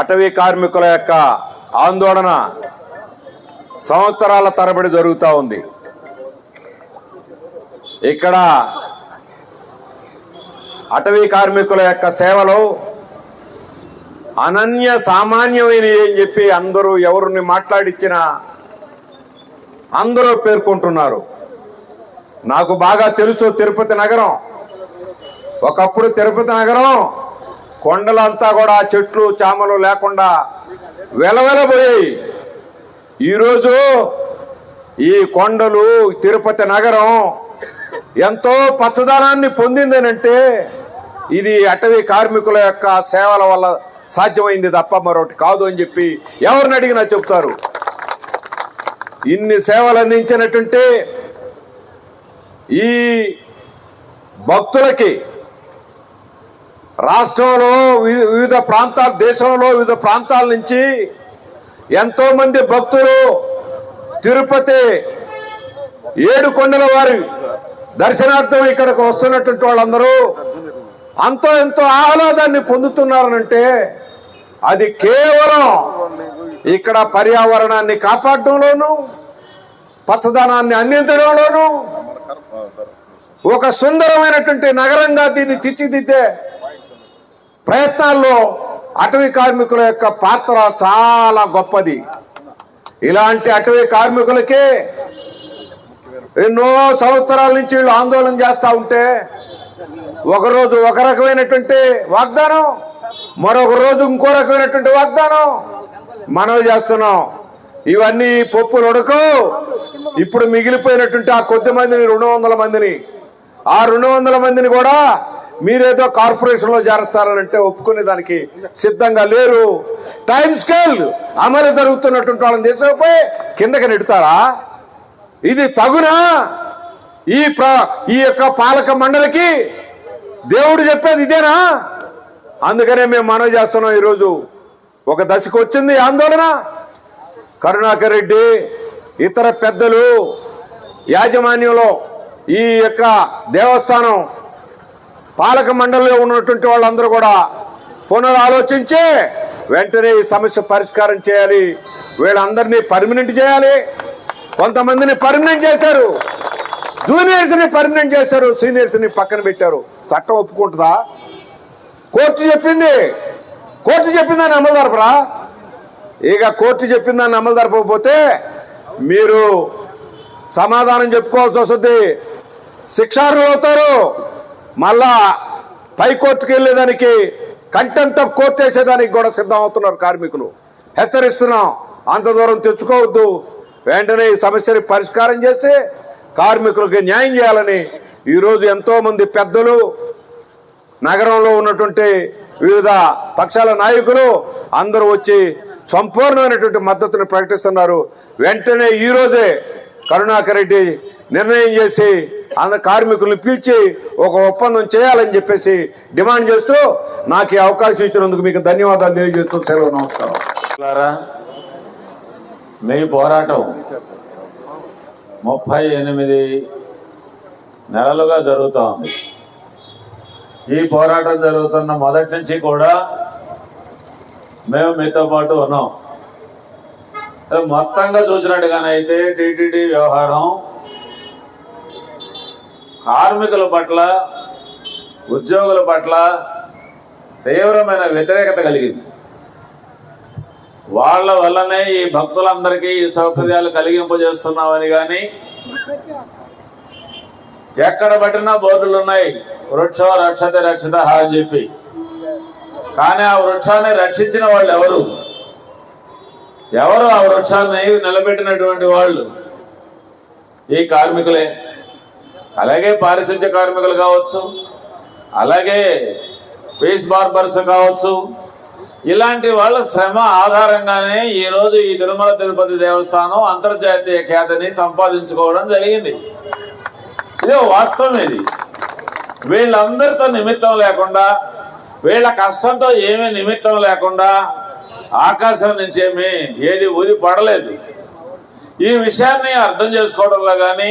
అటవీ కార్మికుల యొక్క ఆందోళన సంవత్సరాల తరబడి జరుగుతూ ఉంది. ఇక్కడ అటవీ కార్మికుల యొక్క సేవలు అనన్య సామాన్యమైనవి అని చెప్పి అందరూ ఎవరిని మాట్లాడిచ్చినా అందరూ పేర్కొంటున్నారు. నాకు బాగా తెలుసు తిరుపతి నగరం. ఒకప్పుడు తిరుపతి నగరం కొండలంతా కూడా చెట్లు చామలు లేకుండా వెలవెలబోయాయి. ఈరోజు ఈ కొండలు తిరుపతి నగరం ఎంతో పచ్చదనాన్ని పొందిందనంటే ఇది అటవీ కార్మికుల యొక్క సేవల వల్ల సాధ్యమైంది తప్ప మరొకటి కాదు అని చెప్పి ఎవరిని అడిగినా చెప్తారు. ఇన్ని సేవలు అందించినటువంటి ఈ భక్తులకి రాష్ట్రంలో వివిధ ప్రాంతాలు, దేశంలో వివిధ ప్రాంతాల నుంచి ఎంతో మంది భక్తులు తిరుపతి ఏడుకొండల వారి దర్శనార్థం ఇక్కడికి వస్తున్నటువంటి వాళ్ళందరూ అంతో ఎంతో ఆహ్లాదాన్ని పొందుతున్నారనంటే అది కేవలం ఇక్కడ పర్యావరణాన్ని కాపాడడంలోనూ పచ్చదనాన్ని అందించడంలోనూ ఒక సుందరమైనటువంటి నగరంగా దీన్ని తీర్చిదిద్దే ప్రయత్నాల్లో అటవీ కార్మికుల యొక్క పాత్ర చాలా గొప్పది. ఇలాంటి అటవీ కార్మికులకే ఎన్నో సంవత్సరాల నుంచి వీళ్ళు ఆందోళన చేస్తూ ఉంటే ఒకరోజు ఒక రకమైనటువంటి వాగ్దానం, మరొక రోజు ఇంకో రకమైనటువంటి వాగ్దానం మనం చేస్తున్నాం. ఇవన్నీ పప్పులు ఉడకవు. ఇప్పుడు మిగిలిపోయినటువంటి ఆ కొద్ది మందిని 200 మందిని, ఆ 200 మందిని కూడా మీరేదో కార్పొరేషన్లో చేరుస్తారంటే ఒప్పుకునే దానికి సిద్ధంగా లేరు. టైం స్కేల్ అమలు జరుగుతున్నటువంటి వాళ్ళని తీసుకుపోయి కిందకి నెడతారా? ఇది తగునా? ఈ యొక్క పాలక మండలికి దేవుడు చెప్పేది ఇదేనా? అందుకనే మేము మనవి చేస్తున్నాం. ఈరోజు ఒక దశకు వచ్చింది ఆందోళన. కరుణాకర్ రెడ్డి ఇతర పెద్దలు యాజమాన్యంలో ఈ యొక్క దేవస్థానం పాలక మండలిలో ఉన్నటువంటి వాళ్ళందరూ కూడా పునరాలోచించి వెంటనే ఈ సమస్య పరిష్కారం చేయాలి. వీళ్ళందరినీ పర్మనెంట్ చేయాలి. కొంతమందిని పర్మనెంట్ చేశారు, జూనియర్స్ని పర్మనెంట్ చేశారు, సీనియర్స్ని పక్కన పెట్టారు. చట్టం ఒప్పుకుంటుందా? కోర్టు చెప్పిందని అమలు జరపరా? ఇక కోర్టు చెప్పిందని అమలు జరపకపోతే మీరు సమాధానం చెప్పుకోవాల్సి వస్తుంది. శిక్షార్హులు అవుతారు. మళ్ళా పైకోర్టుకు వెళ్ళేదానికి, కంటెంప్ట్ ఆఫ్ కోర్టు వేసేదానికి కూడా సిద్ధం అవుతున్నారు కార్మికులు. హెచ్చరిస్తున్నాం, అంత దూరం తెచ్చుకోవద్దు. వెంటనే ఈ సమస్యని పరిష్కారం చేసి కార్మికులకు న్యాయం చేయాలని ఈరోజు ఎంతోమంది పెద్దలు, నగరంలో ఉన్నటువంటి వివిధ పక్షాల నాయకులు అందరూ వచ్చి సంపూర్ణమైనటువంటి మద్దతును ప్రకటిస్తున్నారు. వెంటనే ఈరోజే కరుణాకర్ రెడ్డి నిర్ణయం చేసి కార్మికులను పిలిచి ఒక ఒప్పందం చేయాలని చెప్పేసి డిమాండ్ చేస్తూ నాకు ఈ అవకాశం ఇచ్చినందుకు మీకు ధన్యవాదాలు తెలియజేస్తూ సెలవు. నమస్కారం. మీ పోరాటం 38 నెలలుగా జరుగుతూ ఉంది. ఈ పోరాటం జరుగుతున్న మొదటి నుంచి కూడా మేము మీతో పాటు ఉన్నాం. మొత్తంగా చూసినట్టుగానైతే టీటీడీ వ్యవహారం కార్మికుల పట్ల, ఉద్యోగుల పట్ల తీవ్రమైన వ్యతిరేకత కలిగింది. వాళ్ళ వల్లనే ఈ భక్తులందరికీ ఈ సౌకర్యాలు కలిగింపజేస్తున్నామని కానీ, ఎక్కడ పట్టినా బోర్డులు ఉన్నాయి, వృక్షో రక్షతే రక్షిత అని చెప్పి. కానీ ఆ వృక్షాన్ని రక్షించిన వాళ్ళు ఎవరు? ఆ వృక్షాన్ని నిలబెట్టినటువంటి వాళ్ళు ఈ కార్మికులే. అలాగే పారిశుద్ధ్య కార్మికులు కావచ్చు, అలాగే ఫేస్ బార్బర్స్ కావచ్చు, ఇలాంటి వాళ్ళ శ్రమ ఆధారంగానే ఈరోజు ఈ తిరుమల తిరుపతి దేవస్థానం అంతర్జాతీయ ఖ్యాతిని సంపాదించుకోవడం జరిగింది. ఇదే వాస్తవం. ఇది వీళ్ళందరితో నిమిత్తం లేకుండా, వీళ్ళ కష్టంతో ఏమీ నిమిత్తం లేకుండా ఆకాశం నుంచేమీ ఏది ఊది పడలేదు. ఈ విషయాన్ని అర్థం చేసుకోవడంలో కానీ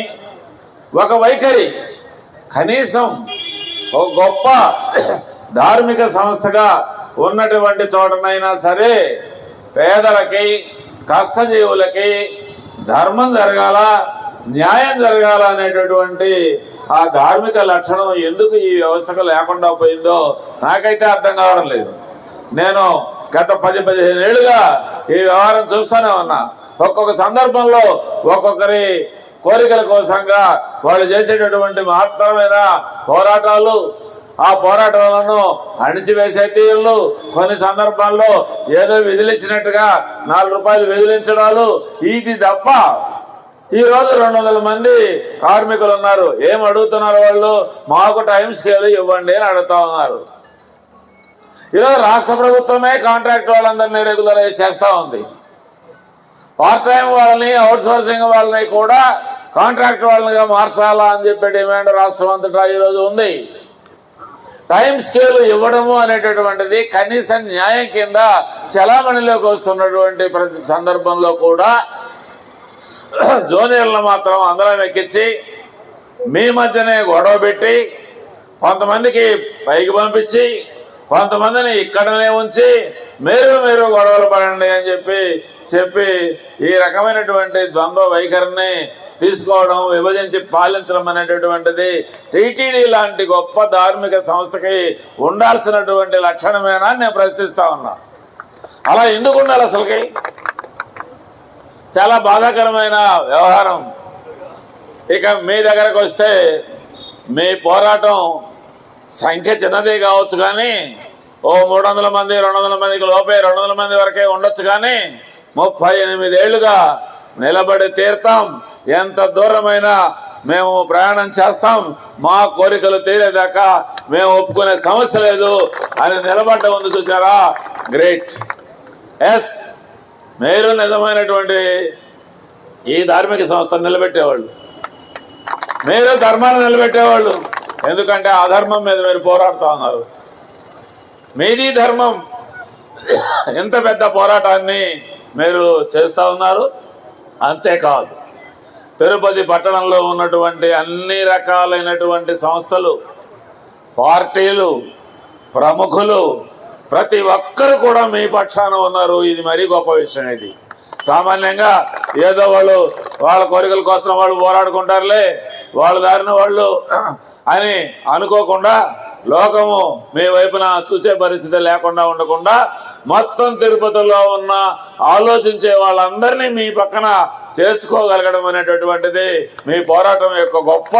ఒక వైఖరి, కనీసం ఒక గొప్ప ధార్మిక సంస్థగా ఉన్నటువంటి చోటనైనా సరే పేదలకి, కష్టజీవులకి ధర్మం జరగాల, న్యాయం జరగాల అనేటటువంటి ఆ ధార్మిక లక్షణం ఎందుకు ఈ వ్యవస్థకు లేకుండా పోయిందో నాకైతే అర్థం కావడం లేదు. నేను గత 10-15 ఏళ్ళుగా ఈ వ్యవహారం చూస్తూనే ఉన్నా. ఒక్కొక్క సందర్భంలో ఒక్కొక్కరి కోరికల కోసంగా వాళ్ళు చేసేటటువంటి మహత్తరమైన పోరాటాలు, ఆ పోరాటాలను అణిచివేసే తీరులు, కొన్ని సందర్భాల్లో ఏదో విధులిచ్చినట్టుగా 4 రూపాయలు విధులించడాలు, ఇది తప్ప ఈరోజు 200 మంది కార్మికులు ఉన్నారు. ఏం అడుగుతున్నారు వాళ్ళు? మాకు టైం స్కేల్ ఇవ్వండి అని అడుగుతా ఉన్నారు. ఈరోజు రాష్ట్ర ప్రభుత్వమే కాంట్రాక్ట్ వాళ్ళందరినీ రెగ్యులరైజ్ చేస్తూ ఉంది. పార్ట్ టైం వాళ్ళని, అవుట్ సోర్సింగ్ వాళ్ళని కూడా కాంట్రాక్ట్ వాళ్ళనిగా మార్చాలా అని చెప్పే డిమాండ్ రాష్ట్రం అంతటా ఈరోజు ఉంది. టైం స్కేల్ ఇవ్వడము అనేటటువంటిది కనీస న్యాయం కింద చలామణిలోకి వస్తున్నటువంటి ప్రతి సందర్భంలో కూడా జూనియర్లను మాత్రం అందరం ఎక్కించి మీ మధ్యనే గొడవ పెట్టి, కొంతమందికి పైకి పంపించి, కొంతమందిని ఇక్కడనే ఉంచి మీరు గొడవలు పడండి అని చెప్పి ఈ రకమైనటువంటి ద్వంద్వ వైఖరిని తీసుకోవడం, విభజించి పాలించడం అనేటటువంటిది టీటీడీ లాంటి గొప్ప ధార్మిక సంస్థకి ఉండాల్సినటువంటి లక్షణమేనా నేను ప్రశ్నిస్తా ఉన్నా. అలా ఎందుకు ఉండాలి అసలుకి? చాలా బాధాకరమైన వ్యవహారం. ఇక మీ దగ్గరకు వస్తే మీ పోరాటం సంఖ్య చిన్నదే కావచ్చు, కానీ ఓ 300 మంది 200 మందికి లోపే 200 మంది వరకే ఉండొచ్చు, కానీ 38 ఏళ్లుగా నిలబడి తీరుతాం. ఎంత దూరమైనా మేము ప్రయాణం చేస్తాం, మా కోరికలు తీరేదాకా మేము ఒప్పుకునే సమస్య లేదు అని నిలబడ్డ ఉంది. చూసారా? గ్రేట్. ఎస్, మీరు నిజమైనటువంటి ఈ ధార్మిక సంస్థను నిలబెట్టేవాళ్ళు, మీరు ధర్మాన్ని నిలబెట్టేవాళ్ళు. ఎందుకంటే ఆ ధర్మం మీద మీరు పోరాడుతూ ఉన్నారు. మీది ధర్మం. ఎంత పెద్ద పోరాటాన్ని మీరు చేస్తూ ఉన్నారు. అంతేకాదు, తిరుపతి పట్టణంలో ఉన్నటువంటి అన్ని రకాలైనటువంటి సంస్థలు, పార్టీలు, ప్రముఖులు, ప్రతి ఒక్కరు కూడా మీ పక్షాన ఉన్నారు. ఇది మరీ గొప్ప విషయం. ఇది సామాన్యంగా ఏదో వాళ్ళ కోరికల కోసం వాళ్ళు పోరాడుకుంటారులే, వాళ్ళ దారిన వాళ్ళు అని అనుకోకుండా, లోకము మీ వైపున చూసే పరిస్థితి లేకుండా ఉండకుండా మొత్తం తిరుపతిలో ఉన్న ఆలోచించే వాళ్ళందరినీ మీ పక్కన చేర్చుకోగలగడం అనేటటువంటిది మీ పోరాటం యొక్క గొప్ప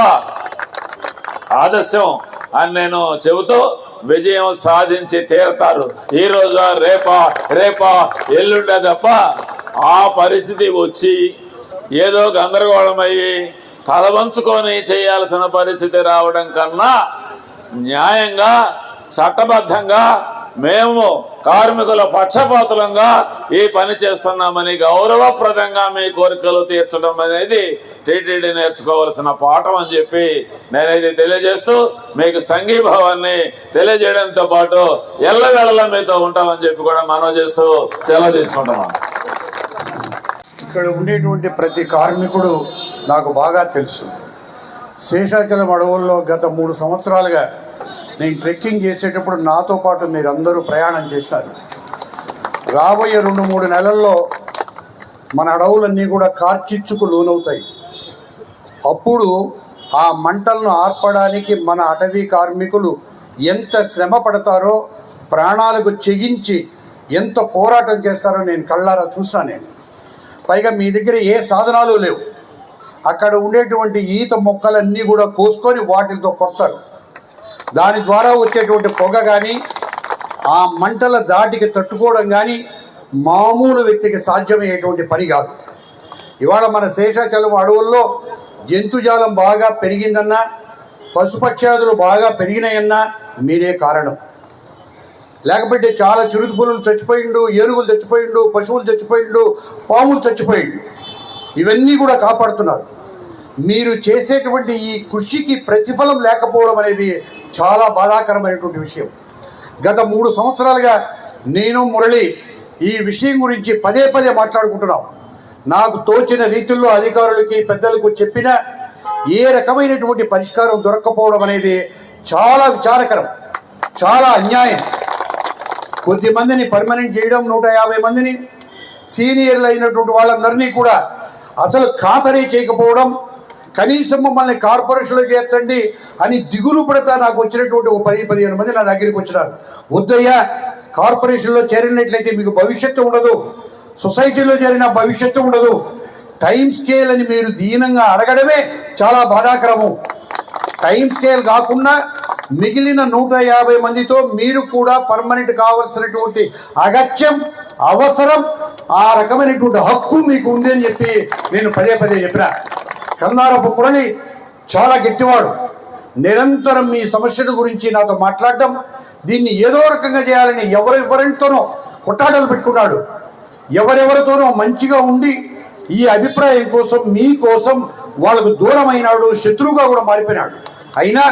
ఆదర్శం అని నేను చెబుతూ, విజయం సాధించి తీరతారు. ఈ రోజా రేపా ఎల్లుండే తప్ప ఆ పరిస్థితి వచ్చి ఏదో గందరగోళమయ్యి తలవంచుకొని చేయాల్సిన పరిస్థితి రావడం కన్నా న్యాయంగా, చట్టబద్ధంగా మేము కార్మికుల పక్షపాతులంగా ఈ పని చేస్తున్నామని గౌరవప్రదంగా మీ కోరికలు తీర్చడం అనేది టీటీడీ నేర్చుకోవాల్సిన పాఠం అని చెప్పి నేనైతే తెలియజేస్తూ, మీకు సంఘీభావాన్ని తెలియజేయడంతో పాటు ఎల్లవేళలా మీతో ఉంటామని చెప్పి కూడా మనవి చేస్తూ సెలవు తీసుకుంటున్నాం. ఇక్కడ ఉండేటువంటి ప్రతి కార్మికుడు నాకు బాగా తెలుసు. శేషాచలం అడవుల్లో గత 3 సంవత్సరాలుగా నేను ట్రెక్కింగ్ చేసేటప్పుడు నాతో పాటు మీరందరూ ప్రయాణం చేశారు. రాబోయే 2-3 నెలల్లో మన అడవులన్నీ కూడా కార్చిచ్చుకు లోనవుతాయి. అప్పుడు ఆ మంటలను ఆర్పడానికి మన అటవీ కార్మికులు ఎంత శ్రమ పడతారో, ప్రాణాలకు చెగించి ఎంత పోరాటం చేస్తారో నేను కళ్ళారా చూసాను. నేను పైగా మీ దగ్గర ఏ సాధనాలు లేవు. అక్కడ ఉండేటువంటి ఈత మొక్కలన్నీ కూడా కోసుకొని వాటితో కొడతారు. దాని ద్వారా వచ్చేటువంటి పొగ కానీ, ఆ మంటల దాటికి తట్టుకోవడం కానీ మామూలు వ్యక్తికి సాధ్యమయ్యేటువంటి పని కాదు. ఇవాళ మన శేషాచలం అడవుల్లో జంతుజాలం బాగా పెరిగిందన్నా, పశుపక్ష్యాదులు బాగా పెరిగినాయన్నా మీరే కారణం. లేకపోతే చాలా చిరుత పులులు చచ్చిపోయిండు, ఏనుగులు చచ్చిపోయిండు, పశువులు చచ్చిపోయిండు, పాములు చచ్చిపోయిండు. ఇవన్నీ కూడా కాపాడుతున్నారు. మీరు చేసేటువంటి ఈ కృషికి ప్రతిఫలం లేకపోవడం అనేది చాలా బాధాకరమైనటువంటి విషయం. గత 3 సంవత్సరాలుగా నేను మురళి ఈ విషయం గురించి పదే పదే మాట్లాడుకుంటున్నాం. నాకు తోచిన రీతుల్లో అధికారులకి పెద్దలకు చెప్పినా ఏ రకమైనటువంటి పరిష్కారం దొరక్కపోవడం అనేది చాలా విచారకరం, చాలా అన్యాయం. కొద్దిమందిని పర్మనెంట్ చేయడం, 150 మందిని సీనియర్లు అయినటువంటి వాళ్ళందరినీ కూడా అసలు ఖాతరీ చేయకపోవడం, కనీసం మమ్మల్ని కార్పొరేషన్లో చేర్చండి అని దిగులు పడతా నాకు వచ్చినటువంటి 10-15 మంది నా దగ్గరికి వచ్చినారు. వద్దయ్యా, కార్పొరేషన్లో చేరినట్లయితే మీకు భవిష్యత్తు ఉండదు, సొసైటీలో చేరిన భవిష్యత్తు ఉండదు, టైం స్కేల్ అని మీరు దీనంగా అడగడమే చాలా బాధాకరము. టైం స్కేల్ కాకుండా మిగిలిన 150 మందితో మీరు కూడా పర్మనెంట్ కావాల్సినటువంటి అగత్యం, అవసరం, ఆ రకమైనటువంటి హక్కు మీకు ఉంది అని చెప్పి నేను పదే పదే చెప్పిన. కన్నారపు మురళి చాలా గట్టివాడు. నిరంతరం మీ సమస్యల గురించి నాతో మాట్లాడడం, దీన్ని ఏదో రకంగా చేయాలని ఎవరెవరితోనో కొట్టాటలు పెట్టుకున్నాడు. ఎవరెవరితోనో మంచిగా ఉండి ఈ అభిప్రాయం కోసం, మీకోసం వాళ్ళకు దూరమైనాడు, శత్రువుగా కూడా మారిపోయినాడు. అయినా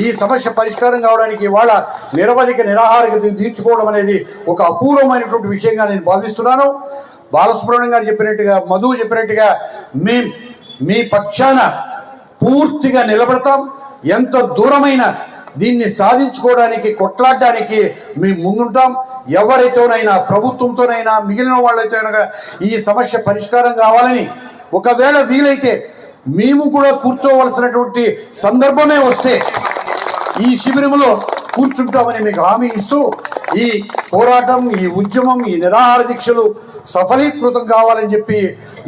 ఈ సమస్య పరిష్కారం కావడానికి ఇవాళ నిరవధిక నిరాహారిక తీర్చుకోవడం అనేది ఒక అపూర్వమైనటువంటి విషయంగా నేను భావిస్తున్నాను. బాలసుబ్రహ్మణ్యం గారు చెప్పినట్టుగా, మధు చెప్పినట్టుగా మేం మీ పక్షాన పూర్తిగా నిలబడతాం. ఎంత దూరమైన దీన్ని సాధించుకోవడానికి, కొట్లాడడానికి మేము ముందుంటాం. ఎవరితోనైనా, ప్రభుత్వంతోనైనా, మిగిలిన వాళ్ళతోనైనా ఈ సమస్య పరిష్కారం కావాలని ఒకవేళ వీలైతే మేము కూడా కూర్చోవలసినటువంటి సందర్భమే వస్తే ఈ శిబిరంలో కూర్చుంటామని మీకు హామీ ఇస్తూ ఈ పోరాటం, ఈ ఉద్యమం, ఈ నిరాహార దీక్షలు సఫలీకృతం కావాలని చెప్పి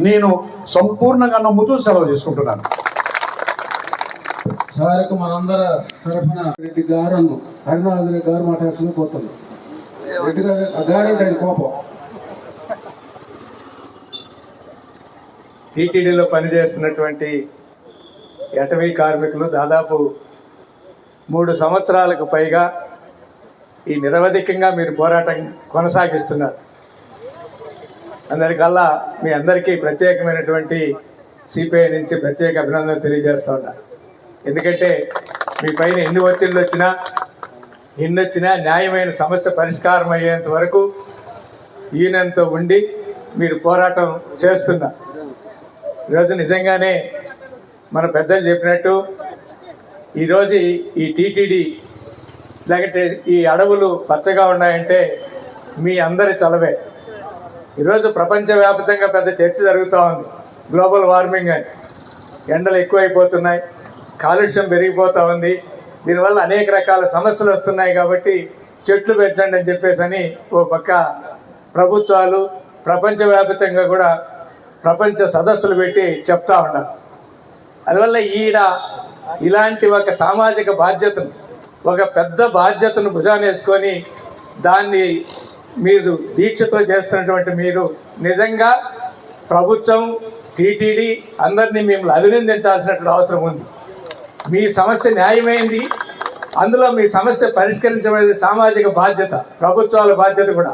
నేను సంపూర్ణంగా నమ్ముతూ సెలవు తీసుకుంటున్నాను. సార్కు మనందరి తరఫున రెడ్డి గారు హరినాథ్ రెడ్డి గారు మాట్లాడుతూ పోతుంది. రెడ్డి గారు అంటే కోపం. టీటీడీలో పనిచేస్తున్నటువంటి అటవీ కార్మికులు దాదాపు 3 సంవత్సరాలకు పైగా ఈ నిరవధికంగా మీరు పోరాటం కొనసాగిస్తున్నారు. అందరికల్లా మీ అందరికీ ప్రత్యేకమైనటువంటి సిపిఐ నుంచి ప్రత్యేక అభినందనలు తెలియజేస్తూ ఉన్నారు. ఎందుకంటే మీ పైన ఎన్ని ఒత్తిళ్ళు వచ్చినా, ఎన్నొచ్చినా న్యాయమైన సమస్య పరిష్కారం అయ్యేంత వరకు ఈయనంతో ఉండి మీరు పోరాటం చేస్తున్నారు. ఈరోజు నిజంగానే మన పెద్దలు చెప్పినట్టు ఈరోజు ఈ టీటీడీ లేకపోతే ఈ అడవులు పచ్చగా ఉన్నాయంటే మీ అందరి చలవే. ఈరోజు ప్రపంచవ్యాప్తంగా పెద్ద చర్చ జరుగుతూ ఉంది. గ్లోబల్ వార్మింగ్ అని, ఎండలు ఎక్కువైపోతున్నాయి, కాలుష్యం పెరిగిపోతూ ఉంది, దీనివల్ల అనేక రకాల సమస్యలు వస్తున్నాయి. కాబట్టి చెట్లు పెంచండి అని చెప్పేసి ఓ పక్క ప్రభుత్వాలు ప్రపంచవ్యాప్తంగా కూడా ప్రపంచ సదస్సులు పెట్టి చెప్తా ఉన్నారు. అందువల్ల ఇలాంటి ఒక సామాజిక బాధ్యతను, ఒక పెద్ద బాధ్యతను భుజానేసుకొని దాన్ని మీరు దీక్షతో చేస్తున్నటువంటి మీరు నిజంగా ప్రభుత్వం, టీటీడీ అందరినీ మిమ్మల్ని అభినందించాల్సినటువంటి అవసరం ఉంది. మీ సమస్య న్యాయమైంది. అందులో మీ సమస్య పరిష్కరించబడేది సామాజిక బాధ్యత, ప్రభుత్వాల బాధ్యత కూడా.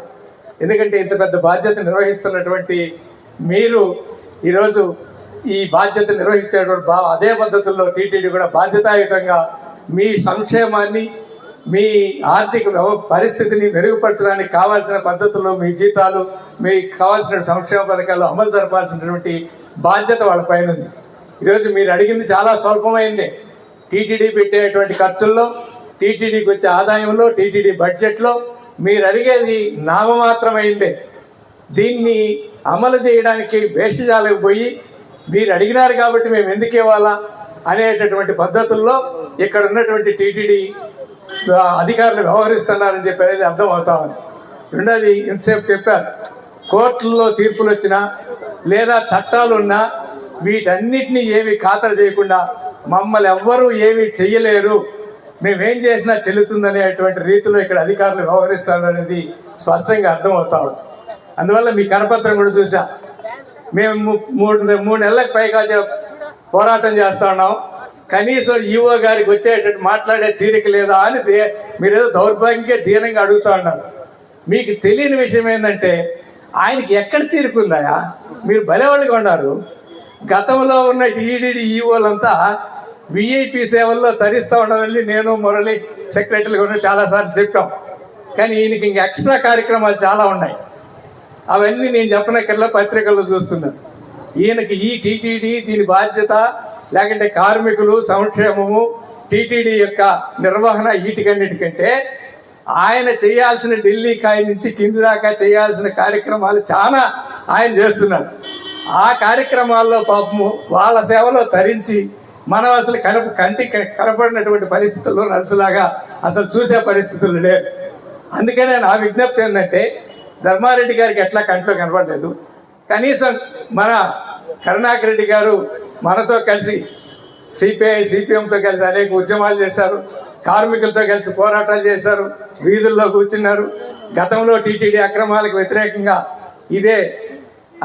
ఎందుకంటే ఇంత పెద్ద బాధ్యత నిర్వహిస్తున్నటువంటి మీరు ఈరోజు ఈ బాధ్యత నిర్వహించేటువంటి అదే పద్ధతుల్లో టీటీడీ కూడా బాధ్యతాయుతంగా మీ సంక్షేమాన్ని, మీ ఆర్థిక పరిస్థితిని మెరుగుపరచడానికి కావాల్సిన పద్ధతుల్లో మీ జీతాలు, మీకు కావాల్సిన సంక్షేమ పథకాలు అమలు జరపాల్సినటువంటి బాధ్యత వాళ్ళ పైన ఉంది. ఈరోజు మీరు అడిగింది చాలా స్వల్పమైందే. టీటీడీ పెట్టేటువంటి ఖర్చుల్లో, టీటీడీకి వచ్చే ఆదాయంలో, టీటీడీ బడ్జెట్లో మీరు అడిగేది నామమాత్రమైందే. దీన్ని అమలు చేయడానికి భేషజాలకు పోయి మీరు అడిగినారు కాబట్టి మేము ఎందుకు ఇవ్వాలా అనేటటువంటి పద్ధతుల్లో ఇక్కడ ఉన్నటువంటి టీటీడీ అధికారులు వ్యవహరిస్తున్నారని చెప్పి అనేది అర్థం అవుతా ఉంది. రెండోది, ఇంతసేపు చెప్పారు, కోర్టుల్లో తీర్పులు వచ్చినా లేదా చట్టాలు ఉన్నా వీటన్నిటినీ ఏమీ ఖాతరు చేయకుండా మమ్మల్ని ఎవ్వరూ ఏమీ చెయ్యలేరు, మేమేం చేసినా చెల్లుతుందనేటువంటి రీతిలో ఇక్కడ అధికారులు వ్యవహరిస్తారనేది స్పష్టంగా అర్థం అవుతా ఉంది. అందువల్ల మీ కరపత్రం కూడా చూసా. మేము 3 నెలలకు పైగా పోరాటం చేస్తా ఉన్నాం. కనీసం ఈఓ గారికి వచ్చేటట్టు మాట్లాడే తీరిక లేదా అని మీరేదో దౌర్భాగ్యంగా దీనంగా అడుగుతూ ఉన్నారు. మీకు తెలియని విషయం ఏంటంటే ఆయనకి ఎక్కడ తీరుకుందాయా? మీరు భలేవాళ్ళుగా ఉన్నారు. గతంలో ఉన్న టీటీడీ ఈఓలంతా విఐపి సేవల్లో తరిస్తూ ఉండాలని నేను మురళి సెక్రటరీగా ఉన్న చాలాసార్లు చెప్పాం. కానీ ఈయనకి ఇంక ఎక్స్ట్రా కార్యక్రమాలు చాలా ఉన్నాయి. అవన్నీ నేను చెప్పనక్కర్లా, పత్రికల్లో చూస్తున్నాను. ఈయనకి ఈ టీటీడీ దీని బాధ్యత, లేకుంటే కార్మికులు సంక్షేమము, టీటీడీ యొక్క నిర్వహణ, వీటికన్నిటికంటే ఆయన చేయాల్సిన ఢిల్లీ కాయ నుంచి కింది దాకా చేయాల్సిన కార్యక్రమాలు చాలా ఆయన చేస్తున్నాడు. ఆ కార్యక్రమాల్లో పాపము వాళ్ళ సేవలో తరించి మనం అసలు కంటికి కనపడినటువంటి పరిస్థితుల్లో నర్సులాగా అసలు చూసే పరిస్థితులు లేవు. అందుకనే నా విజ్ఞప్తి ఏంటంటే ధర్మారెడ్డి గారికి ఎట్లా కంట్లో కనపడలేదు, కనీసం మన కరుణాకర్ రెడ్డి గారు మనతో కలిసి సిపిఐ సిపిఎంతో కలిసి అనేక ఉద్యమాలు చేశారు, కార్మికులతో కలిసి పోరాటాలు చేశారు, వీధుల్లో కూర్చున్నారు. గతంలో టీటీడీ అక్రమాలకు వ్యతిరేకంగా ఇదే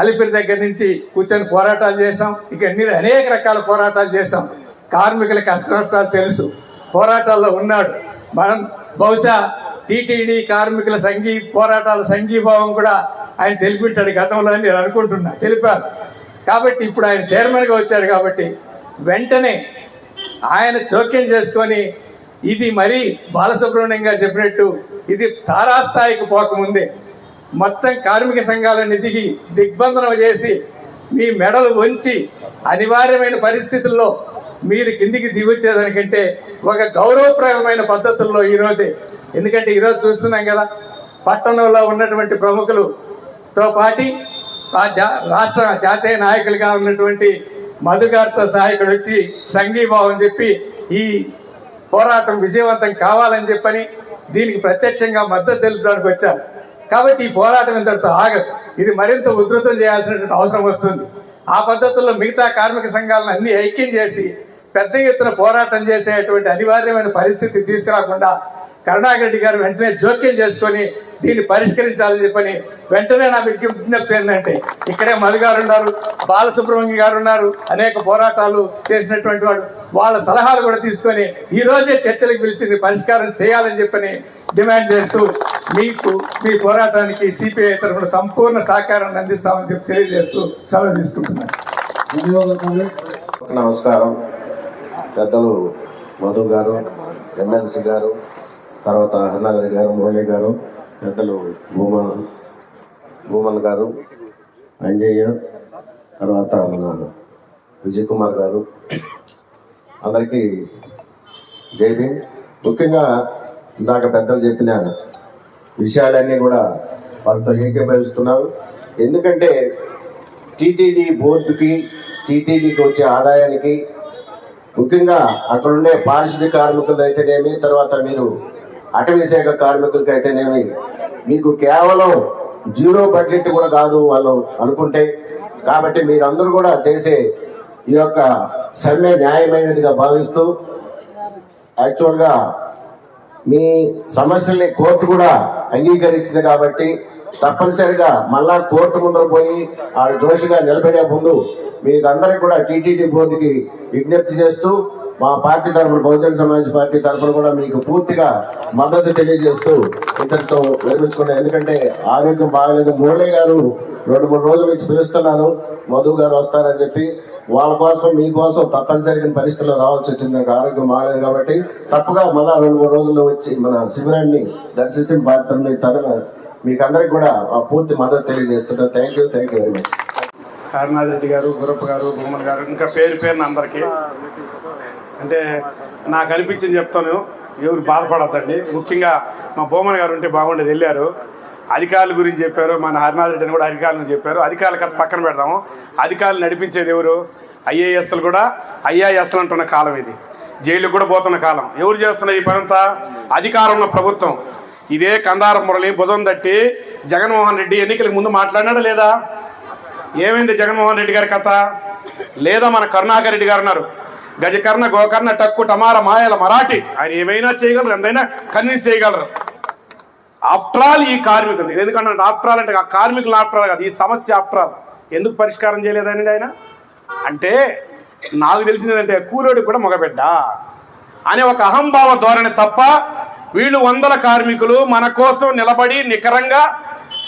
అలిపిరి దగ్గర నుంచి కూర్చొని పోరాటాలు చేశాం. ఇక అనేక రకాల పోరాటాలు చేశాం. కార్మికుల కష్ట నష్టాలు తెలుసు, పోరాటాల్లో ఉన్నాడు. మనం బహుశా టీటీడీ కార్మికుల పోరాటాల సంఘీభావం కూడా ఆయన తెలిపింటాడు గతంలో అని నేను అనుకుంటున్నా, తెలిపారు. కాబట్టి ఇప్పుడు ఆయన చైర్మన్గా వచ్చాడు కాబట్టి వెంటనే ఆయన జోక్యం చేసుకొని ఇది మరీ బాలసుబ్రహ్మణ్యం గారు చెప్పినట్టు ఇది తారాస్థాయికి పోకముందే మొత్తం కార్మిక సంఘాలను దిగ్బంధనం చేసి మీ మెడలు వంచి అనివార్యమైన పరిస్థితుల్లో మీరు కిందికి దిగొచ్చేదానికంటే ఒక గౌరవప్రదమైన పద్ధతుల్లో ఈరోజే, ఎందుకంటే ఈరోజు చూస్తున్నాం కదా పట్టణంలో ఉన్నటువంటి ప్రముఖులతో పాటి రాష్ట్ర జాతీయ నాయకులుగా ఉన్నటువంటి మధు గారితో సహాయకుడు వచ్చి సంఘీభావం చెప్పి ఈ పోరాటం విజయవంతం కావాలని చెప్పని దీనికి ప్రత్యక్షంగా మద్దతు తెలుపడానికి వచ్చారు. కాబట్టి ఈ పోరాటం ఇంతటితో ఆగదు, ఇది మరింత ఉధృతం చేయాల్సినటువంటి అవసరం వస్తుంది. ఆ పద్ధతుల్లో మిగతా కార్మిక సంఘాలను అన్ని ఐక్యం చేసి పెద్ద ఎత్తున పోరాటం చేసేటువంటి అనివార్యమైన పరిస్థితి తీసుకురాకుండా కరుణాకర్ రెడ్డి గారు వెంటనే జోక్యం చేసుకొని దీన్ని పరిష్కరించాలని చెప్పని వెంటనే నా విజ్ఞప్తి ఏంటంటే ఇక్కడే మధు గారు ఉన్నారు, బాలసుబ్రహ్మణ్యం గారు ఉన్నారు, అనేక పోరాటాలు చేసినటువంటి వాడు, వాళ్ళ సలహాలు కూడా తీసుకొని ఈ రోజే చర్చలకు పిలిచి పరిష్కారం చేయాలని చెప్పని డిమాండ్ చేస్తూ మీకు మీ పోరాటానికి సిపిఐ తరఫున సంపూర్ణ సహకారాన్ని అందిస్తామని చెప్పి తెలియజేస్తూ సెలవు తీసుకుంటున్నాను. నమస్కారం. పెద్దలు మధు గారు, ఎమ్మెల్సీ గారు, తర్వాత హరినాథ్ గారు, మురళి గారు, పెద్దలు భూమన్ గారు, అంజయ్య, తర్వాత మన విజయ్ కుమార్ గారు, అందరికీ జై భీమ్. ముఖ్యంగా ఇందాక పెద్దలు చెప్పిన విషయాలన్నీ కూడా వాళ్ళతో ఏకీభవిస్తున్నారు. ఎందుకంటే టీటీడీ బోర్డుకి, టీటీడీకి వచ్చే ఆదాయానికి, ముఖ్యంగా అక్కడుండే పారిశుద్ధ్య కార్మికులు అయితేనేమి, తర్వాత మీరు అటవీ శాఖ కార్మికులకి అయితేనేమి, మీకు కేవలం జీరో బడ్జెట్ కూడా కాదు వాళ్ళు అనుకుంటే. కాబట్టి మీరందరూ కూడా చేసే ఈ యొక్క సమ్మె న్యాయమైనదిగా భావిస్తూ యాక్చువల్గా మీ సమస్యల్ని కోర్టు కూడా అంగీకరించింది కాబట్టి తప్పనిసరిగా మళ్ళా కోర్టు ముందర పోయి ఆడ దోషిగా నిలబడే ముందు మీకు అందరికి కూడా టీటీడీ బోర్డుకి విజ్ఞప్తి చేస్తూ మా పార్టీ తరఫున, బహుజన సమాజ్ పార్టీ తరఫున కూడా మీకు పూర్తిగా మద్దతు తెలియజేస్తూ ఇంతటితో విరమించుకున్నాం. ఎందుకంటే ఆరోగ్యం బాగలేదు. మురళి గారు 2-3 రోజుల నుంచి పిలుస్తున్నారు, మధు గారు వస్తారని చెప్పి. వాళ్ళ కోసం మీకోసం తప్పనిసరిగా పరిస్థితుల్లో రావాల్సి వచ్చింది. నాకు ఆరోగ్యం బాగలేదు కాబట్టి తప్పగా మళ్ళా 2-3 రోజుల్లో వచ్చి మన శిబిరాన్ని దర్శించిన బాధ్యతని తరఫున మీకు అందరికి కూడా పూర్తి మద్దతు తెలియజేస్తున్నాను. Thank you very much. Harinath Reddy గారు, గురప్ప గారు, భూమన్ గారు, ఇంకా పేరున అందరికీ అంటే నాకు అనిపించింది చెప్తాను, ఎవరు బాధపడద్దండి. ముఖ్యంగా మా భూమన్ గారు ఉంటే బాగుండేది, వెళ్ళారు. అధికారుల గురించి చెప్పారు, మన హరినాథ్ రెడ్డిని కూడా అధికారుల గురించి చెప్పారు. అధికారుల కథ పక్కన పెడదాము. అధికారులు నడిపించేది ఎవరు? ఐఏఎస్లు కూడా ఐఆర్ఎస్లు అంటున్న కాలం ఇది, జైలు కూడా పోతున్న కాలం. ఎవరు చేస్తున్న ఈ పనంతా? అధికారం ఉన్న ప్రభుత్వం. ఇదే కందారం మురళి భుజం తట్టి జగన్మోహన్ రెడ్డి ఎన్నికలకు ముందు మాట్లాడినాడా లేదా? ఏమైంది జగన్మోహన్ రెడ్డి గారి కథ? లేదా మన కరుణాకర్ రెడ్డి గారు ఉన్నారు, గజకర్ణ, గోకర్ణ, టక్కు, టమార, మాయల, మరాఠీ. ఆయన ఏమైనా చేయగలరు, ఎంతైనా కన్విన్స్ చేయగలరు. ఆఫ్టర్ ఆల్ ఈ కార్మికులు, ఎందుకంటే ఆఫ్టర్ ఆల్ అంటే ఆ కార్మికులు ఆఫ్టర్ ఆల్ కాదు, ఈ సమస్య ఆఫ్టర్ ఆల్ ఎందుకు పరిష్కారం చేయలేదండి ఆయన? అంటే నాకు తెలిసింది ఏంటంటే కూలోడికి కూడా మగబిడ్డ అనే ఒక అహంభావ ధోరణి తప్ప వీళ్ళు వందల కార్మికులు మన కోసం నిలబడి నికరంగా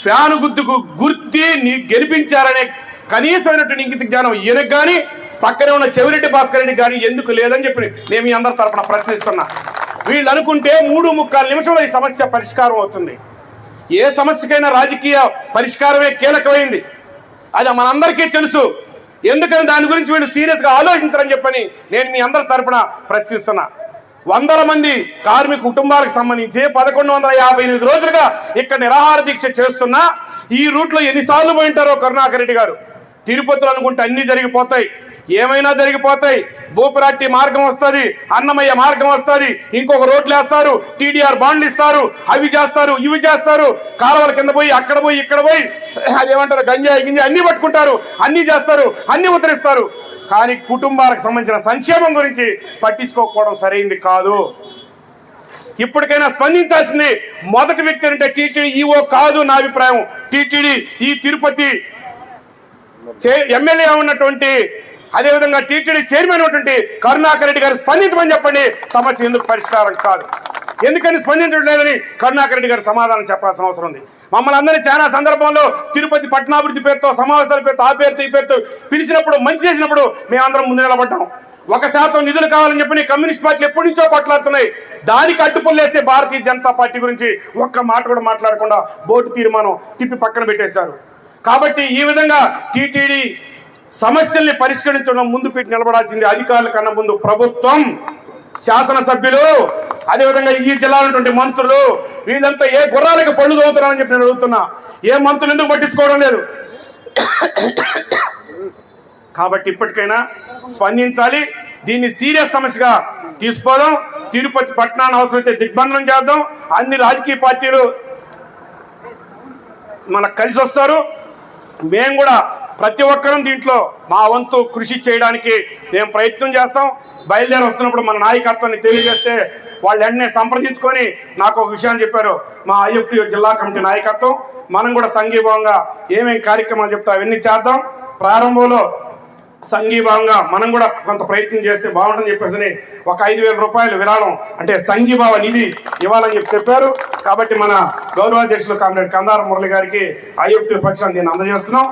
ఫ్యాను గుర్తుకు గుర్తి గెలిపించారనే కనీసమైనటువంటి ఇంగిత జ్ఞానం ఈయనకు కానీ పక్కనే ఉన్న చెవిరెడ్డి భాస్కర్ రెడ్డి కానీ ఎందుకు లేదని చెప్పి నేను మీ అందరి తరఫున ప్రశ్నిస్తున్నా. వీళ్ళు అనుకుంటే 3.75 నిమిషంలో ఈ సమస్య పరిష్కారం అవుతుంది. ఏ సమస్యకైనా రాజకీయ పరిష్కారమే కీలకమైంది, అది మనందరికీ తెలుసు. ఎందుకని దాని గురించి వీళ్ళు సీరియస్గా ఆలోచించరని చెప్పని నేను మీ అందరి తరఫున ప్రశ్నిస్తున్నా. వందల మంది కార్మిక కుటుంబాలకు సంబంధించి 1158 రోజులుగా ఇక్కడ నిరాహార దీక్ష చేస్తున్నా ఈ రూట్లో ఎన్నిసార్లు పోయింటారో కరుణాకర్ రెడ్డి గారు. తిరుపతిలో అనుకుంటే అన్ని జరిగిపోతాయి, ఏమైనా జరిగిపోతాయి. భూపిరాట్టి మార్గం వస్తుంది, అన్నమయ్య మార్గం వస్తుంది, ఇంకొక రోడ్లు వేస్తారు, టీడీఆర్ బాండ్లు ఇస్తారు, అవి చేస్తారు, ఇవి చేస్తారు, కాలువల కింద పోయి అక్కడ పోయి ఇక్కడ పోయి అదేమంటారు గంజాయి గింజాయి అన్ని పట్టుకుంటారు, అన్ని చేస్తారు, అన్ని ఉత్తరిస్తారు. కానీ కుటుంబాలకు సంబంధించిన సంక్షేమం గురించి పట్టించుకోకపోవడం సరైంది కాదు. ఇప్పటికైనా స్పందించాల్సింది మొదటి వ్యక్తి అంటే టీటీడీ ఈఓ కాదు నా అభిప్రాయం. టీటీడీ ఈ తిరుపతి ఎమ్మెల్యే ఉన్నటువంటి అదేవిధంగా టీటీడీ చైర్మన్ ఉన్నటువంటి కరుణాకర్ రెడ్డి గారు స్పందించమని చెప్పండి. సమస్య ఎందుకు పరిష్కారం కాదు, ఎందుకని స్పందించడం లేదని కరుణాకర్ రెడ్డి గారు సమాధానం చెప్పాల్సిన అవసరం ఉంది. మమ్మల్ని అందరినీ చాలా సందర్భంలో తిరుపతి పట్టణాభివృద్ధి పేరుతో సమావేశాల పేరుతో ఆ పేరుతో ఈ పేరుతో పిలిచినప్పుడు మంచి చేసినప్పుడు మేమందరం ముందు నిలబడ్డాం. 1% నిధులు కావాలని చెప్పి కమ్యూనిస్ట్ పార్టీలు ఎప్పటి నుంచో కొట్లాడుతున్నాయి. దానికి అడ్డుపుల్లేస్తే భారతీయ జనతా పార్టీ గురించి ఒక్క మాట కూడా మాట్లాడకుండా బోర్డు తీర్మానం తిప్పి పక్కన పెట్టేశారు. కాబట్టి ఈ విధంగా టీటీడీ సమస్యల్ని పరిష్కరించడం ముందు పెట్టి నిలబడాల్సింది అధికారుల కన్నా ముందు ప్రభుత్వం, శాసనసభ్యులు, అదేవిధంగా ఈ జిల్లాలో మంత్రులు. వీళ్ళంతా ఏ గుర్రాలకు పళ్ళు తోగుతున్నారని చెప్పి నేను అడుగుతున్నా. ఏ మంత్రులు ఎందుకు పట్టించుకోవడం లేదు? కాబట్టి ఇప్పటికైనా స్పందించాలి, దీన్ని సీరియస్ సమస్యగా తీసుకోవడం. తిరుపతి పట్టణాన్ని అవసరమైతే దిగ్బంధనం చేద్దాం. అన్ని రాజకీయ పార్టీలు మనకు కలిసి వస్తారు. మేము కూడా ప్రతి ఒక్కరం దీంట్లో మా వంతు కృషి చేయడానికి మేము ప్రయత్నం చేస్తాం. బయలుదేరి వస్తున్నప్పుడు మన నాయకత్వాన్ని తెలియజేస్తే వాళ్ళు వెంటనే సంప్రదించుకొని నాకు ఒక విషయాన్ని చెప్పారు. మా ఐఎఫ్టీ జిల్లా కమిటీ నాయకత్వం మనం కూడా సంఘీభావంగా ఏమేమి కార్యక్రమాలు చెప్తా అవన్నీ చేద్దాం. ప్రారంభంలో సంఘీభావంగా మనం కూడా కొంత ప్రయత్నం చేస్తే బాగుంటుందని చెప్పేసి ఒక 5,000 రూపాయలు విరాళం అంటే సంఘీభావ నిధి ఇవ్వాలని చెప్పారు. కాబట్టి మన గౌరవాధ్యక్షులు కామ్రేడ్ కందార మురళి గారికి ఐఎఫ్టీ పక్షాన్ని దీన్ని అందజేస్తున్నాం.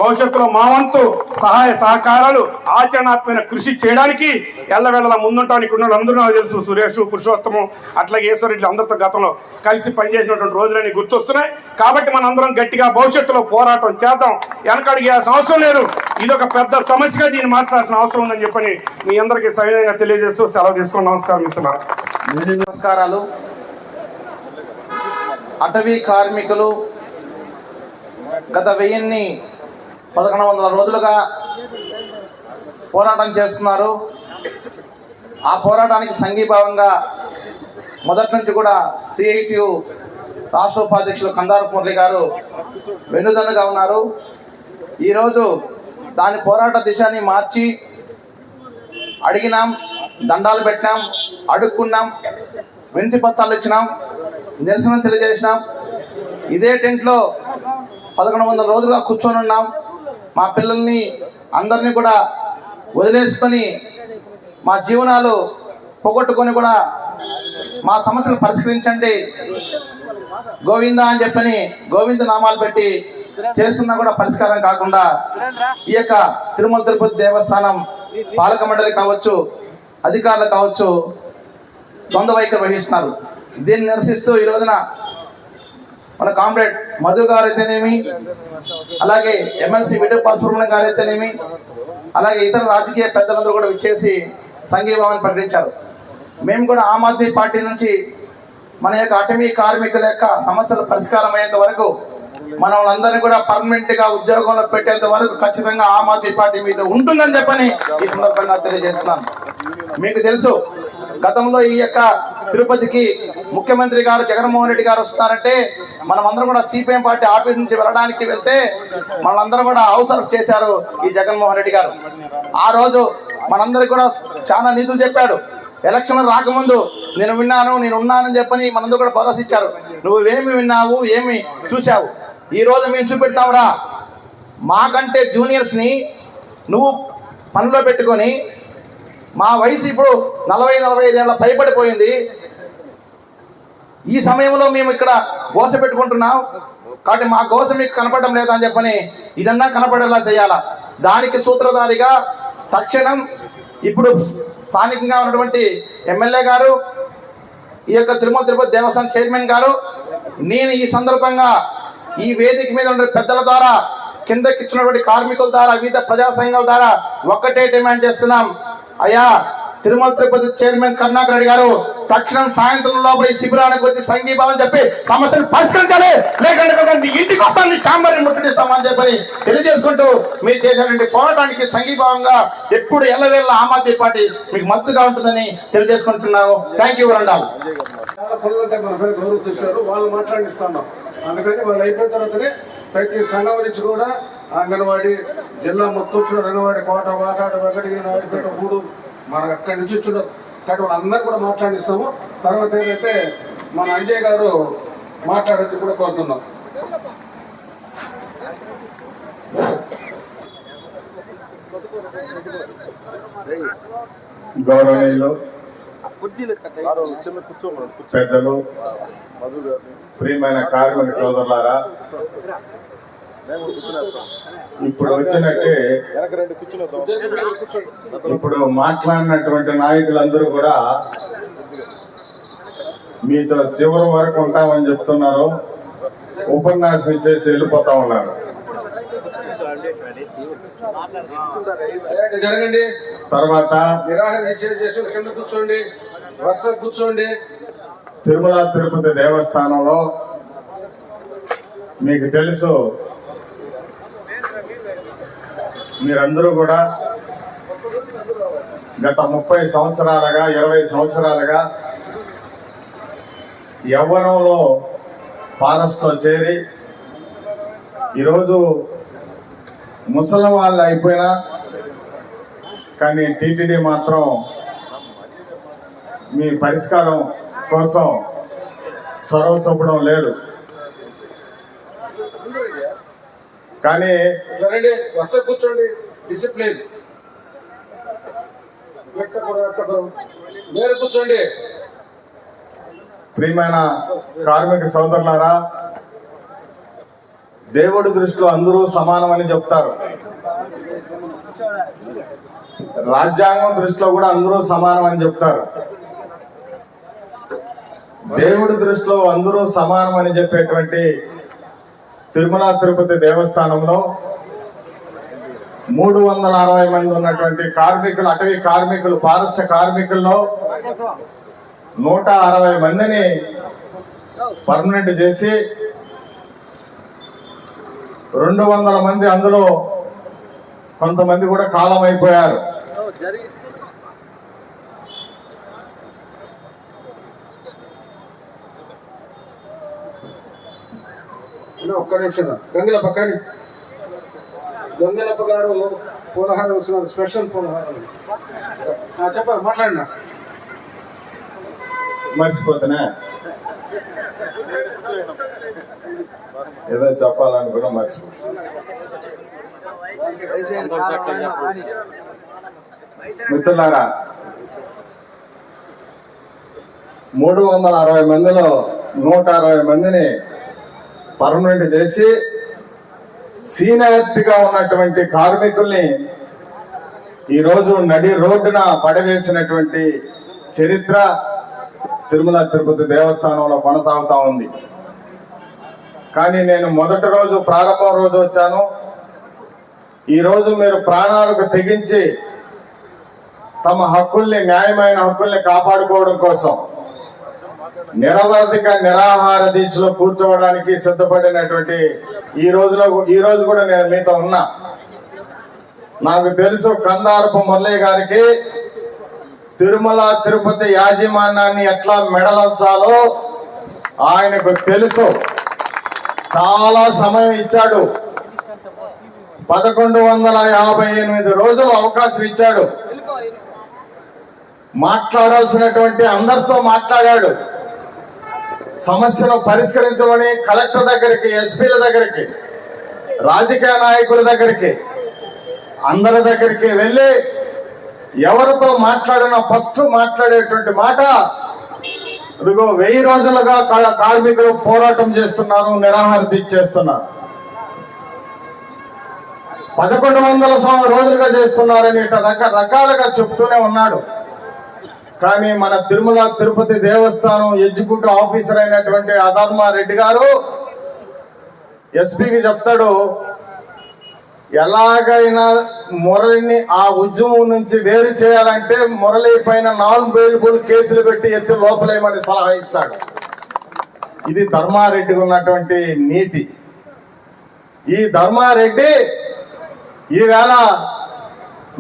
భవిష్యత్తులో మా వంతు సహాయ సహకారాలు ఆచరణాత్మక కృషి చేయడానికి ఎల్లవేళలా ముందుంటామని ఇక్కడ అందరూ నాకు తెలుసు. సురేష్, పురుషోత్తమం, అట్లాగే ఈశ్వరెడ్డి అందరితో గతంలో కలిసి పనిచేసినటువంటి రోజులన్నీ గుర్తొస్తున్నాయి. కాబట్టి మనందరం గట్టిగా భవిష్యత్తులో పోరాటం చేద్దాం. వెనకడిగేయాల్సిన అవసరం లేదు. ఇది ఒక పెద్ద సమస్యగా దీన్ని మార్చాల్సిన అవసరం ఉందని చెప్పని మీ అందరికీ సవినయంగా తెలియజేస్తూ సెలవు తీసుకుని నమస్కారం మిత్రులారా. నమస్కారాలు. అటవీ కార్మికులు గత 1100 రోజులుగా పోరాటం చేస్తున్నారు. ఆ పోరాటానికి సంఘీభావంగా మొదటి నుంచి కూడా సిఐటియు రాష్ట్ర ఉపాధ్యక్షులు కందారపు మురళి గారు వెన్నుదన్నుగా ఉన్నారు. ఈరోజు దాని పోరాట దిశని మార్చి అడిగినాం, దండాలు పెట్టినాం, అడుక్కున్నాం, వినతి పత్రాలు ఇచ్చినాం, నిరసన తెలియజేసినాం. ఇదే టెంట్లో 1100 రోజులుగా కూర్చొని ఉన్నాం. మా పిల్లల్ని అందరినీ కూడా వదిలేసుకొని మా జీవనాలు పోగొట్టుకొని కూడా మా సమస్యలు పరిష్కరించండి గోవింద అని చెప్పని గోవింద నామాలు పెట్టి చేస్తున్నా కూడా పరిష్కారం కాకుండా ఈ యొక్క తిరుమల తిరుపతి దేవస్థానం పాలక మండలి కావచ్చు, అధికారులు కావచ్చు ద్వంద్వ వైఖరి వహిస్తున్నారు. దీన్ని నిరసిస్తూ ఈ రోజున మన కామ్రేడ్ మధు గారు అయితేనేమి, అలాగే ఎమ్మెల్సీ విడుపాల్ సుబ్రహ్మణ్యం గారు అయితేనేమి, అలాగే ఇతర రాజకీయ పెద్దలందరూ కూడా వచ్చేసి సంఘీభావాన్ని ప్రకటించారు. మేము కూడా ఆమ్ ఆద్మీ పార్టీ నుంచి మన యొక్క అటవీ కార్మికుల యొక్క సమస్యలు పరిష్కారం అయ్యేంత వరకు మన వాళ్ళందరినీ కూడా పర్మనెంట్ గా ఉద్యోగంలో పెట్టేంత వరకు ఖచ్చితంగా ఆమ్ ఆద్మీ పార్టీ మీద ఉంటుందని చెప్పని ఈ సందర్భంగా తెలియజేస్తున్నాను. మీకు తెలుసు, గతంలో ఈ యొక్క తిరుపతికి ముఖ్యమంత్రి గారు జగన్మోహన్ రెడ్డి గారు వస్తున్నారంటే మనమందరం కూడా సిపిఎం పార్టీ ఆఫీస్ నుంచి వెళ్ళడానికి వెళ్తే మనందరం కూడా అవసరం చేశారు ఈ జగన్మోహన్ రెడ్డి గారు. ఆ రోజు మనందరికి కూడా చాలా నిధులు చెప్పాడు. ఎలక్షన్లు రాకముందు నేను ఉన్నానని చెప్పని మనందరూ కూడా భరోసా ఇచ్చారు. నువ్వేమి విన్నావు, ఏమి చూసావు? ఈ రోజు మేము చూపెడతావురా, మాకంటే జూనియర్స్ని నువ్వు పనిలో పెట్టుకొని మా వయసు ఇప్పుడు 40-45 ఏళ్ళ పైబడిపోయింది. ఈ సమయంలో మేము ఇక్కడ గోస పెట్టుకుంటున్నాం కాబట్టి మా గోస మీకు కనపడడం లేదా అని చెప్పని ఇదన్నా కనపడేలా చేయాలా. దానికి సూత్రధారిగా తక్షణం ఇప్పుడు స్థానికంగా ఉన్నటువంటి ఎమ్మెల్యే గారు, ఈ యొక్క తిరుమల తిరుపతి దేవస్థానం చైర్మన్ గారు, నేను ఈ సందర్భంగా ఈ వేదిక మీద ఉన్న పెద్దల ద్వారా, కిందకి ఇచ్చినటువంటి కార్మికుల ద్వారా, వివిధ ప్రజా సంఘాల ద్వారా ఒక్కటే డిమాండ్ చేస్తున్నాం. అయ్యా తిరుమల తిరుపతి చైర్మన్ కరుణాకర్ రెడ్డి గారు తక్షణం సాయంత్రం లోపల ఈ శిబిరానికి వచ్చి సంఘీభావం చెప్పి సమస్యను పరిష్కరించాలి, లేకుంటే నీ ఇంటికి వస్తాను, నీ ఛాంబర్ని ముట్టడిస్తామని చెప్పని తెలియజేసుకుంటూ మీరు చేసేటువంటి పోరాటానికి సంఘీభావంగా ఎప్పుడు ఎల్లవేళ్ళ ఆమ్ ఆద్మీ పార్టీ మీకు మద్దతుగా ఉంటుందని తెలియజేసుకుంటున్నాను. థ్యాంక్ యూ వరండాల్. చాలా పనులు అంటే మన పేరు గౌరవిస్తారు, వాళ్ళు మాట్లాడిస్తున్నాం. అందుకని వాళ్ళు అయిపోయిన తర్వాతనే ప్రతి సంఘం నుంచి కూడా అంగన్వాడీ జిల్లా మొత్తం అంగన్వాడీ కోట, వాకాట, వెంకటగిరి, నాయుడుపేట, గూడూరు మనకు అక్కడి నుంచి వచ్చున్నారు కాబట్టి వాళ్ళందరూ కూడా మాట్లాడిస్తాము. తర్వాత ఏంటంటే మన అంజయ్ గారు మాట్లాడేది కూడా కోరుతున్నాం. గౌరవనీయులు పెద్దలు, ప్రియమైన కార్మిక సోదరులారా, ఇప్పుడు వచ్చినట్టే ఇప్పుడు మాట్లాడినటువంటి నాయకులందరూ కూడా మీతో చివరి వరకు ఉంటామని చెప్తున్నారు. ఉపన్యాసం ఇచ్చేసి వెళ్ళిపోతా ఉన్నారు. జరగండి, తర్వాత నిరాహార చేసి కింద కూర్చోండి, వరుస కూర్చోండి. తిరుమల తిరుపతి దేవస్థానంలో మీకు తెలుసు, మీరందరూ కూడా గత 30 సంవత్సరాలుగా 20 సంవత్సరాలుగా యవ్వనంలో ఫారెస్ట్లో చేరి ఈరోజు ముసలి వాళ్ళు అయిపోయినా కానీ టీటీడీ మాత్రం మీ పరిష్కారం కోసం చొరవ చూపడం లేదు. కానీ జరగండి, వరుస కూర్చోండి, డిసిప్లిన్. మీరు కూర్చోండి. ప్రియమైన కార్మిక సోదరులారా, దేవుడి దృష్టిలో అందరూ సమానమని చెప్తారు. రాజ్యాంగం దృష్టిలో కూడా అందరూ సమానమని చెప్తారు. దేవుడి దృష్టిలో అందరూ సమానమని చెప్పేటువంటి తిరుమల తిరుపతి దేవస్థానంలో 360 మంది ఉన్నటువంటి కార్మికులు, అటవీ కార్మికులు, ఫారెస్ట్ కార్మికుల్లో 160 మందిని పర్మనెంట్ చేసి 200 మంది అందులో కొంతమంది కూడా కాలం అయిపోయారు. ఒక్క నిమిషం, గంగిలప్ప కానీ గంగిలప్ప గారు పూలహారం వస్తున్నారు, స్పెషల్ పూలహారం. చెప్పాలి, మాట్లాడినా మర్చిపోతున్నా, ఏదో చెప్పాలనుకున్నా మర్చిపోతున్నా. మిత్రులారా, 360 మందిలో 160 మందిని పర్మనెంట్ చేసి సీనియారిటీగా ఉన్నటువంటి కార్మికుల్ని ఈరోజు నడి రోడ్డున పడవేసినటువంటి చరిత్ర తిరుమల తిరుపతి దేవస్థానంలో కొనసాగుతా ఉంది. కానీ నేను మొదటి రోజు, ప్రారంభం రోజు వచ్చాను. ఈరోజు మీరు ప్రాణాలకు తెగించి తమ హక్కుల్ని, న్యాయమైన హక్కుల్ని కాపాడుకోవడం కోసం నిరవధిక నిరాహార దీక్షలో కూర్చోవడానికి సిద్ధపడినటువంటి ఈ రోజు కూడా నేను మీతో ఉన్నా. నాకు తెలుసు, కందారపు మురళి గారికి తిరుమల తిరుపతి యాజమాన్యాన్ని ఎట్లా మెడలంచాలో ఆయనకు తెలుసు. చాలా సమయం ఇచ్చాడు, 1158 రోజులు అవకాశం ఇచ్చాడు. మాట్లాడాల్సినటువంటి అందరితో మాట్లాడాడు. సమస్యను పరిష్కరించమని కలెక్టర్ దగ్గరికి, ఎస్పీల దగ్గరికి, రాజకీయ నాయకుల దగ్గరికి, అందరి దగ్గరికి వెళ్ళి ఎవరితో మాట్లాడినా ఫస్ట్ మాట్లాడేటువంటి మాట, ఇదిగో 1000 రోజులుగా కార్మికులు పోరాటం చేస్తున్నారు, నిరాహార దీక్ష చేస్తున్నారు, 1100 రోజులుగా చేస్తున్నారని రకరకాలుగా చెప్తూనే ఉన్నాడు. కానీ మన తిరుమల తిరుపతి దేవస్థానం ఎగ్జిక్యూటివ్ ఆఫీసర్ అయినటువంటి అధర్మారెడ్డి గారు ఎస్పీకి చెప్తాడు, ఎలాగైనా మురళిని ఆ ఉద్యమం నుంచి వేరు చేయాలంటే మురళి పైన నాన్ బెయిలబుల్ కేసులు పెట్టి ఎత్తి లోపలేయమని సలహా ఇస్తాడు. ఇది ధర్మారెడ్డికి ఉన్నటువంటి నీతి. ఈ ధర్మారెడ్డి ఈవేళ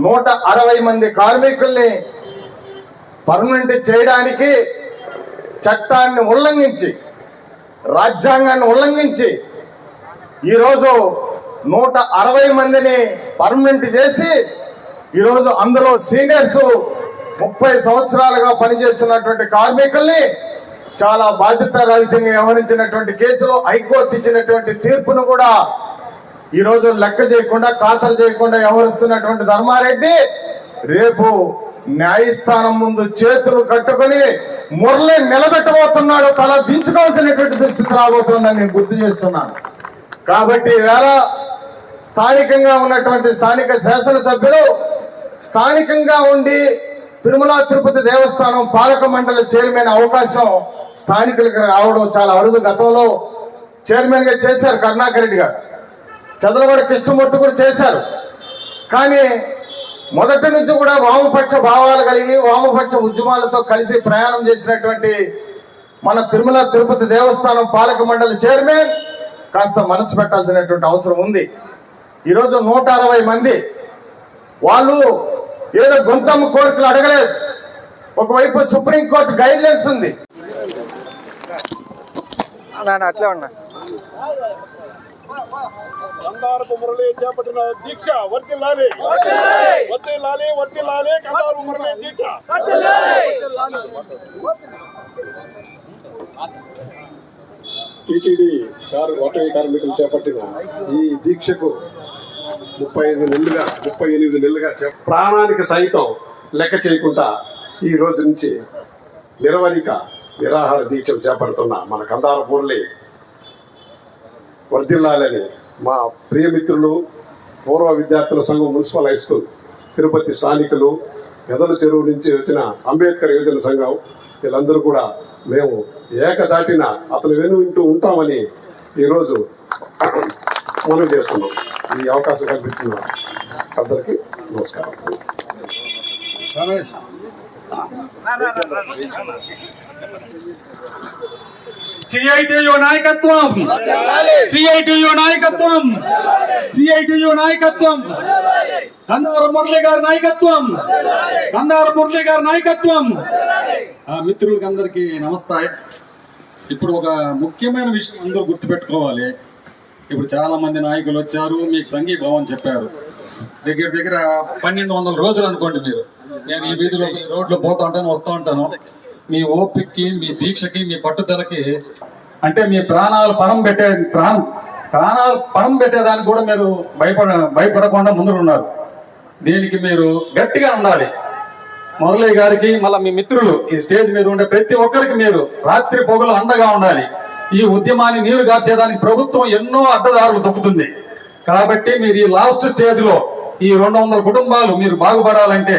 160 మంది కార్మికుల్ని పర్మనెంట్ చేయడానికి చట్టాన్ని ఉల్లంఘించి, రాజ్యాంగాన్ని ఉల్లంఘించి ఈరోజు 160 మందిని పర్మనెంట్ చేసి, ఈరోజు అందులో సీనియర్స్ 30 సంవత్సరాలుగా పనిచేస్తున్నటువంటి కార్మికుల్ని చాలా బాధ్యతారహితంగా వ్యవహరించినటువంటి కేసులో హైకోర్టు ఇచ్చినటువంటి తీర్పును కూడా ఈరోజు లెక్క చేయకుండా, ఖాతరు చేయకుండా వ్యవహరిస్తున్నటువంటి ధర్మారెడ్డి రేపు న్యాయస్థానం ముందు చేతులు కట్టుకొని మురళి నిలబెట్టబోతున్నాడు. తల దించుకోవాల్సినటువంటి దుస్థితి రాబోతుందని నేను గుర్తు చేస్తున్నాను. కాబట్టి ఈవేళ స్థానికంగా ఉన్నటువంటి స్థానిక శాసనసభ్యులు స్థానికంగా ఉండి తిరుమల తిరుపతి దేవస్థానం పాలక మండలి చైర్మన్ అవకాశం స్థానికులకు రావడం చాలా అరుదు. గతంలో చైర్మన్ గా చేశారు కరుణాకర్ రెడ్డి గారు, చదలవాడ కృష్ణమూర్తి కూడా చేశారు. కానీ మొదటి నుంచి కూడా వామపక్ష భావాలు కలిగి వామపక్ష ఉద్యమాలతో కలిసి ప్రయాణం చేసినటువంటి మన తిరుమల తిరుపతి దేవస్థానం పాలక మండలి చైర్మన్ కాస్త మనసు పెట్టాల్సినటువంటి అవసరం ఉంది. ఈరోజు 160 మంది వాళ్ళు ఏదో గొంతమ్మ కోరికలు అడగలేదు. ఒకవైపు సుప్రీంకోర్టు గైడ్ లైన్స్ ఉంది. అట్లే ఉన్నా కందారపు మురళి చేపట్టిన దీక్ష వర్ధిల్లాలి, వర్ధిల్లాలి, వర్ధిల్లాలి. కందారపు మురళి దీక్ష టీటీడీ ఆటవీ కార్మికులు చేపట్టిన ఈ దీక్షకు 38 నెలలుగా ప్రాణానికి సైతం లెక్క చేయకుండా ఈ రోజు నుంచి నిరాహార దీక్షలు చేపడుతున్న మన కందారపు మురళి వర్ధిల్లాలని మా ప్రియమిత్రులు, పూర్వ విద్యార్థుల సంఘం, మున్సిపల్ హై స్కూల్, తిరుపతి స్థానికులు, ఎదల చెరువు నుంచి వచ్చిన అంబేద్కర్ యువజన సంఘం, వీళ్ళందరూ కూడా మేము ఏకదాటిన అతను వింటూ ఉంటామని ఈరోజు మనం చేస్తున్నాం. ఈ అవకాశం కల్పిస్తున్న అందరికీ నమస్కారం. సిఐటియు నాయకత్వం, సిఐటియు నాయకత్వం, సిఐటియు నాయకత్వం, కందారం మురళి గారి నాయకత్వం, కందారం మురళి గారి నాయకత్వం. మిత్రులకి అందరికీ నమస్తే. ఇప్పుడు ఒక ముఖ్యమైన విషయం అందరూ గుర్తుపెట్టుకోవాలి. ఇప్పుడు చాలా మంది నాయకులు వచ్చారు, మీకు సంఘీభావం చెప్పారు. దగ్గర 1200 రోజులు అనుకోండి మీరు. నేను ఈ వీధిలో రోడ్లో పోతూ ఉంటాను, వస్తూ ఉంటాను. మీ ఓపికకి, మీ దీక్షకి, మీ పట్టుదలకి, అంటే మీ ప్రాణాలు పణం పెట్టేదానికి కూడా మీరు భయపడకుండా ముందున్నారు. దీనికి మీరు గట్టిగా ఉండాలి. మురళి గారికి, మళ్ళీ మీ మిత్రులు, ఈ స్టేజ్ మీద ఉండే ప్రతి ఒక్కరికి మీరు రాత్రి పొగలు అండగా ఉండాలి. ఈ ఉద్యమాన్ని నీరు గార్చేదానికి ప్రభుత్వం ఎన్నో అడ్డదారులు తొక్కుతుంది. కాబట్టి మీరు ఈ లాస్ట్ స్టేజ్ లో ఈ 200 కుటుంబాలు మీరు బాగుపడాలంటే,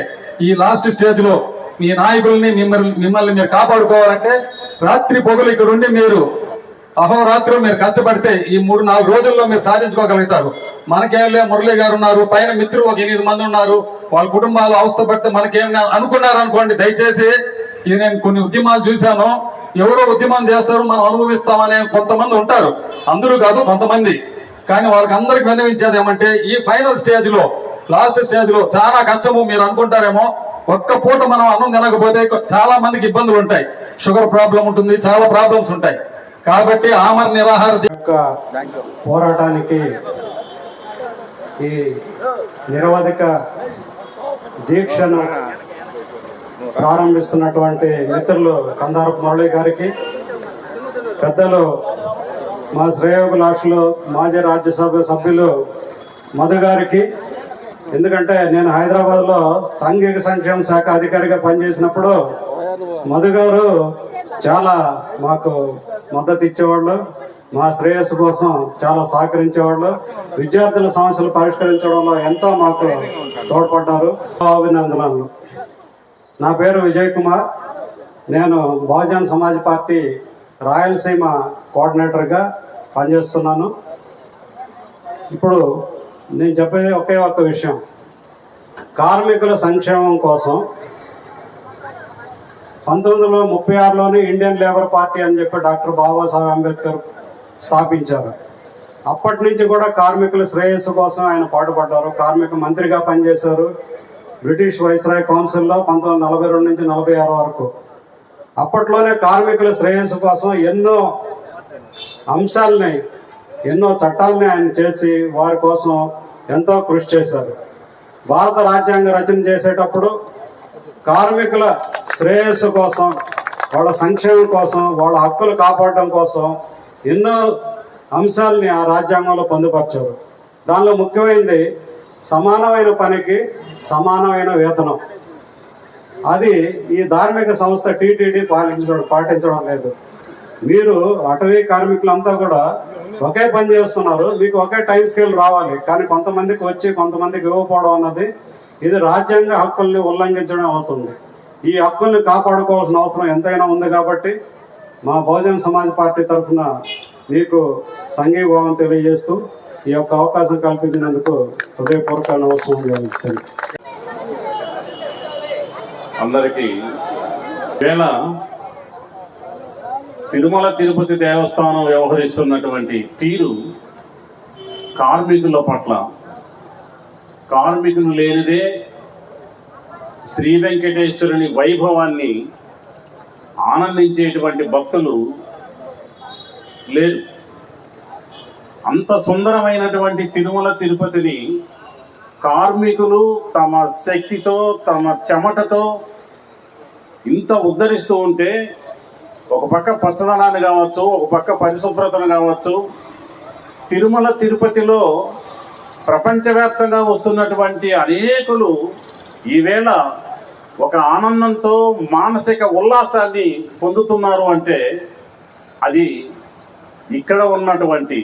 ఈ లాస్ట్ స్టేజ్ లో మీ నాయకుల్ని మిమ్మల్ని మీరు కాపాడుకోవాలంటే రాత్రి పొగలు ఇక్కడ ఉండి మీరు అహోరాత్రులు మీరు కష్టపడితే ఈ 3-4 రోజుల్లో మీరు సాధించుకోగలుగుతారు. మనకేంలే, మురళి గారు ఉన్నారు, పైన మిత్రులు ఒక 8 మంది ఉన్నారు, వాళ్ళ కుటుంబాలు అవస్థ పడితే మనకేం అనుకున్నారు అనుకోండి. దయచేసి ఇది నేను కొన్ని ఉద్యమాలు చూశాను. ఎవరో ఉద్యమం చేస్తారు, మనం అనుభవిస్తామనే కొంతమంది ఉంటారు, అందరూ కాదు కొంతమంది. కానీ వాళ్ళకి అందరికి విన్నవించేది ఏమంటే, ఈ ఫైనల్ స్టేజ్ లో, లాస్ట్ స్టేజ్ లో చాలా కష్టము. మీరు అనుకుంటారేమో ఒక్క పూట మనం అన్నం తినకపోతే చాలా మందికి ఇబ్బందులు ఉంటాయి, షుగర్ ప్రాబ్లం ఉంటుంది, చాలా ప్రాబ్లమ్స్ ఉంటాయి. కాబట్టి ఆమర నిరాహార పోరాటానికి ఈ నిరవధిక దీక్షను ప్రారంభిస్తున్నటువంటి మిత్రులు కందారపు మురళి గారికి, పెద్దలు మా శ్రేయోభిలాషులు మాజీ రాజ్యసభ సభ్యులు మధు గారికి, ఎందుకంటే నేను హైదరాబాద్లో సాంఘిక సంక్షేమ శాఖ అధికారిగా పనిచేసినప్పుడు మధు గారు చాలా మాకు మద్దతు ఇచ్చేవాళ్ళు, మా శ్రేయస్సు కోసం చాలా సహకరించేవాళ్ళు, విద్యార్థుల సమస్యలు పరిష్కరించడంలో ఎంతో మాకు తోడ్పడ్డారు. అభినందనలు. నా పేరు విజయ్ కుమార్. నేను బహుజన్ సమాజ్ పార్టీ రాయలసీమ కోఆర్డినేటర్గా పనిచేస్తున్నాను. ఇప్పుడు నేను చెప్పేది ఒకే ఒక్క విషయం. కార్మికుల సంక్షేమం కోసం 1936లోనే ఇండియన్ లేబర్ పార్టీ అని చెప్పి డాక్టర్ బాబాసాహెబ్ అంబేద్కర్ స్థాపించారు. అప్పటి నుంచి కూడా కార్మికుల శ్రేయస్సు కోసం ఆయన పాటుపడ్డారు. కార్మిక మంత్రిగా పనిచేశారు బ్రిటిష్ వైస్రాయ్ కౌన్సిల్లో 1942 నుంచి 46 వరకు. అప్పట్లోనే కార్మికుల శ్రేయస్సు కోసం ఎన్నో అంశాలని, ఎన్నో చట్టాలని ఆయన చేసి వారి కోసం ఎంతో కృషి చేశారు. భారత రాజ్యాంగ రచన చేసేటప్పుడు కార్మికుల శ్రేయస్సు కోసం, వాళ్ళ సంక్షేమం కోసం, వాళ్ళ హక్కులు కాపాడడం కోసం ఎన్నో అంశాలని ఆ రాజ్యాంగంలో పొందుపరిచారు. దానిలో ముఖ్యమైనది సమానమైన పనికి సమానమైన వేతనం. అది ఈ ధార్మిక సంస్థ టీటీడీ పాటించడం లేదు. మీరు అటవీ కార్మికులంతా కూడా ఒకే పని చేస్తున్నారు, మీకు ఒకే టైం స్కేల్ రావాలి, కానీ కొంతమందికి వచ్చి కొంతమందికి ఇవ్వకపోవడం అన్నది ఇది రాజ్యాంగ హక్కుల్ని ఉల్లంఘించడం అవుతుంది. ఈ హక్కుల్ని కాపాడుకోవాల్సిన అవసరం ఎంతైనా ఉంది. కాబట్టి మా బహుజన్ సమాజ్ పార్టీ తరఫున మీకు సంఘీభావం తెలియజేస్తూ ఈ యొక్క అవకాశం కల్పించినందుకు హృదయపూర్వక నమస్కారం. అందరికీ వేళ తిరుమల తిరుపతి దేవస్థానం వ్యవహరిస్తున్నటువంటి తీరు కార్మికుల పట్ల, కార్మికులు లేనిదే శ్రీ వెంకటేశ్వరుని వైభవాన్ని ఆనందించేటువంటి భక్తులు లేరు. అంత సుందరమైనటువంటి తిరుమల తిరుపతిని కార్మికులు తమ శక్తితో, తమ చెమటతో ఇంత ఉద్ధరిస్తూ ఉంటే, ఒక పక్క పచ్చదనాన్ని కావచ్చు, ఒక పక్క పరిశుభ్రతను కావచ్చు, తిరుమల తిరుపతిలో ప్రపంచవ్యాప్తంగా వస్తున్నటువంటి అనేకులు ఈవేళ ఒక ఆనందంతో మానసిక ఉల్లాసాన్ని పొందుతున్నారు అంటే అది ఇక్కడ ఉన్నటువంటి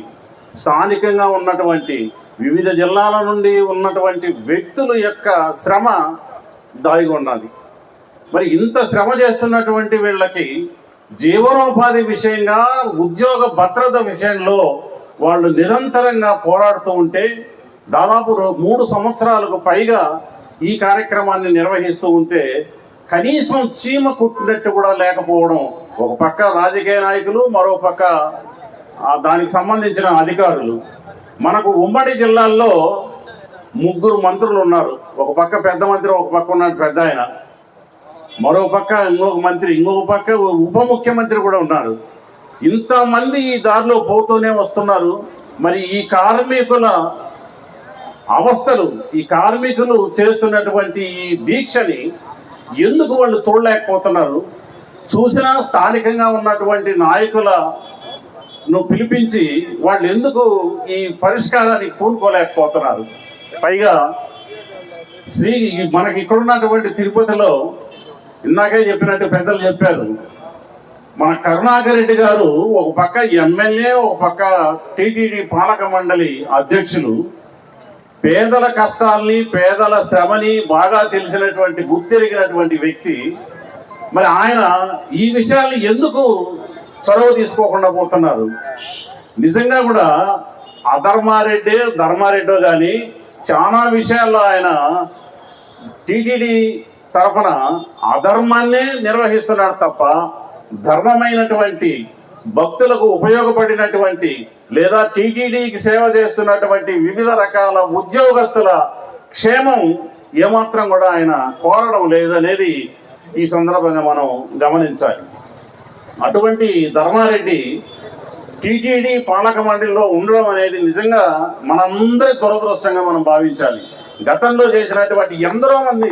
స్థానికంగా ఉన్నటువంటి వివిధ జిల్లాల నుండి ఉన్నటువంటి వ్యక్తుల యొక్క శ్రమ దాగి ఉన్నది. మరి ఇంత శ్రమ చేస్తున్నటువంటి వీళ్ళకి జీవనోపాధి విషయంగా, ఉద్యోగ భద్రత విషయంలో వాళ్ళు నిరంతరంగా పోరాడుతూ ఉంటే, దాదాపు 3 సంవత్సరాలకు పైగా ఈ కార్యక్రమాన్ని నిర్వహిస్తూ ఉంటే కనీసం చీమ కుట్టినట్టు కూడా లేకపోవడం, ఒక పక్క రాజకీయ నాయకులు, మరో పక్క దానికి సంబంధించిన అధికారులు. మనకు ఉమ్మడి జిల్లాల్లో 3 మంత్రులు ఉన్నారు. ఒక పక్క పెద్ద మంత్రి, ఒక పక్క ఉన్నాడు పెద్ద ఆయన, మరో పక్క ఇంకొక మంత్రి, ఇంకొక పక్క ఉప ముఖ్యమంత్రి కూడా ఉన్నారు. ఇంతమంది ఈ దారిలో పోతూనే వస్తున్నారు. మరి ఈ కార్మికుల అవస్థలు, ఈ కార్మికులు చేస్తున్నటువంటి ఈ దీక్షని ఎందుకు వాళ్ళు చూడలేకపోతున్నారు? చూసినా స్థానికంగా ఉన్నటువంటి నాయకులను పిలిపించి వాళ్ళు ఎందుకు ఈ పరిష్కారాన్ని పూనుకోలేకపోతున్నారు? పైగా మనకి ఇక్కడ ఉన్నటువంటి తిరుపతిలో ఇందాకే చెప్పినట్టు పెద్దలు చెప్పారు, మన కరుణాకర్ రెడ్డి గారు ఒక పక్క ఎమ్మెల్యే, ఒక పక్క టీటీడీ పాలక మండలి అధ్యక్షులు. పేదల కష్టాల్ని, పేదల శ్రమని బాగా తెలిసినటువంటి, గుర్తెరిగినటువంటి వ్యక్తి. మరి ఆయన ఈ విషయాల్ని ఎందుకు చొరవ తీసుకోకుండా పోతున్నారు? నిజంగా కూడా ధర్మారెడ్డో కానీ చాలా విషయాల్లో ఆయన టీటీడీ తరఫున అధర్మాన్నే నిర్వహిస్తున్నాడు తప్ప ధర్మమైనటువంటి, భక్తులకు ఉపయోగపడినటువంటి, లేదా టీటీడీకి సేవ చేస్తున్నటువంటి వివిధ రకాల ఉద్యోగస్తుల క్షేమం ఏమాత్రం కూడా ఆయన కోరడం లేదనేది ఈ సందర్భంగా మనం గమనించాలి. అటువంటి ధర్మారెడ్డి టీటీడీ పాలక మండలిలో ఉండడం అనేది నిజంగా మనందరి దురదృష్టంగా మనం భావించాలి. గతంలో చేసినటువంటి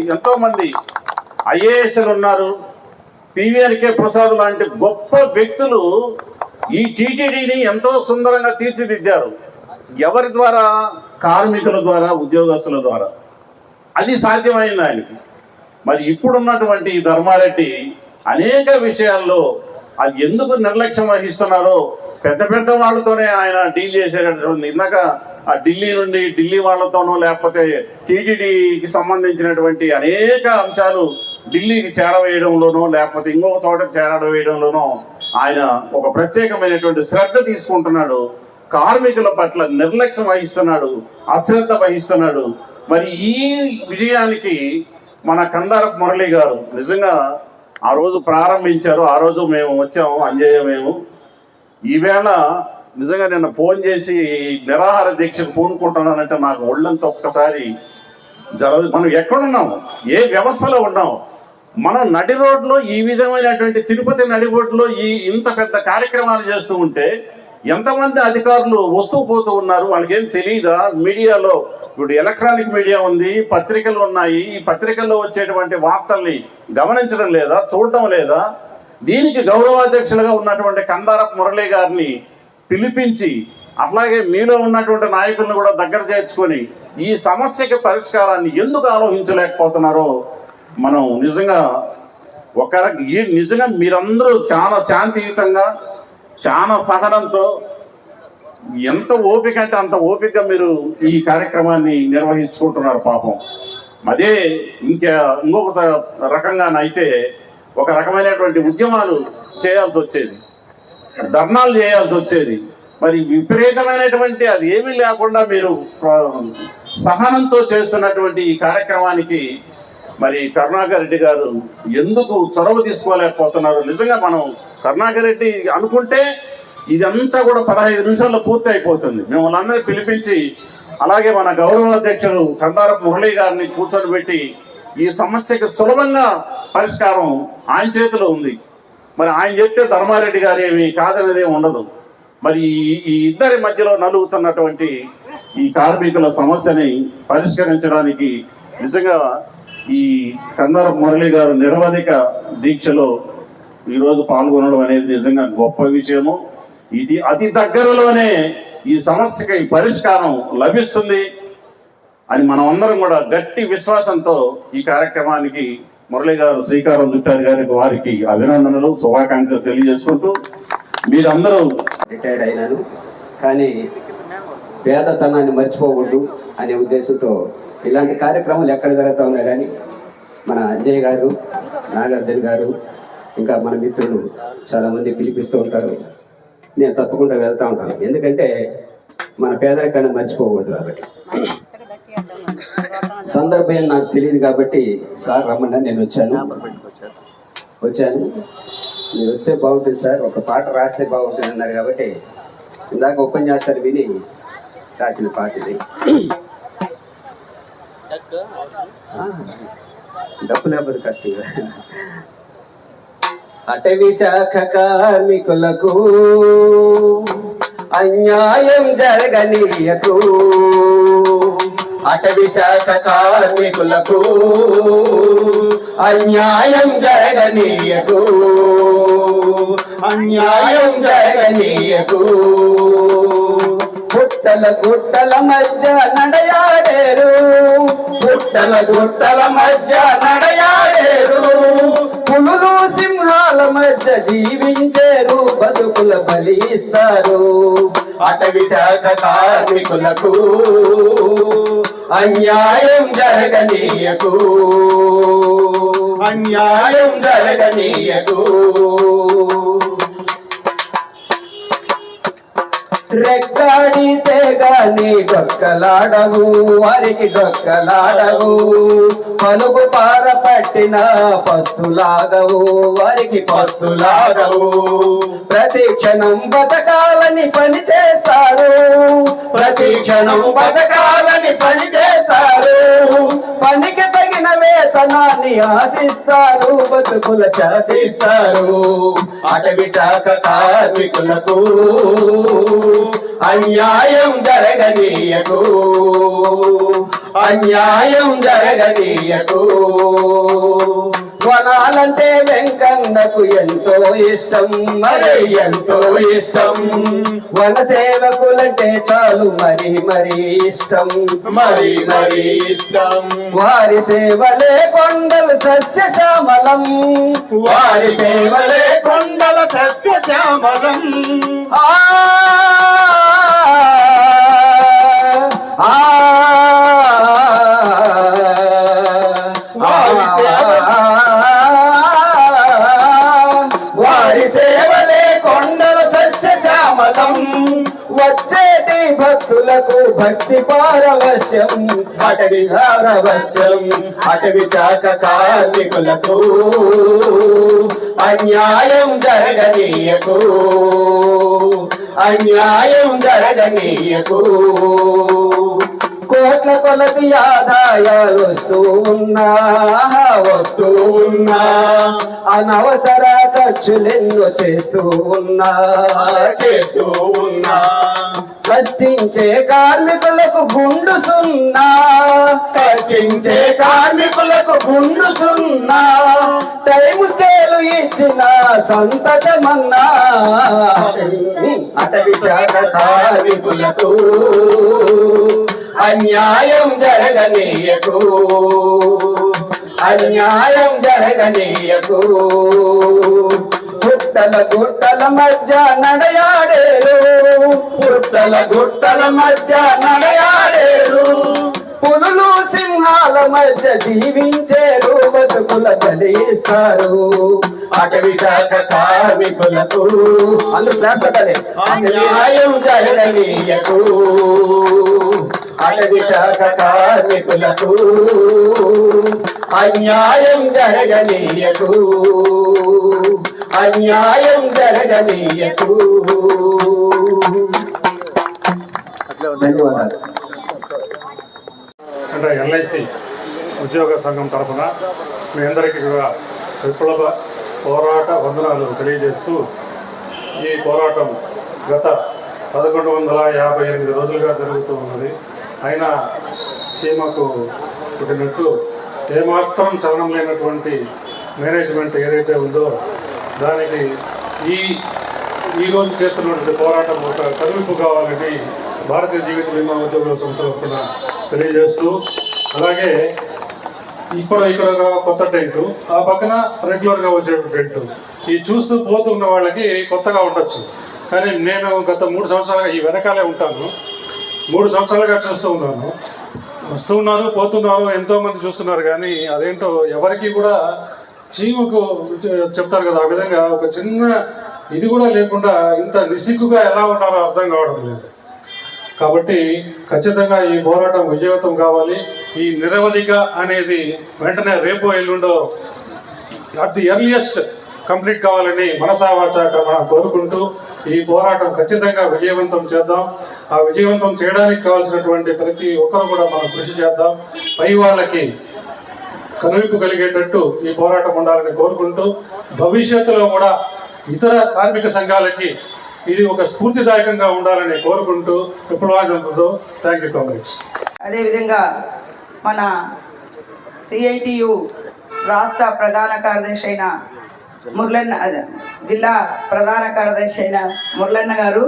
ఎంతో మంది ఐఏఎస్లు ఉన్నారు. పివిఆర్కే ప్రసాద్ లాంటి గొప్ప వ్యక్తులు ఈ టీటీడీని ఎంతో సుందరంగా తీర్చిదిద్దారు. ఎవరి ద్వారా? కార్మికుల ద్వారా, ఉద్యోగస్తుల ద్వారా. అది సాధ్యమైంది ఆయనకి. మరి ఇప్పుడున్నటువంటి ఈ ధర్మారెడ్డి అనేక విషయాల్లో అది ఎందుకు నిర్లక్ష్యం వహిస్తున్నారో పెద్ద పెద్ద వాళ్ళతోనే ఆయన డీల్ చేసేటటువంటి, ఇందాక ఆ ఢిల్లీ వాళ్ళతోనో లేకపోతే టీటీడీకి సంబంధించినటువంటి అనేక అంశాలు ఢిల్లీకి చేరవేయడంలోనో లేకపోతే ఇంకొక చోటకి చేరవేయడంలోనో ఆయన ఒక ప్రత్యేకమైనటువంటి శ్రద్ధ తీసుకుంటున్నాడు. కార్మికుల పట్ల నిర్లక్ష్యం వహిస్తున్నాడు, అశ్రద్ధ వహిస్తున్నాడు. మరి ఈ విజయానికి మన కందారపు మురళి గారు నిజంగా ఆ రోజు ప్రారంభించారు. ఆ రోజు మేము వచ్చాము, అంజయ్య మేము. ఈవేళ నిజంగా నిన్న ఫోన్ చేసి నిరాహార దీక్షకు పూనుకుంటున్నానంటే నాకు ఒళ్ళంతా ఒక్కసారి మనం ఎక్కడున్నాము, ఏ వ్యవస్థలో ఉన్నాము. మనం నడి రోడ్లో ఈ విధమైనటువంటి తిరుపతి నడి రోడ్లో ఇంత పెద్ద కార్యక్రమాలు చేస్తూ ఉంటే ఎంతమంది అధికారులు వస్తూ పోతూ ఉన్నారు, వాళ్ళకేం తెలియదా? మీడియాలో ఇప్పుడు ఎలక్ట్రానిక్ మీడియా ఉంది, పత్రికలు ఉన్నాయి. ఈ పత్రికల్లో వచ్చేటువంటి వార్తల్ని గమనించడం లేదా, చూడటం లేదా? దీనికి గౌరవాధ్యక్షులుగా ఉన్నటువంటి కందారపు మురళి గారిని పిలిపించి అట్లాగే మీలో ఉన్నటువంటి నాయకులను కూడా దగ్గర చేర్చుకొని ఈ సమస్యకి పరిష్కారాన్ని ఎందుకు ఆలోచించలేకపోతున్నారో మనం నిజంగా నిజంగా మీరందరూ చాలా శాంతియుతంగా చాలా సహనంతో ఎంత ఓపిక అంటే అంత ఓపికగా మీరు ఈ కార్యక్రమాన్ని నిర్వహించుకుంటున్నారు పాపం. అదే ఇంకొక రకంగానైతే ఒక రకమైనటువంటి ఉద్యమాలు చేయాల్సి వచ్చేది, ధర్నాలు చేయాల్సి వచ్చేది. మరి విపరీతమైనటువంటి అది ఏమీ లేకుండా మీరు సహనంతో చేస్తున్నటువంటి ఈ కార్యక్రమానికి మరి కరుణాకర్ రెడ్డి గారు ఎందుకు చొరవ తీసుకోలేకపోతున్నారు? నిజంగా మనం కరుణాకర్ రెడ్డి అనుకుంటే ఇదంతా కూడా 15 నిమిషాల్లో పూర్తి అయిపోతుంది. మిమ్మల్ని అందరినీ పిలిపించి అలాగే మన గౌరవాధ్యక్షుడు కందారపు మురళి గారిని కూర్చొని పెట్టి ఈ సమస్యకు సులభంగా పరిష్కారం ఆయన చేతిలో ఉంది. మరి ఆయన చెప్తే ధర్మారెడ్డి గారు ఏమి కాదనేదే ఉండదు. మరి ఈ ఇద్దరి మధ్యలో నలుగుతున్నటువంటి ఈ కార్మికుల సమస్యని పరిష్కరించడానికి నిజంగా ఈ కందారపు మురళి గారు నిరవధిక దీక్షలో ఈరోజు పాల్గొనడం అనేది నిజంగా గొప్ప విషయము. ఇది అతి దగ్గరలోనే ఈ సమస్యకి పరిష్కారం లభిస్తుంది అని మనం అందరం కూడా గట్టి విశ్వాసంతో ఈ కార్యక్రమానికి మురళి గారు శ్రీకారం చుట్టారు గారికి వారికి అభినందనలు శుభాకాంక్షలు తెలియజేసుకుంటూ మీరందరూ రిటైర్డ్ అయినాను కానీ పేదతనాన్ని మర్చిపోకూడదు అనే ఉద్దేశంతో ఇలాంటి కార్యక్రమాలు ఎక్కడ జరుగుతూ ఉన్నా కానీ మన అంజయ్య గారు, నాగార్జున గారు, ఇంకా మన మిత్రులు చాలామంది పిలిపిస్తూ ఉంటారు. నేను తప్పకుండా వెళ్తూ ఉంటాను, ఎందుకంటే మన పేదరికాన్ని మర్చిపోకూడదు కాబట్టి. సందర్భం నాకు తెలియదు కాబట్టి సార్ రమ్మన్నా నేను వచ్చాను. మీరు వస్తే బాగుంటుంది సార్, ఒక పాట రాస్తే బాగుంటుంది అన్నారు కాబట్టి ఇందాక ఉపన్యాసాలు విని రాసిన పాట ఇది. డబ్బు లేకపోతే కష్టం కదా. అటవీ శాఖ కార్మికులకు అన్యాయం జరగనీయకు, అటవీ శాఖ కార్మికులకు అన్యాయం జరగనీయకు, అన్యాయం జరగనీయకు. గుట్టల గుట్టల మధ్య నడయాడేరు, గుట్టల గుట్టల మధ్య నడయాడేరు, పులులు సింహాల మధ్య జీవించేరు, బతుకుల బలిస్తారు. అటవీ శాఖ కార్మికులకు అన్యాయం జరగనీయకు, అన్యాయం జరగనీయకు. రెక్కాడితే గాని డొక్కలాడవు, వారికి డొక్కలాడవు, పలుగు పార పట్టిన పస్తులాగవు, వారికి పస్తులాగవు. ప్రతి క్షణం బతకాలని పని చేస్తారు, ప్రతి క్షణం బతకాలని పని చేస్తారు, పనికి తగిన వేతనాన్ని ఆశిస్తారు, బతుకుల శాసిస్తారు. అటవీ శాఖ కార్మికులకు అన్యాయం జరగనీయకు, అన్యాయం జరగనీయకు. వనాలంటే వెంకన్నకు ఎంతో ఇష్టం, మరి ఎంతో ఇష్టం. వన సేవకులంటే చాలు మరి మరి ఇష్టం, మరి మరి ఇష్టం. వారి సేవలే కొండలు సస్యశ్యామలం, వారి సేవలే కొండల సస్యశ్యామలం. వారి సేవలే కొండల సస్యశ్యామలం. వచ్చేటి భక్తులకు భక్తి పారవశ్యం, అటవి ధారవశ్యం. అటవి శాఖ కార్మికులకు అన్యాయం జరగనీయకు, అన్యాయం జరగనీయకు. కోట్ల కొలది ఆదాయాలు వస్తూ ఉన్నా అనవసర ఖర్చులెన్నో చేస్తూ ఉన్నా. కష్టించే కార్మికులకు గుండు సున్నా, కష్టించే కార్మికులకు గుండు సున్నా. టైము స్కేలు ఇచ్చిన సంతసమన్నా అటవీ శాఖ కార్మికులకు అన్యాయం జరగనీయకు, అన్యాయం జరగనీయకు. గుట్టల గుట్టల మధ్య నడయాడేరు, గుట్టల గుట్టల మధ్య నడయాడేరు. పులులు సింహాల మధ్య జీవించేరు, బతుకుల బలిస్తారు అటవీ శాఖ కార్మికులకు. అందరూ లేకపోతే అన్యాయం జరగనీయకు, అటవీ శాఖ కార్మికులకు అన్యాయం జరగనీయకు, అన్యాయం జరగనీయకు. ధన్యవాదాలు. అంటే ఎల్ఐసి ఉద్యోగ సంఘం తరఫున మీ అందరికీ కూడా విప్లవ పోరాట వందనాలు తెలియజేస్తూ, ఈ పోరాటం గత 1158 రోజులుగా జరుగుతూ ఉన్నది. అయినా చీమకు పుట్టినట్టు ఏమాత్రం చలనం లేనటువంటి మేనేజ్మెంట్ ఏదైతే ఉందో దానికి ఈరోజు చేస్తున్నటువంటి పోరాటం ఒక కనువిప్పు కావాలని భారతీయ జీవిత బీమా ఉద్యోగుల సంస్థ తరఫున తెలియజేస్తూ, అలాగే ఇక్కడ కొత్త టెంట్, ఆ పక్కన రెగ్యులర్గా వచ్చే టెంట్, ఈ చూస్తూ పోతున్న వాళ్ళకి కొత్తగా ఉండొచ్చు. కానీ నేను గత 3 సంవత్సరాలుగా ఈ వెనకాలే ఉంటాను. 3 సంవత్సరాలుగా చూస్తూ ఉన్నాను. వస్తున్నారు పోతున్నారు, ఎంతోమంది చూస్తున్నారు. కానీ అదేంటో ఎవరికి కూడా చీమకు చెప్తారు కదా, ఆ విధంగా ఒక చిన్న ఇది కూడా లేకుండా ఇంత నిస్సిగ్గుగా ఎలా ఉన్నారో అర్థం కావడం లేదు. కాబట్టి ఖచ్చితంగా ఈ పోరాటం విజయవంతం కావాలి. ఈ నిరవధిక అనేది వెంటనే రేపు ఎల్లుండో అట్ ది ఎర్లియస్ట్ కంప్లీట్ కావాలని మనసావాచ కోరుకుంటూ ఈ పోరాటం ఖచ్చితంగా విజయవంతం చేద్దాం. ఆ విజయవంతం చేయడానికి కావాల్సినటువంటి ప్రతి ఒక్కరు కూడా మనం కృషి చేద్దాం. పై వాళ్ళకి కనువిప్పు కలిగేటట్టు ఈ పోరాటం ఉండాలని కోరుకుంటూ, భవిష్యత్తులో కూడా ఇతర కార్మిక సంఘాలకి ఇది ఒక స్ఫూర్తిదాయకంగా ఉండాలని కోరుకుంటూ విప్లవాజంతో థ్యాంక్ యూ కామ్రేడ్స్. అదేవిధంగా మన సిఐటియు రాష్ట్ర ప్రధాన కార్యదర్శి అయిన మురళన్న, జిల్లా ప్రధాన కార్యదర్శి అయిన మురళన్న గారు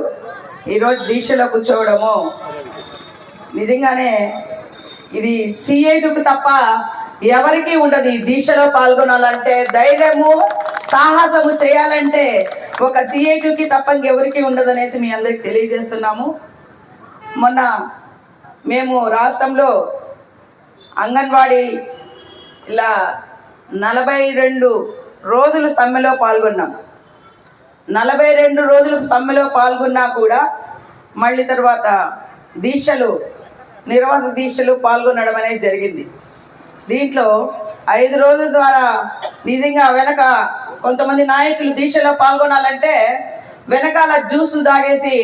ఈరోజు దీక్షలో కూర్చోవడము నిజంగానే ఇది సిఐటికి తప్ప ఎవరికి ఉండదు. ఈ దీక్షలో పాల్గొనాలంటే ధైర్యము సాహసము చేయాలంటే ఒక సిఐటికి తప్ప ఇంకెవరికి ఉండదనేసి మీ అందరికి తెలియజేస్తున్నాము. మొన్న మేము రాష్ట్రంలో అంగన్వాడీ ఇలా 42 రోజులు సమ్మెలో పాల్గొన్నాం. 42 రోజులు సమ్మెలో పాల్గొన్నా కూడా మళ్ళీ తర్వాత నిర్వాహక దీక్షలు పాల్గొనడం అనేది జరిగింది. దీంట్లో 5 రోజుల ద్వారా నిజంగా వెనక కొంతమంది నాయకులు దీక్షలో పాల్గొనాలంటే వెనకాల జ్యూస్ తాగేసి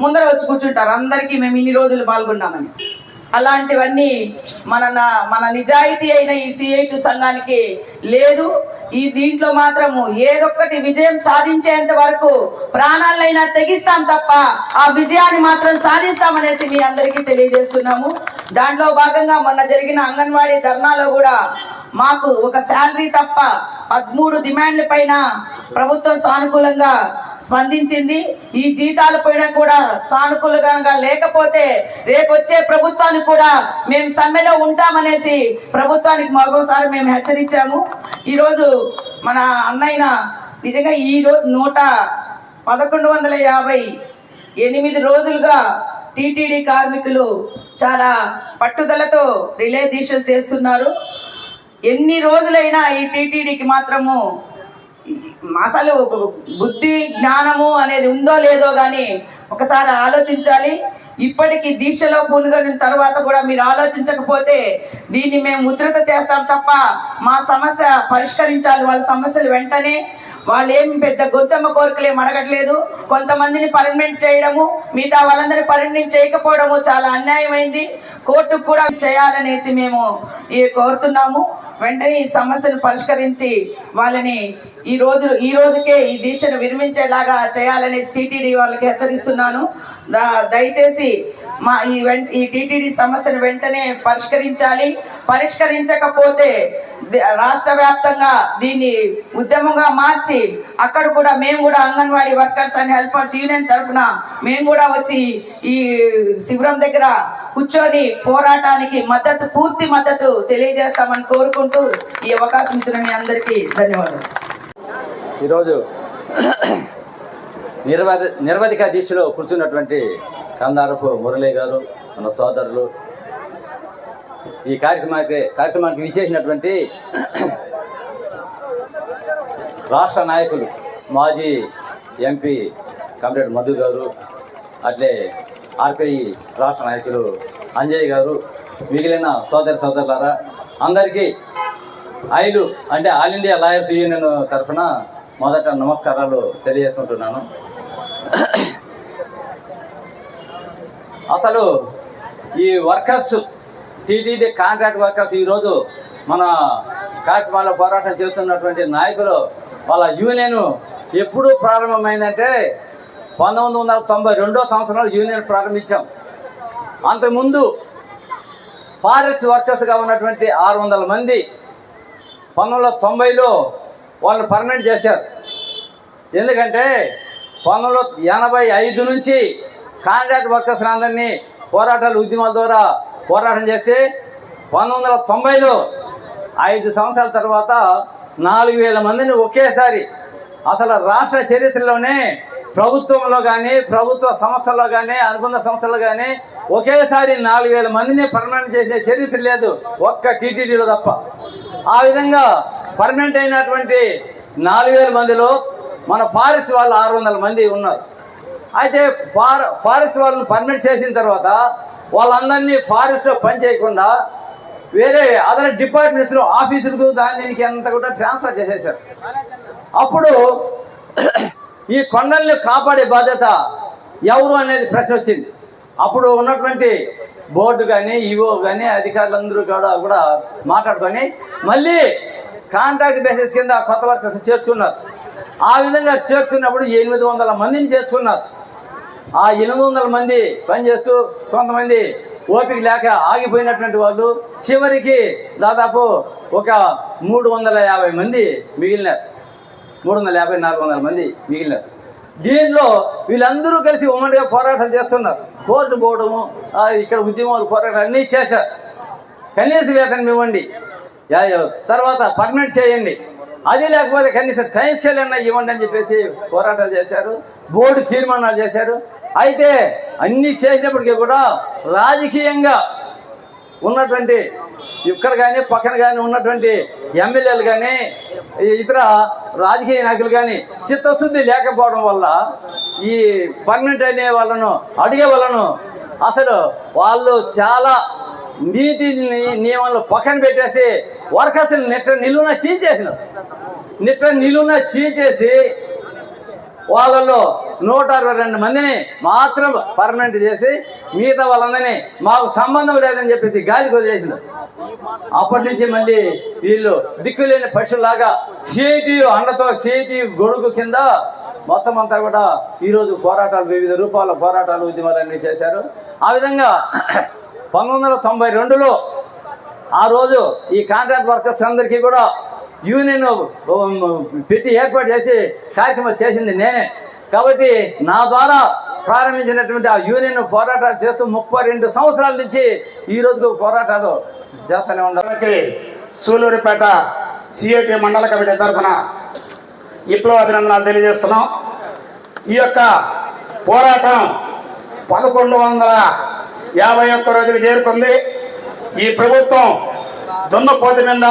ముందర వచ్చి కూర్చుంటారు, అందరికీ మేము ఇన్ని రోజులు పాల్గొన్నామని. అలాంటివన్నీ మన నిజాయితీ అయిన ఈ సిఐటి సంఘానికి లేదు. ఈ దీంట్లో మాత్రము ఏదొక్కటి విజయం సాధించేంత వరకు ప్రాణాలైనా తెగిస్తాం తప్ప ఆ విజయాన్ని మాత్రం సాధిస్తామనేసి మీ అందరికీ తెలియజేస్తున్నాము. దాంట్లో భాగంగా మొన్న జరిగిన అంగన్వాడీ ధర్నాలో కూడా మాకు ఒక శాలరీ తప్ప 13 డిమాండ్ల పైన ప్రభుత్వం సానుకూలంగా స్పందించింది. ఈ జీతాల పైన కూడా సానుకూలంగా లేకపోతే రేపు వచ్చే ప్రభుత్వానికి కూడా మేము సమ్మెలో ఉంటామనేసి ప్రభుత్వానికి మరోసారి మేము హెచ్చరించాము. ఈరోజు మన అన్నయ్య నిజంగా ఈ రోజు 1158 రోజులుగా టీటీడీ కార్మికులు చాలా పట్టుదలతో రిలే దీక్షలు చేస్తున్నారు. ఎన్ని రోజులైనా ఈ టీటీడీకి మాత్రము అసలు బుద్ధి జ్ఞానము అనేది ఉందో లేదో కానీ ఒకసారి ఆలోచించాలి. ఇప్పటికీ దీక్షలో పూనుగొని తర్వాత కూడా మీరు ఆలోచించకపోతే దీన్ని మేము ఉధృత చేస్తాం తప్ప మా సమస్య పరిష్కరించాలి. వాళ్ళ సమస్యలు వెంటనే, వాళ్ళు ఏం పెద్ద గొంతమ్మ కోరికలేం అడగట్లేదు. కొంతమందిని పర్మనెంట్ చేయడము, మిగతా వాళ్ళందరినీ పర్మనెంట్ చేయకపోవడము చాలా అన్యాయమైంది. కోర్టుకు కూడా చేయాలనేసి మేము కోరుతున్నాము. వెంటనే ఈ సమస్యను పరిష్కరించి వాళ్ళని ఈ రోజుకే ఈ దీక్షను విరమించేలాగా చేయాలని టీటీడీ వాళ్ళకి హెచ్చరిస్తున్నాను. దయచేసి మా ఈ టీటీడీ సమస్యను వెంటనే పరిష్కరించాలి. పరిష్కరించకపోతే రాష్ట్ర వ్యాప్తంగా దీన్ని ఉద్యమంగా మార్చి అక్కడ కూడా మేము కూడా anganwadi workers and helpers union తరఫున మేము కూడా వచ్చి ఈ శిబిరం దగ్గర కూర్చొని పోరాటానికి పూర్తి మద్దతు తెలియజేస్తామని కోరుకుంటూ ఈ అవకాశం ఇచ్చిన మీ అందరికీ ధన్యవాదాలు. ఈరోజు నిరవధిక దీక్షలో కూర్చున్నటువంటి కందారపు మురళీ గారు, మన సోదరులు, ఈ కార్యక్రమానికి విచ్చేసినటువంటి రాష్ట్ర నాయకులు, మాజీ ఎంపీ కామ్రేడ్ మధు గారు, అట్లే ఆర్పిఐ రాష్ట్ర నాయకులు అంజయ్ గారు, మిగిలిన సోదరులారా అందరికీ అంటే ఆల్ ఇండియా లాయర్స్ యూనియన్ తరఫున మొదట నమస్కారాలు తెలియజేస్తుంటున్నాను. అసలు ఈ వర్కర్స్, టీటీడీ కాంట్రాక్ట్ వర్కర్స్ ఈరోజు మన కార్యక్రమాల్లో పోరాటం చేస్తున్నటువంటి నాయకులు వాళ్ళ యూనియన్ ఎప్పుడు ప్రారంభమైందంటే 1992 సంవత్సరంలో యూనియన్ ప్రారంభించాం. అంతకుముందు ఫారెస్ట్ వర్కర్స్గా ఉన్నటువంటి 600 మంది 1990లో వాళ్ళు పర్మనెంట్ చేశారు. ఎందుకంటే 1985 నుంచి కాంట్రాక్ట్ వర్కర్స్ అందరినీ ఉద్యమాల ద్వారా పోరాటం చేస్తే 1990లో 5 సంవత్సరాల తర్వాత 4000 మందిని ఒకేసారి, అసలు రాష్ట్ర చరిత్రలోనే ప్రభుత్వంలో కానీ ప్రభుత్వ సంస్థల్లో కానీ అనుబంధ సంస్థల్లో కానీ ఒకేసారి 4000 మందిని పర్మనెంట్ చేసిన చరిత్ర లేదు, ఒక్క టీటీడీలో తప్ప. ఆ విధంగా పర్మనెంట్ అయినటువంటి 4000 మందిలో మన ఫారెస్ట్ వాళ్ళు 600 మంది ఉన్నారు. అయితే ఫారెస్ట్ వాళ్ళని పర్మనెంట్ చేసిన తర్వాత వాళ్ళందరినీ ఫారెస్ట్లో పని చేయకుండా వేరే అదర్ డిపార్ట్మెంట్స్లో ఆఫీసులకు దీనికి అంతా కూడా ట్రాన్స్ఫర్ చేసేసారు. అప్పుడు ఈ కొండల్ని కాపాడే బాధ్యత ఎవరు అనేది ప్రశ్న వచ్చింది. అప్పుడు ఉన్నటువంటి బోర్డు కానీ ఈవో కానీ అధికారులందరూ కూడా మాట్లాడుకొని మళ్ళీ కాంట్రాక్ట్ బేసిస్ కింద కొత్త వర్కర్స్ చేర్చుకున్నారు. ఆ విధంగా చేర్చుకున్నప్పుడు 800 మందిని చేర్చుకున్నారు. ఆ 800 మంది పనిచేస్తూ కొంతమంది ఓపిక లేక ఆగిపోయినటువంటి వాళ్ళు చివరికి దాదాపు ఒక 350 మంది మిగిలినారు. 350-400 మంది మిగిలినారు. దీనిలో వీళ్ళందరూ కలిసి ఉమ్మడిగా పోరాటం చేస్తున్నారు. కోర్టు పోవడము, ఇక్కడ ఉద్యమాలు పోరాటం అన్నీ చేశారు. కనీస వేతనం ఇవ్వండి, తర్వాత పర్మనెంట్ చేయండి, అది లేకపోతే కనీసం టైం స్కేల్ అన్నా ఇవ్వండి అని చెప్పేసి పోరాటాలు చేశారు. బోర్డు తీర్మానాలు చేశారు. అయితే అన్నీ చేసినప్పటికీ కూడా రాజకీయంగా ఉన్నటువంటి ఇక్కడ కానీ పక్కన కానీ ఉన్నటువంటి ఎమ్మెల్యేలు కానీ ఇతర రాజకీయ నాయకులు కానీ చిత్తశుద్ధి లేకపోవడం వల్ల ఈ పర్మనెంట్ అనే వాళ్ళను అడిగే వాళ్ళను అసలు వాళ్ళు చాలా నీతి నియమాలు పక్కన పెట్టేసి వర్కర్స్ నిలువున చీల్చేసి వాళ్ళలో 162 మందిని మాత్రం పర్మనెంట్ చేసి మిగతా వాళ్ళందరినీ మాకు సంబంధం లేదని చెప్పేసి గాలికి వదిలేసినారు. అప్పటి నుంచి మళ్ళీ వీళ్ళు దిక్కులేని పశువులాగా సిఐటియు అండతో సిఐటియు గొడుగు కింద మొత్తం అంతా కూడా ఈరోజు పోరాటాలు, వివిధ రూపాల పోరాటాలు, ఉద్యమాలు అన్నీ చేశారు. ఆ విధంగా 1992లో ఆ రోజు ఈ కాంట్రాక్ట్ వర్కర్స్ అందరికీ కూడా యూనియన్ పెట్టి ఏర్పాటు చేసి కార్యక్రమం చేసింది నేనే. కాబట్టి నా ద్వారా ప్రారంభించినటువంటి ఆ యూనియన్ పోరాటాలు చేస్తూ 32 సంవత్సరాల నుంచి ఈ రోజు పోరాటాలు చేస్తూనే ఉండాలి. సూలూరుపేట సిఐటి మండల కమిటీ తరఫున విప్లవ అభినందనలు తెలియజేస్తున్నాం. ఈ యొక్క పోరాటం 1151 రోజులు చేరుకుంది. ఈ ప్రభుత్వం దున్నపోతు మీద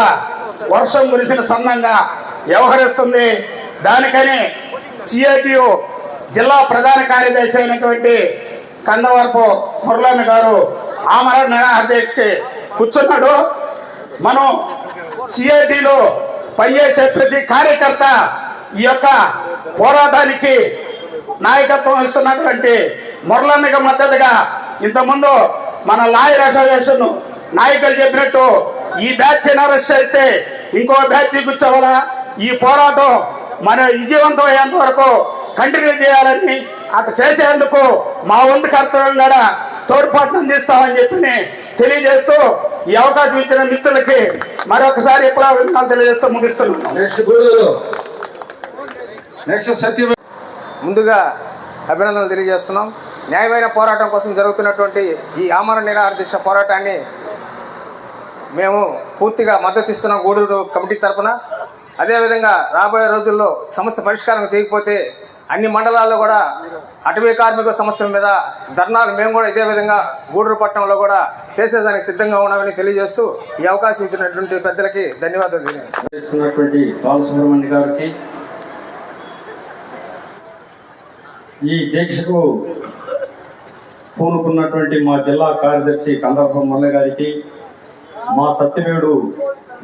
వర్షం కురిసిన సన్నంగా వ్యవహరిస్తుంది. దానికని సిఐటియు జిల్లా ప్రధాన కార్యదర్శి అయినటువంటి కందవరపు మురళన్న గారు ఆమరణ నిరాహారదీక్షకి కూర్చున్నాడు. మనం సిఐటిలో పనిచేసే ప్రతి కార్యకర్త ఈ యొక్క పోరాటానికి నాయకత్వం ఇస్తున్నటువంటి మురళన్నకి మద్దతుగా ఇంతకుముందు మన లాయర్ అసోసియేషన్ నాయకులు చెప్పినట్టు ఈ బ్యాచ్ అరెస్ట్ చేస్తే ఇంకో బ్యాచ్ కూర్చోవాలా, ఈ పోరాటం మన విజయవంతం అయ్యేంత వరకు కంటిన్యూ చేయాలని అటు చేసేందుకు మా వంతు కర్తవ్యం కూడా తోడ్పాటును అందిస్తామని చెప్పి తెలియజేస్తూ ఈ అవకాశం ఇచ్చిన మిత్రులకి మరొకసారి ఎప్పుడు తెలియజేస్తూ ముగిస్తున్నాను. ముందుగా అభినందనలు తెలియజేస్తున్నాం. న్యాయమైన పోరాటం కోసం జరుగుతున్నటువంటి ఈ ఆమరణ నిరాహార దీక్ష పోరాటాన్ని మేము పూర్తిగా మద్దతు ఇస్తున్నాం గూడూరు కమిటీ తరఫున. అదేవిధంగా రాబోయే రోజుల్లో సమస్య పరిష్కారం చేయకపోతే అన్ని మండలాల్లో కూడా అటవీ కార్మికుల సమస్యల మీద ధర్నాలు మేము కూడా ఇదే విధంగా గూడూరు పట్టణంలో కూడా చేసేదానికి సిద్ధంగా ఉన్నామని తెలియజేస్తూ ఈ అవకాశం ఇచ్చినటువంటి పెద్దలకి ధన్యవాదాలు తెలియజేస్తున్నటువంటి బాలసుబ్రహ్మణ్య గారికి, ఈ దీక్షకు పూనుకున్నటువంటి మా జిల్లా కార్యదర్శి కందరపు మురళి గారికి, మా సత్యవేడు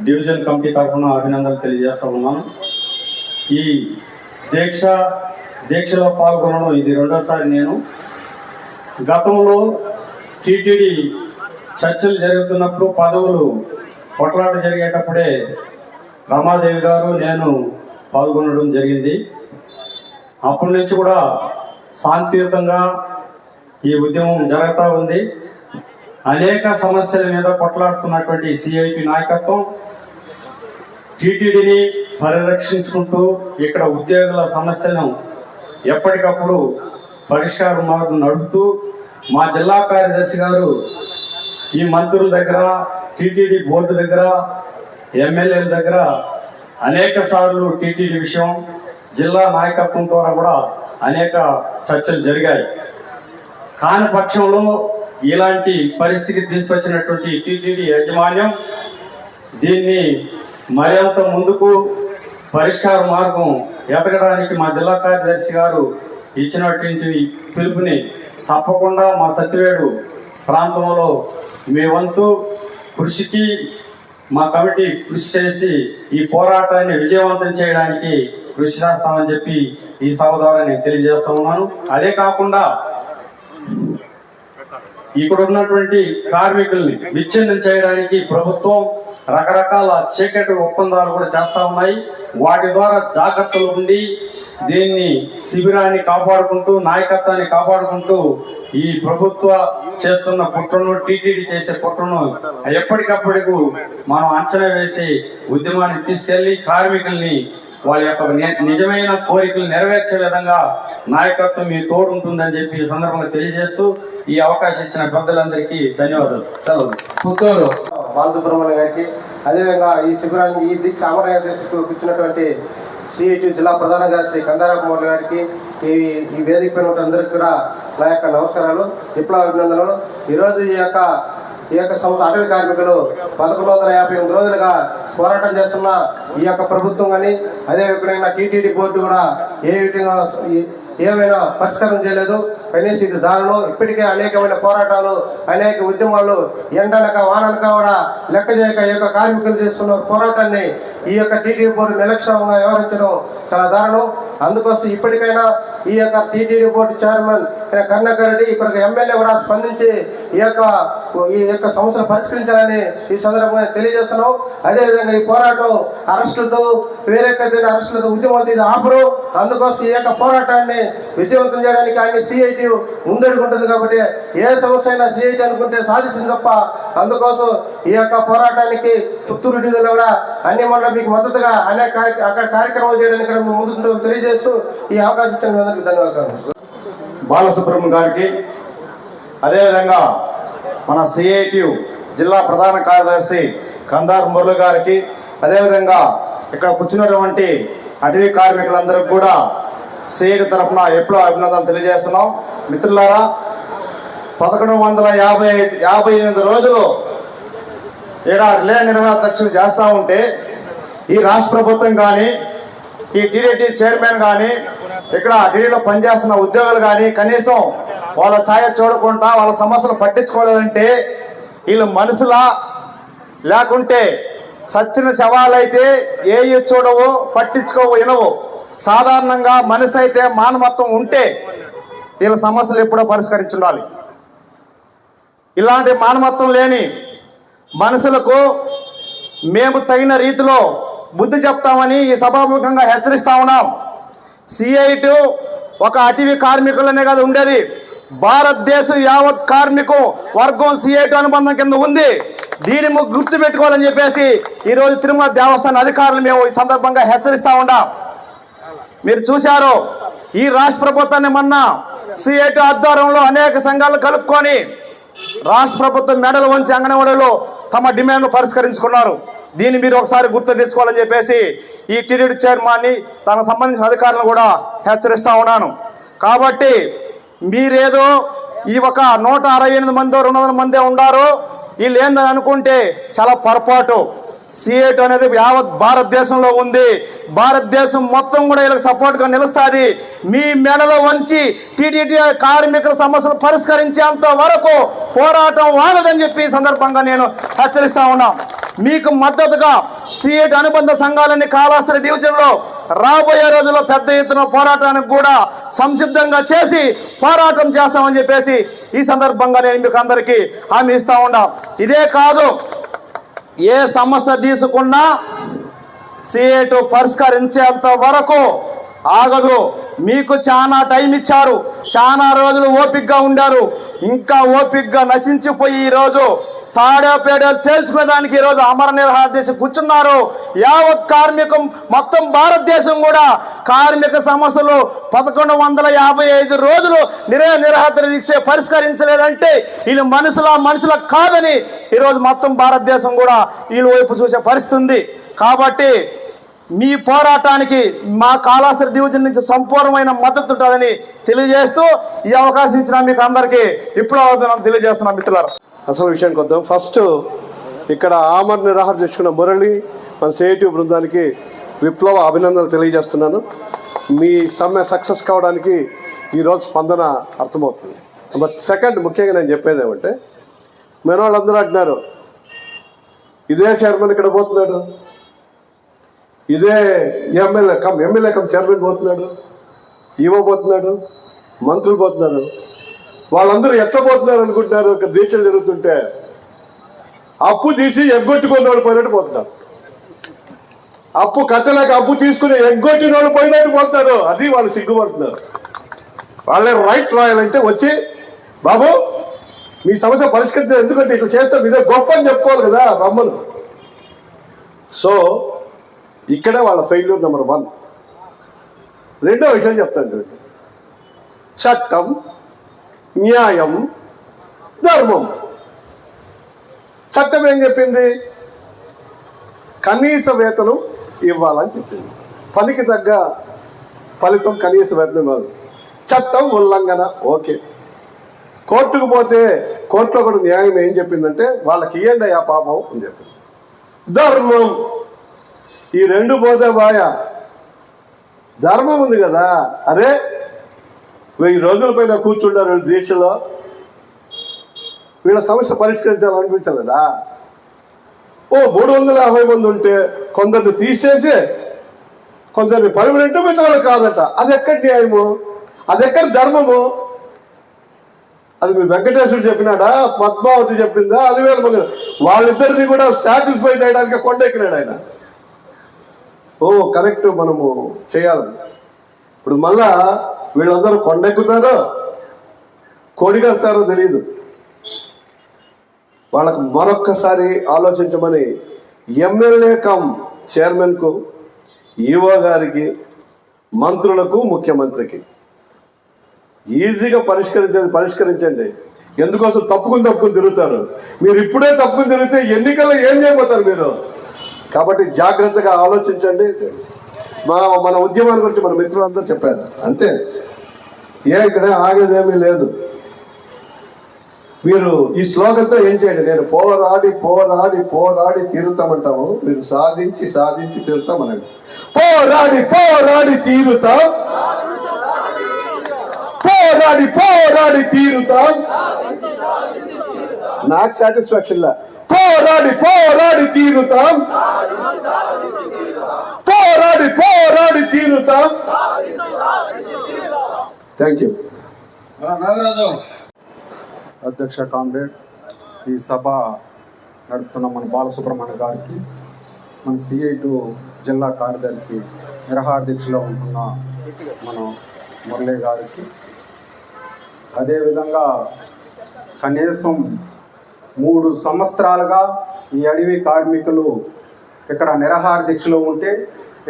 డివిజన్ కమిటీ తరఫున అభినందనలు తెలియజేస్తా ఉన్నాను. ఈ దీక్షలో పాల్గొనడం ఇది రెండోసారి. నేను గతంలో టీటీడీ చర్చలు జరుగుతున్నప్పుడు పదవులు కొట్లాట జరిగేటప్పుడే రమాదేవి గారు నేను పాల్గొనడం జరిగింది. అప్పటి నుంచి కూడా శాంతియుతంగా ఈ ఉద్యమం జరుగుతూ ఉంది. అనేక సమస్యల మీద కొట్లాడుతున్నటువంటి సిఐటి నాయకత్వం టీటీడీని పరిరక్షించుకుంటూ ఇక్కడ ఉద్యోగుల సమస్యలను ఎప్పటికప్పుడు పరిష్కార మార్గం నడుపుతూ మా జిల్లా కార్యదర్శి గారు ఈ మంత్రుల దగ్గర, టీటీడీ బోర్డు దగ్గర, ఎమ్మెల్యేల దగ్గర అనేక సార్లు టీటీడీ విషయం జిల్లా నాయకత్వం ద్వారా కూడా అనేక చర్చలు జరిగాయి. కాని పక్షంలో ఇలాంటి పరిస్థితికి తీసుకొచ్చినటువంటి టీటీడీ యాజమాన్యం దీన్ని మరింత ముందుకు పరిష్కార మార్గం ఎతకడానికి మా జిల్లా కార్యదర్శి గారు ఇచ్చినటువంటి పిలుపుని తప్పకుండా మా సత్యవేడు ప్రాంతంలో మీ వంతు కృషికి మా కమిటీ కృషి చేసి ఈ పోరాటాన్ని విజయవంతం చేయడానికి కృషి చేస్తామని చెప్పి ఈ సభ ద్వారా నేను తెలియజేస్తా ఉన్నాను. అదే కాకుండా ఇక్కడ ఉన్నటువంటి కార్మికుల్ని విచ్ఛిన్నం చేయడానికి ప్రభుత్వం రకరకాల చీకటి ఒప్పందాలు కూడా చేస్తా ఉన్నాయి. వాటి ద్వారా జాగ్రత్తలు ఉండి దీన్ని శిబిరాన్ని కాపాడుకుంటూ, నాయకత్వాన్ని కాపాడుకుంటూ ఈ ప్రభుత్వ చేస్తున్న కుట్రను, టీటీడీ చేసే కుట్రను ఎప్పటికప్పటికు మనం అంచనా వేసి ఉద్యమాన్ని తీసుకెళ్లి కార్మికుల్ని వాళ్ళ యొక్క నిజమైన కోరికలు నెరవేర్చే విధంగా నాయకత్వం మీ తోడు ఉంటుందని చెప్పి ఈ సందర్భంగా తెలియజేస్తూ ఈ అవకాశం ఇచ్చిన పెద్దలందరికీ ధన్యవాదాలు. సెలవు. పుత్తూరు బాలసుబ్రహ్మణ్య గారికి, అదేవిధంగా ఈ శిబిరాన్ని ఈ దీక్ష అమరణ దీక్షకు కూర్చున్నటువంటి సిఐటి జిల్లా ప్రధాన కార్యదర్శి కందారపు మురళి గారికి, ఈ వేదిక పైన అందరికీ కూడా నా యొక్క నమస్కారాలు, విప్లవ అభినందనలు. ఈరోజు ఈ యొక్క సంస్థ అటవీ కార్మికులు 1158 రోజులుగా పోరాటం చేస్తున్న ఈ యొక్క ప్రభుత్వం కానీ అదే విధంగా టీటీడీ బోర్డు కూడా ఏమైనా పరిష్కారం చేయలేదు. కనీసం ఇది దారుణం. ఇప్పటికే అనేకమైన పోరాటాలు, అనేక ఉద్యమాలు ఎండనక వాననక కూడా లెక్క చేయక ఈ యొక్క కార్మికులు చేస్తున్న పోరాటాన్ని ఈ యొక్క టీటీడీ బోర్డు నిర్లక్ష్యంగా వ్యవహరించడం చాలా దారుణం. అందుకోసం ఇప్పటికైనా ఈ యొక్క TTD board chairman Karunakar Reddy ఇక్కడ ఎమ్మెల్యే కూడా స్పందించి ఈ యొక్క సమస్యను పరిష్కరించాలని ఈ సందర్భంగా తెలియజేస్తున్నాం. అదేవిధంగా ఈ పోరాటం అరెస్టులతో వేరే అరెస్టులతో ఉద్యమాలు ఇది ఆపరు. అందుకోసం ఈ యొక్క పోరాటాన్ని విజయవంతం చేయడానికి ఆయన సిఐటి ముందడుగుంటుంది. కాబట్టి ఏ సమస్య అయినా సిఐటి అనుకుంటే సాధిస్తుంది తప్ప. అందుకోసం ఈ యొక్క పోరాటానికి పుత్తూరు డివిజన్లో కూడా అన్ని మండలం మీకు మద్దతుగా అనేక అక్కడ కార్యక్రమాలు చేయడానికి ఇక్కడ ముందు తెలియజేస్తూ ఈ అవకాశం ఇచ్చిన మీ అందరికీ ధన్యవాదాలు. బాలసుబ్రహ్మణ్యం గారికి, అదేవిధంగా మన సిఐటియు జిల్లా ప్రధాన కార్యదర్శి కందార్ మురళి గారికి, అదేవిధంగా ఇక్కడ కూర్చున్నటువంటి అటవీ కార్మికులందరికీ కూడా సిఐటి తరఫున ఎప్పుడో అభినందనలు తెలియజేస్తున్నాం. మిత్రులారా, 1158 రోజులు ఇక్కడ రిలే నిర్వహణ తక్షణ చేస్తూ ఉంటే ఈ రాష్ట్ర ప్రభుత్వం కానీ, ఈ టీడీటీ చైర్మన్ కానీ, ఇక్కడ టీడీలో పనిచేస్తున్న ఉద్యోగులు కానీ కనీసం వాళ్ళ ఛాయ చూడకుండా వాళ్ళ సమస్యలు పట్టించుకోలేదంటే వీళ్ళు మనుషులా, లేకుంటే సచ్చిన శవాలైతే ఏ చూడవు, పట్టించుకోవు, వినవు. సాధారణంగా మనిషి అయితే మానవత్వం ఉంటే వీళ్ళ సమస్యలు ఎప్పుడో పరిష్కరించుండాలి. ఇలాంటి మానవత్వం లేని మనుషులకు మేము తగిన రీతిలో బుద్ధి చెప్తామని ఈ సభాముఖంగా హెచ్చరిస్తా ఉన్నాం. సిఐటి ఒక అటవీ కార్మికులనే కాదు ఉండేది, భారతదేశం యావత్ కార్మికు వర్గం సిఐటి అనుబంధం కింద ఉంది. దీన్ని గుర్తు పెట్టుకోవాలని చెప్పేసి ఈరోజు తిరుమల దేవస్థాన అధికారులు మేము ఈ సందర్భంగా హెచ్చరిస్తా ఉన్నాం. మీరు చూశారు, ఈ రాష్ట్ర ప్రభుత్వాన్ని మొన్న సిఐటి ఆధ్వర్యంలో అనేక సంఘాలు కలుపుకొని రాష్ట్ర ప్రభుత్వం మెడలు వంచి అంగన్వాడీలో తమ డిమాండ్లు పరిష్కరించుకున్నారు. దీన్ని మీరు ఒకసారి గుర్తు తెచ్చుకోవాలని చెప్పేసి ఈ టీటీడీ చైర్మన్ని తనకు సంబంధించిన అధికారులను కూడా హెచ్చరిస్తా ఉన్నాను. కాబట్టి మీరేదో ఈ ఒక 168 మందో 200 మందే ఉండారు, వీళ్ళు ఏందని అనుకుంటే చాలా పొరపాటు. సిఐటి అనేది యావత్ భారతదేశంలో ఉంది. భారతదేశం మొత్తం కూడా వీళ్ళకి సపోర్ట్గా నిలుస్తుంది. మీ మెడలో వంచి టీటీడీ కార్మికుల సమస్యలు పరిష్కరించేంత వరకు పోరాటం వాగదని చెప్పి ఈ సందర్భంగా నేను హెచ్చరిస్తా ఉన్నా. మీకు మద్దతుగా సిఐటి అనుబంధ సంఘాలన్నీ కాళహస్తి డివిజన్లో రాబోయే రోజుల్లో పెద్ద ఎత్తున పోరాటానికి కూడా సంసిద్ధంగా చేసి పోరాటం చేస్తామని చెప్పేసి ఈ సందర్భంగా నేను మీకు అందరికీ హామీ ఇస్తా ఉన్నా. ఇదే కాదు, ఏ సమస్య తీసుకున్నా సిఐటి పరిష్కరించేంత వరకు ఆగదు. మీకు చాలా టైం ఇచ్చారు, చాలా రోజులు ఓపికగా ఉండారు. ఇంకా ఓపికగా నశించిపోయి ఈరోజు తాడేపేడలు తేల్చుకునేదానికి ఈరోజు అమర నిరాహార దీక్ష కూర్చున్నారు. యావత్ కార్మికం మొత్తం భారతదేశం కూడా కార్మిక సమస్యలు 1155 రోజులు నిరాహార దీక్ష పరిష్కరించలేదంటే వీళ్ళు మనుషుల కాదని ఈరోజు మొత్తం భారతదేశం కూడా వీళ్ళ వైపు చూసే పరిస్థితి ఉంది. కాబట్టి మీ పోరాటానికి మా కాళహస్తి డివిజన్ నుంచి సంపూర్ణమైన మద్దతు ఉంటుందని తెలియజేస్తూ ఈ అవకాశం ఇచ్చిన మీకు అందరికీ ఇప్పుడు తెలియజేస్తున్నాం. మిత్రులారా, అసలు విషయానికి వద్దాం. ఫస్ట్ ఇక్కడ ఆమరణ నిరాహార చేసుకున్న మురళి మన సిఐటి బృందానికి విప్లవ అభినందనలు తెలియజేస్తున్నాను. మీ సమ్మె సక్సెస్ కావడానికి ఈరోజు స్పందన అర్థమవుతుంది. నెంబర్ సెకండ్, ముఖ్యంగా నేను చెప్పేది ఏమంటే, మన వాళ్ళందరూ అంటున్నారు ఇదే చైర్మన్ ఇక్కడ పోతున్నాడు, ఇదే ఎమ్మెల్యే కమ్ చైర్మన్ పోతున్నాడు, పోతున్నాడు, మంత్రులు పోతున్నారు. వాళ్ళందరూ ఎట్లా పోతున్నారు అనుకుంటున్నారు? ఇక్కడ దీక్షలు జరుగుతుంటే అప్పు తీసి ఎగ్గొట్టుకున్న వాళ్ళు పోయినట్టు పోతున్నారు. అప్పు కట్టలేక అప్పు తీసుకుని ఎగ్గొట్టిన వాళ్ళు పోయినట్టు పోతున్నారు. అది వాళ్ళు సిగ్గుపడుతున్నారు. వాళ్ళే రైట్ రాయాలంటే వచ్చి, బాబు మీ సమస్య పరిష్కరించారు, ఎందుకంటే ఇట్లా చేస్తాం, ఇదే గొప్ప అని చెప్పుకోవాలి కదా రమ్మను. సో ఇక్కడే వాళ్ళ ఫెయిల్యూర్ నెంబర్ 1. రెండో విషయం చెప్తాను. చట్టం, న్యాయం, ధర్మం. చట్టం ఏం చెప్పింది? కనీస వేతనం ఇవ్వాలని చెప్పింది. పనికి తగ్గ ఫలితం కనీస వేతనం ఇవ్వాలి. చట్టం ఉల్లంఘన, ఓకే. కోర్టుకు పోతే కోర్టులో కూడా న్యాయం ఏం చెప్పిందంటే వాళ్ళకి ఇవ్వండి ఆ పాపం అని చెప్పింది. ధర్మం, ఈ రెండు పోతే బాయా. ధర్మం ఉంది కదా, అరే 1000 రోజుల పైన కూర్చుంటారు వీళ్ళు దీక్షలో, వీళ్ళ సమస్య పరిష్కరించాలనిపించలేదా? 350 మంది ఉంటే కొందరిని తీసేసి కొందరిని పర్మనెంట్ మిగతా కాదట. అది ఎక్కడ న్యాయము? అది ఎక్కడ ధర్మము? అది మీ వెంకటేశ్వరుడు చెప్పినాడా, పద్మావతి చెప్పిందా, అలివేల మంది? వాళ్ళిద్దరిని కూడా సాటిస్ఫై చేయడానికి కొండెక్కినాడు ఆయన. కరెక్ట్, మనము చేయాలి. ఇప్పుడు మళ్ళా వీళ్ళందరూ కొండెక్కుతారో కోడిగడతారో తెలియదు. వాళ్ళకు మరొక్కసారి ఆలోచించమని ఎమ్మెల్యే కమ్ చైర్మన్కు, ఈఓ గారికి, మంత్రులకు, ముఖ్యమంత్రికి ఈజీగా పరిష్కరించండి. ఎందుకోసం తప్పుకుని తిరుగుతారు మీరు? ఇప్పుడే తప్పుకుని తిరిగితే ఎన్నికల్లో ఏం చేయబోతారు మీరు? కాబట్టి జాగ్రత్తగా ఆలోచించండి. మన ఉద్యమాల గురించి మన మిత్రులందరూ చెప్పారు, అంతే. ఇక్కడ ఆగేదేమీ లేదు. మీరు ఈ స్లోగన్తో ఏం చేయండి, నేను పోరాడి పోరాడి పోరాడి తీరుతామంటాము, మీరు సాధించి సాధించి తీరుతామనండి. పోరాడి పోరాడి తీరుతాం, పోరాడి పోరాడి తీరుతాం. నాకు సాటిస్ఫాక్షన్ లా. పోరాడి పోరాడి తీరుతాం, పోరాడి పోరాడి తీరుతాం. Thank you. అధ్యక్ష కామ్రేడ్, ఈ సభ నడుపుతున్న మన బాలసుబ్రహ్మణ్య గారికి, మన CI2 జిల్లా కార్యదర్శి నిరహాధ్యక్షులో ఉంటున్న మన మురళీ గారికి, అదేవిధంగా కనీసం 3 సంవత్సరాలుగా ఈ అడవి కార్మికులు ఇక్కడ నిరహాధ్యక్షులు ఉంటే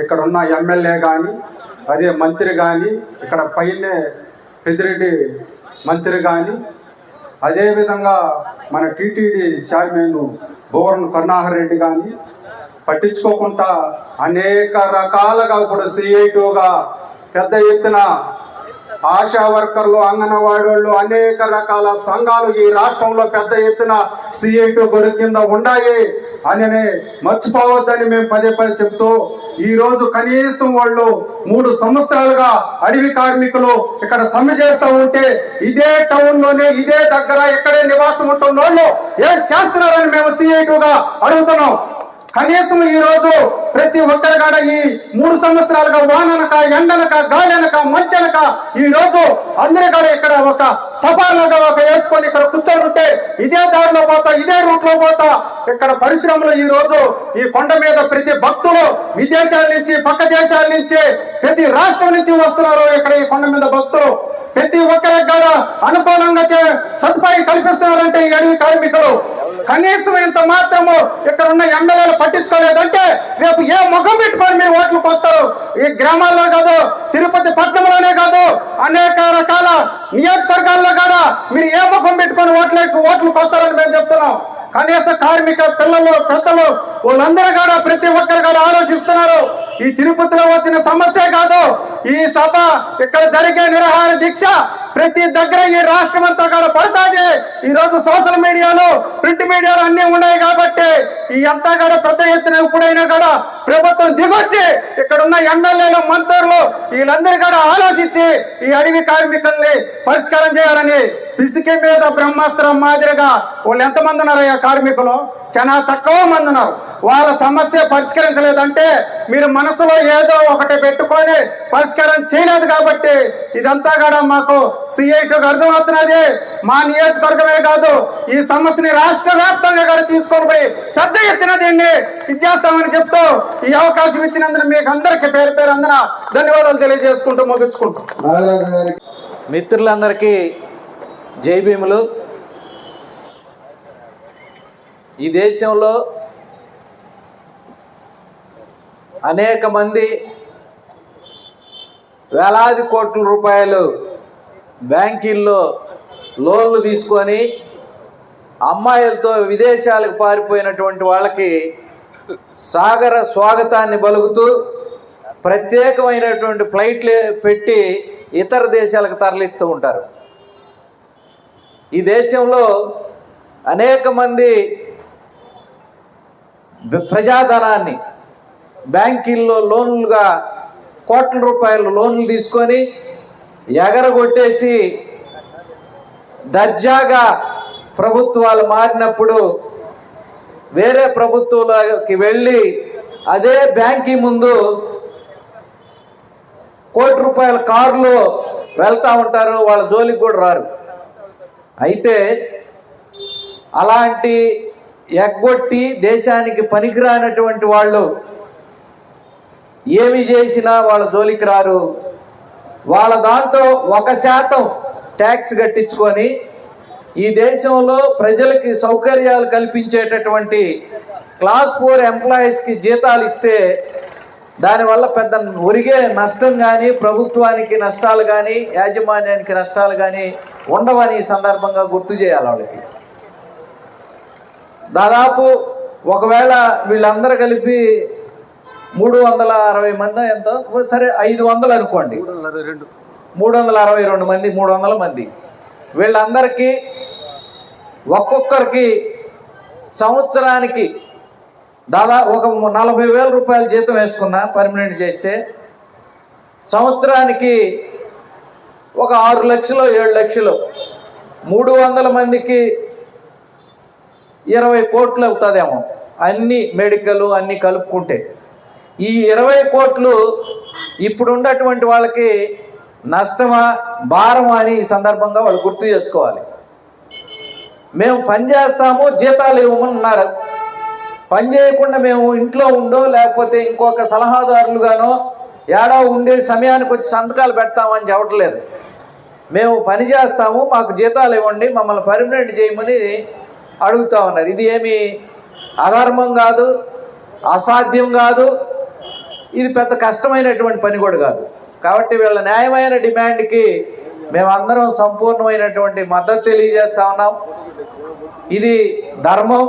ఇక్కడ ఉన్న ఎమ్మెల్యే కానీ, అదే మంత్రి కానీ, ఇక్కడ పైనే పెద్దిరెడ్డి మంత్రి కానీ, అదేవిధంగా మన టీటీడీ చైర్మన్ బోరన్ కరుణాకర్ రెడ్డి కానీ పట్టించుకోకుండా అనేక రకాలుగా ఇప్పుడు CI2గా పెద్ద ఎత్తున ఆశా వర్కర్లు, అంగన్వాడీ వాళ్ళు, అనేక రకాల సంఘాలు ఈ రాష్ట్రంలో పెద్ద ఎత్తున CI2 గొడుగు కింద ఉన్నాయి అని మర్చిపోవద్దని మేము పదే చెప్తూ, ఈ రోజు కనీసం వాళ్ళు 3 సంవత్సరాలుగా అడవి కార్మికులు ఇక్కడ సమ్మె చేస్తూ ఉంటే ఇదే టౌన్ లోనే, ఇదే దగ్గర ఇక్కడే నివాసం ఉంటున్న వాళ్ళు ఏం చేస్తున్నారని మేము CI2గా అడుగుతున్నాం. కనీసం ఈ రోజు ప్రతి ఒక్కరి కాడ ఈ 3 సంవత్సరాలుగా వాననక, ఎండనక, గాలనక, మంచనక ఈ రోజు అందరి కాడ ఇక్కడ ఒక సఫార్లుగా ఒక వేసుకొని ఇక్కడ కూర్చొని ఉంటే ఇదే దారిలో పోతా, ఇదే రూట్ లో పోతా ఇక్కడ పరిశ్రమలు ఈ రోజు ఈ కొండ మీద ప్రతి భక్తులు విదేశాల నుంచి, పక్క దేశాల నుంచి, ప్రతి రాష్ట్రం నుంచి వస్తున్నారు. ఇక్కడ ఈ కొండ మీద భక్తులు ప్రతి ఒక్కరికి కూడా అనుకూలంగా సదుపాయం కల్పిస్తున్నారంటే ఈ అడవి కార్మికులు. కనీసం ఇంత మాత్రము ఇక్కడ ఉన్న ఎమ్మెల్యేలు పట్టించుకోలేదంటే రేపు ఏ ముఖం పెట్టుకొని మీరు ఓట్లకు వస్తారు? ఈ గ్రామాల్లో కాదు, తిరుపతి పట్టణంలోనే కాదు, అనేక రకాల నియోజకవర్గాల్లో కూడా మీరు ఏ ముఖం పెట్టుకొని ఓట్లకు వస్తారని మేము చెప్తున్నాం. కనీస కార్మిక పిల్లలు, పెద్దలు వాళ్ళందరూ కూడా ప్రతి ఒక్కరు కూడా ఆలోచిస్తున్నారు. ఈ తిరుపతిలో వచ్చిన సమస్య కాదు, ఈ సభ ఇక్కడ జరిగే నిరాహార దీక్ష ప్రతి దగ్గర ఈ రాష్ట్రం అంతా కూడా పడుతుంది. ఈ రోజు సోషల్ మీడియాలో, ప్రింట్ మీడియాలో అన్ని ఉన్నాయి కాబట్టి ఈ అంతా కూడా పెద్ద ఎత్తున ఎప్పుడైనా కూడా ప్రభుత్వం దిగొచ్చి ఇక్కడ ఉన్న ఎమ్మెల్యేలు, మంత్రులు వీళ్ళందరూ కూడా ఆలోచించి ఈ అడవి కార్మికుల్ని పరిష్కారం చేయాలని, పిసికి మీద బ్రహ్మాస్త్రం మాదిరిగా వాళ్ళు ఎంతమంది ఉన్నారు? ఆ కార్మికులు చాలా తక్కువ మంది ఉన్నారు. వాళ్ళ సమస్య పరిష్కరించలేదంటే మీరు మనసులో ఏదో ఒకటి పెట్టుకొని పరిష్కారం చేయలేదు కాబట్టి ఇదంతా కూడా మాకు CI2కి అర్థమవుతున్నది. మా నియోజకవర్గమే కాదు, ఈ సమస్యని రాష్ట్ర వ్యాప్తంగా కూడా తీసుకొని పోయి పెద్ద ఎత్తున దీన్ని ఇచ్చేస్తామని చెప్తూ ఈ అవకాశం ఇచ్చినందుకు మీకు అందరికీ పేరు పేరు అందరూ ధన్యవాదాలు తెలియజేసుకుంటూ ముగించుకుంటాం. మిత్రులందరికీ జై భీములు. ఈ దేశంలో అనేక మంది వేలాది కోట్ల రూపాయలు బ్యాంకీల్లో లోన్లు తీసుకొని అమ్మాయిలతో విదేశాలకు పారిపోయినటువంటి వాళ్ళకి సాగర స్వాగతాన్ని పలుకుతూ ప్రత్యేకమైనటువంటి ఫ్లైట్లు పెట్టి ఇతర దేశాలకు తరలిస్తూ ఉంటారు. ఈ దేశంలో అనేక మంది ప్రజాధనాన్ని బ్యాంకీల్లో లోన్లుగా కోట్ల రూపాయలు లోన్లు తీసుకొని ఎగరగొట్టేసి దర్జాగా ప్రభుత్వాలు మారినప్పుడు వేరే ప్రభుత్వంలోకి వెళ్ళి అదే బ్యాంకి ముందు ₹1,00,00,000 కారులో వెళ్తూ ఉంటారు, వాళ్ళ జోలికి కూడా రారు. అయితే అలాంటి ఎగ్గొట్టి దేశానికి పనికిరానటువంటి వాళ్ళు ఏమి చేసినా వాళ్ళ జోలికి రారు. వాళ్ళ దాంట్లో 1% ట్యాక్స్ కట్టించుకొని ఈ దేశంలో ప్రజలకి సౌకర్యాలు కల్పించేటటువంటి క్లాస్ 4 ఎంప్లాయీస్కి జీతాలు ఇస్తే దానివల్ల పెద్ద ఒరిగే నష్టం కానీ, ప్రభుత్వానికి నష్టాలు కానీ, యాజమాన్యానికి నష్టాలు కానీ ఉండవని ఈ సందర్భంగా గుర్తు చేయాలి వాళ్ళకి. దాదాపు ఒకవేళ వీళ్ళందరూ కలిపి 360 మంది ఎంతో, సరే 500 అనుకోండి, 362 మంది, 300 మంది, వీళ్ళందరికీ ఒక్కొక్కరికి సంవత్సరానికి దాదాపు ఒక ₹40,000 జీతం వేసుకున్నా పర్మనెంట్ చేస్తే సంవత్సరానికి ఒక 6 లక్షలు 7 లక్షలు, 300 మందికి 20 కోట్లు అవుతుందేమో అన్ని మెడికల్ అన్ని కలుపుకుంటే. ఈ 20 కోట్లు ఇప్పుడు ఉన్నటువంటి వాళ్ళకి నష్టమా భారమా అని ఈ సందర్భంగా వాళ్ళు గుర్తు చేసుకోవాలి. మేము పని చేస్తాము, జీతాలు ఇవ్వమని ఉన్నారు. పని చేయకుండా మేము ఇంట్లో ఉండో లేకపోతే ఇంకొక సలహాదారులుగానో ఏడో ఉండే సమయానికి వచ్చి సంతకాలు పెడతామని చెప్పట్లేదు. మేము పని చేస్తాము, మాకు జీతాలు ఇవ్వండి, మమ్మల్ని పర్మనెంట్ చేయమని అడుగుతా ఉన్నారు. ఇది ఏమి అధర్మం కాదు, అసాధ్యం కాదు, ఇది పెద్ద కష్టమైనటువంటి పని కూడా కాదు. కాబట్టి వీళ్ళ న్యాయమైన డిమాండ్కి మేమందరం సంపూర్ణమైనటువంటి మద్దతు తెలియజేస్తా ఉన్నాం. ఇది ధర్మం.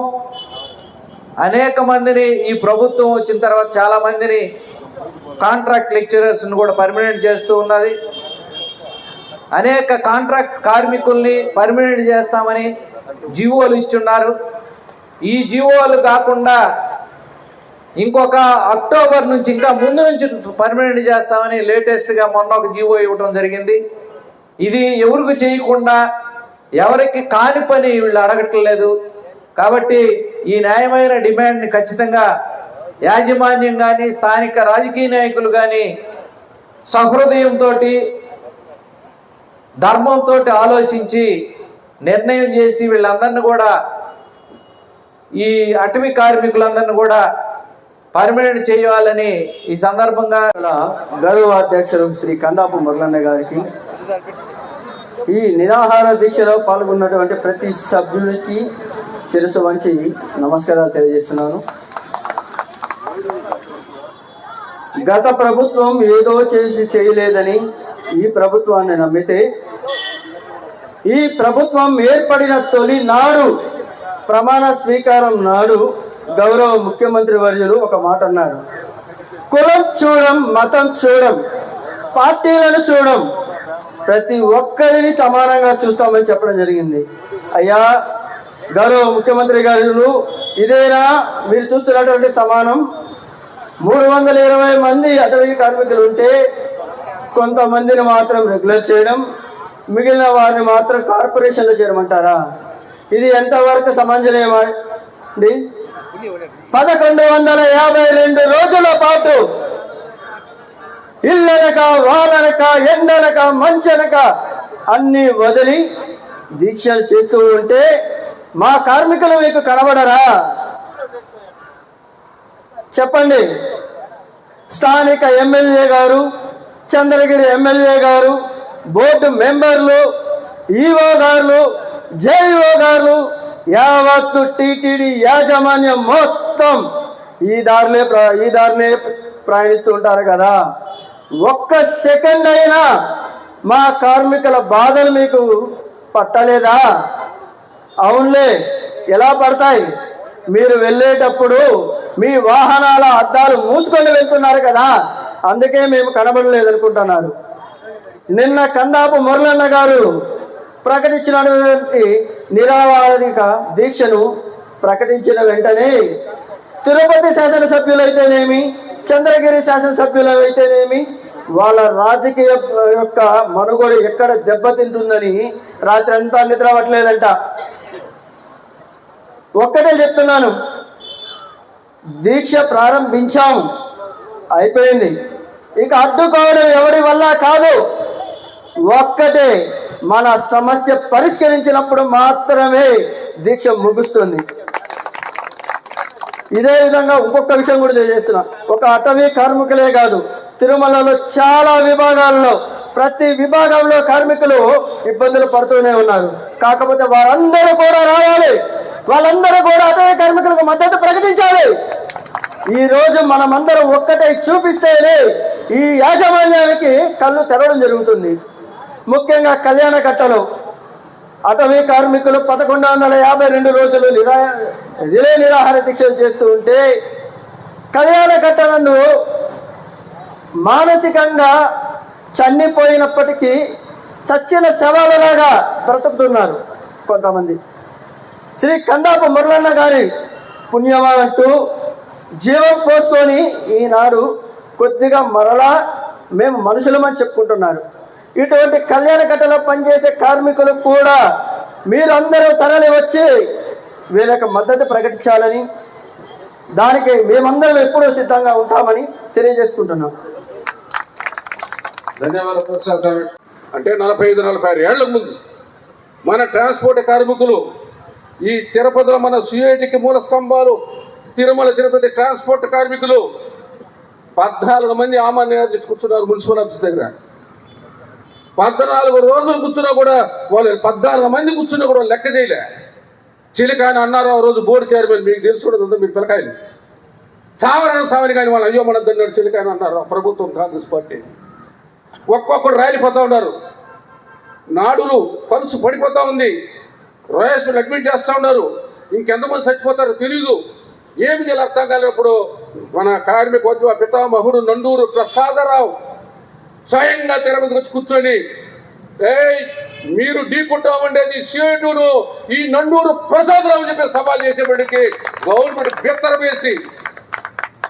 అనేక మందిని ఈ ప్రభుత్వం వచ్చిన తర్వాత చాలామందిని కాంట్రాక్ట్ లెక్చరర్స్ని కూడా పర్మనెంట్ చేస్తూ ఉన్నది. అనేక కాంట్రాక్ట్ కార్మికుల్ని పర్మనెంట్ చేస్తామని జీవోలు ఇచ్చున్నారు. ఈ జీవోలు కాకుండా ఇంకొక అక్టోబర్ నుంచి ఇంకా ముందు నుంచి పర్మనెంట్ చేస్తామని లేటెస్ట్గా మొన్న ఒక జీవో ఇవ్వడం జరిగింది. ఇది ఎవరికి చేయకుండా ఎవరికి కాని పని వీళ్ళు అడగట్లేదు. కాబట్టి ఈ న్యాయమైన డిమాండ్ని ఖచ్చితంగా యాజమాన్యం కానీ స్థానిక రాజకీయ నాయకులు కానీ సహృదయంతో ధర్మంతో ఆలోచించి నిర్ణయం చేసి వీళ్ళందరినీ కూడా ఈ అటవీ కార్మికులందరినీ కూడా పర్మనెంట్ చేయాలని ఈ సందర్భంగా గౌరవ అధ్యక్షుడు శ్రీ కందాపు మురళన్న గారికి, ఈ నిరాహార దీక్షలో పాల్గొన్నటువంటి ప్రతి సభ్యునికి శిరస్సు వంచి నమస్కారాలు తెలియజేస్తున్నాను. గత ప్రభుత్వం ఏదో చేసి చేయలేదని ఈ ప్రభుత్వాన్ని నమ్మితే, ఈ ప్రభుత్వం ఏర్పడిన తొలి నాడు ప్రమాణ స్వీకారం నాడు గౌరవ ముఖ్యమంత్రి వర్యులు ఒక మాట అన్నారు. కులం చూడం, మతం చూడం, పార్టీలను చూడం, ప్రతి ఒక్కరిని సమానంగా చూస్తామని చెప్పడం జరిగింది. అయ్యా గౌరవ ముఖ్యమంత్రి గారు, ఇదేనా మీరు చూస్తున్నటువంటి సమానం? 320 మంది అటవీ కార్మికులు ఉంటే కొంతమందిని మాత్రం రెగ్యులర్ చేయడం, మిగిలిన వారిని మాత్రం కార్పొరేషన్లో చేరమంటారా? ఇది ఎంతవరకు సమంజనమండి? 1152 రోజుల పాటు ఇల్లనక వాననక ఎండనక మంచనక అన్ని వదిలి దీక్షలు చేస్తూ ఉంటే మా కార్మికులు మీకు కనబడరా? చెప్పండి. స్థానిక ఎమ్మెల్యే గారు, చంద్రగిరి ఎమ్మెల్యే గారు, బోర్డు మెంబర్లు, ఈఓ గారు, జేఈఓ గారు, యావత్తు టీటీడీ యాజమాన్యం మొత్తం ఈ దారినే ప్రయాణిస్తూ ఉంటారు కదా. ఒక్క సెకండ్ అయినా మా కార్మికుల బాధలు మీకు పట్టలేదా? అవునులే, ఎలా పడతాయి? మీరు వెళ్ళేటప్పుడు మీ వాహనాల అద్దాలు మూసుకొని వెళ్తున్నారు కదా, అందుకే మేము కనబడలేదనుకుంటున్నారు. నిన్న కందాపు మురళన్న గారు ప్రకటించినటువంటి నిరావాదిక దీక్షను ప్రకటించిన వెంటనే తిరుపతి శాసనసభ్యులైతేనేమి, చంద్రగిరి శాసనసభ్యులైతేనేమి వాళ్ళ రాజకీయ యొక్క మనుగడ ఎక్కడ దెబ్బతింటుందని రాత్రి అంతా నిద్ర పట్టలేదంట. ఒక్కటే చెప్తున్నాను, దీక్ష ప్రారంభించాం, అయిపోయింది. ఇక అడ్డుకోవడం ఎవరి వల్ల కాదు, ఒక్కటే మన సమస్య పరిష్కరించినప్పుడు మాత్రమే దీక్ష ముగుస్తుంది. ఇదే విధంగా ఇంకొక విషయం కూడా తెలియజేస్తున్నా. ఒక అటవీ కార్మికులే కాదు, తిరుమలలో చాలా విభాగాల్లో ప్రతి విభాగంలో కార్మికులు ఇబ్బందులు పడుతూనే ఉన్నారు. కాకపోతే వారందరూ కూడా రావాలి, వాళ్ళందరూ కూడా అటవీ కార్మికులకు మద్దతు ప్రకటించాలి. ఈ రోజు మనమందరం ఒక్కటే చూపిస్తేనే ఈ యాజమాన్యానికి కళ్ళు తెరవడం జరుగుతుంది. ముఖ్యంగా కళ్యాణ కట్టలో అటవీ కార్మికులు 1152 రోజులు రిలే నిరాహార దీక్షలు చేస్తూ ఉంటే కళ్యాణ కట్టలను మానసికంగా చనిపోయినప్పటికీ చచ్చిన శవాలలాగా బ్రతుకుతున్నారు కొంతమంది. శ్రీ కందాపు మురళన్న గారి పుణ్యమా అంటూ జీవం పోసుకొని ఈనాడు కొద్దిగా మరలా మేము మనుషులమని చెప్పుకుంటున్నారు. ఇటువంటి కళ్యాణ కట్టలో పనిచేసే కార్మికులు కూడా మీరందరూ తరలి వచ్చి వీళ్ళకి మద్దతు ప్రకటించాలని, దానికి మేమందరం ఎప్పుడూ సిద్ధంగా ఉంటామని తెలియజేసుకుంటున్నాం. ధన్యవాదాలు ప్రసాద్. అంటే 45-46 ఏళ్ల ముందు మన ట్రాన్స్పోర్ట్ కార్మికులు ఈ తిరుపతిలో మన సిఐటికి మూల స్తంభాలు తిరుమల తిరుపతి ట్రాన్స్పోర్ట్ కార్మికులు 14 మంది ఆమాన్యాలు కూర్చున్నారు మున్సిపల్ ఆఫీస్ దగ్గర. 14 రోజులు కూర్చున్నా కూడా వాళ్ళు 14 మంది కూర్చున్నా కూడా లెక్క చేయలే. చిలికాయన అన్నారు ఆ రోజు బోర్డు చైర్మన్, మీకు తెలుసుకుంటుందో మీకు పిలకాయలు సావని కానీ వాళ్ళు అయ్యో మనద్దన్నాడు చిలికాయన అన్నారు ప్రభుత్వం కాంగ్రెస్ పార్టీ. ఒక్కొక్కడు రాలిపోతా ఉన్నారు, నాడులు పలుసు పడిపోతా ఉంది, రోయస్లు అడ్మిట్ చేస్తూ ఉన్నారు. ఇంకెంతమంది చచ్చిపోతారో తెలియదు. ఏమి చేయాలి అర్థం కాలేనప్పుడు మన కార్మికోద్యమ పితామహుడు నండూరు ప్రసాదరావు స్వయంగా తెర మీదకి వచ్చి కూర్చొని మీరు ఢీకుంటామండేది సిఐటును ఈ నండూరు ప్రసాదరావు చెప్పి సవాల్ చేసేప్పటికి గవర్నమెంట్ బెత్తర వేసి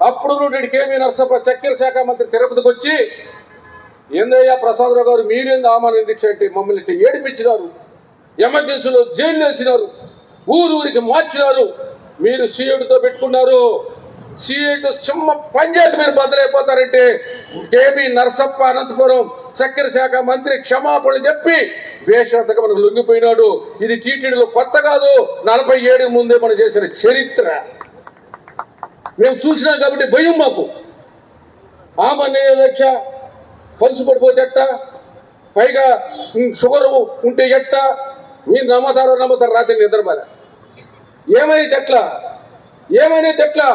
అప్పుడు కేమీ నరసప్ప చక్కెర శాఖ మంత్రి తిరుపతికి వచ్చి ఏందయ్యా ప్రసాదరావు గారు మీరేంది ఆమాన దీక్ష అంటే మమ్మల్ని ఏడిపించినారు, ఎమర్జెన్సీలో జైలు వేసినారు, ఊరికి మార్చినారు, మీరు సిఐటితో పెట్టుకున్నారు, సిఐటి సింహ పంచాయతీ మీరు బదులైపోతారంటే కేబీ నరసప్ప అనంతపురం చక్కెర శాఖ మంత్రి క్షమాపణలు చెప్పి బేషరతుగా మనకు లొంగిపోయినాడు. ఇది టీటీడీలో కొత్త కాదు, 47 ముందే మనం చేసిన చరిత్ర మేము చూసినాం కాబట్టి భయం మాకు. ఆమన్య దీక్ష పలుసు పడిపోతే ఎట్ట, పైగా షుగర్ ఉంటే ఎట్ట, మీరు నమ్మతారో రాత్రి నిద్రపోల. ఏమైనా ఎట్లా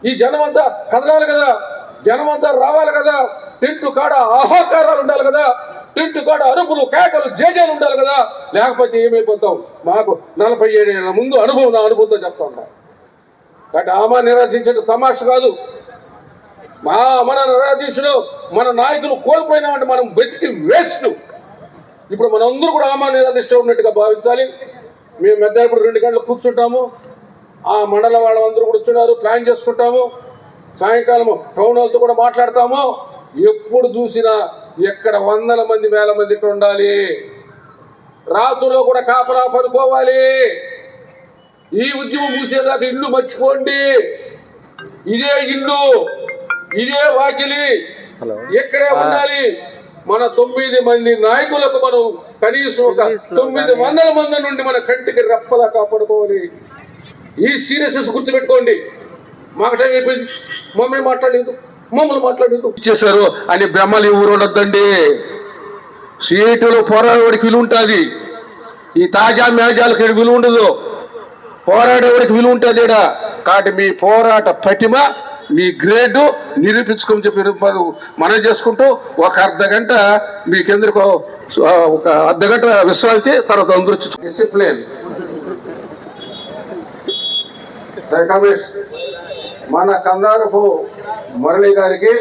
ఈ జనమంతా కదలాలి కదా, జనమంతా రావాలి కదా, టెంటు కాడ ఆహాకారాలు ఉండాలి కదా, టెంటు కాడ అరుపులు కేకలు జేజాలు ఉండాలి కదా, లేకపోతే ఏమైపోతాం. మాకు 47 ఏళ్ల ముందు అనుభవం, నా అనుభవంతో చెప్తా ఉంటా. కాబట్టి ఆమా నిరాధించడం తమాష కాదు. మన నిరాధీశులు మన నాయకులు కోల్పోయినామంటే మనం బతికి వేస్ట్. ఇప్పుడు మనందరూ కూడా ఆమా నిరాధీశ ఉన్నట్టుగా భావించాలి. మేము మెద్దాపుడు 2 గంటలు కూర్చుంటాము, ఆ మండల వాళ్ళందరూ కూడా వచ్చున్నారు, ప్లాన్ చేసుకుంటాము, సాయంకాలం టౌన్ హాల్తో కూడా మాట్లాడతాము. ఎప్పుడు చూసినా ఎక్కడ 100 మంది 1000 మంది ఇక్కడ ఉండాలి, రాత్రుల్లో కూడా కాపలా పడుకోవాలి. ఈ ఉద్యమం మూసేదాకా ఇల్లు మర్చిపోండి, ఇదే ఇల్లు ఇదే వాకిలి ఎక్కడే ఉండాలి. మన 9 మంది నాయకులకు మనం కనీసం ఒక 900 మంది నుండి మన కంటికి రెప్పలా కాపాడుకోవాలి. ఈ సీరియస్నెస్ గుర్తుపెట్టుకోండి. మాకు టైం అయిపోయింది, మమ్మల్ని మాట్లాడలేదు ఇచ్చేశారు అని బ్రహ్మలు ఊరు ఉండొద్దండి. సిఐటిలో పోరాడేవాడికి విలువ ఉంటుంది, ఈ తాజా మేజాలకు విలువ ఉండదు. పోరాడేవాడికి విలువ ఉంటుంది. కాబట్టి మీ పోరాట పటిమ, మీ గ్రేడ్ నిరూపించుకోమని చెప్పి మనం చేసుకుంటూ ఒక అర్ధగంట మీకెందుకు ఒక అర్ధగంట విశ్రాంతి, తర్వాత అందరూ డిసిప్లిన్. రమేష్ మన కందారపు మురళి గారికి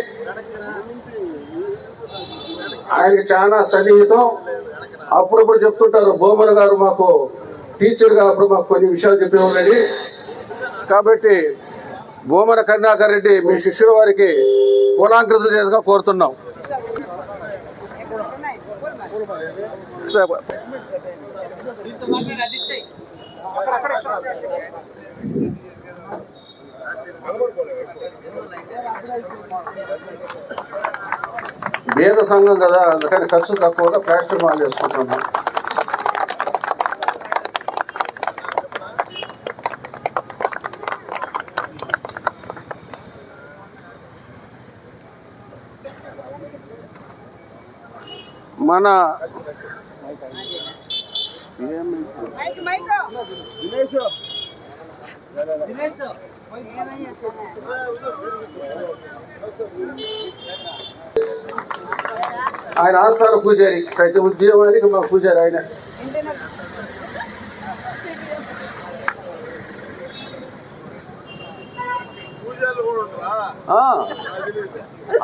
ఆయనకి చాలా సన్నిహితం. అప్పుడప్పుడు చెప్తుంటారు, బొమ్మల గారు మాకు టీచర్గా అప్పుడు మాకు కొన్ని విషయాలు చెప్పేవాళ్ళని. కాబట్టి బోమన కరుణాకర్ రెడ్డి మీ శిష్యుల వారికి పూలాంకృతులు చేయగా కోరుతున్నాం. పేద సంఘం కదా, అందుకని ఖర్చు తక్కువగా ప్లాస్టిక్ మాల్ వేసుకుంటున్నాం. మన ఆయన ఆస్థాన పూజారి, ప్రతి ఉద్యోగానికి మా పూజారి ఆయన.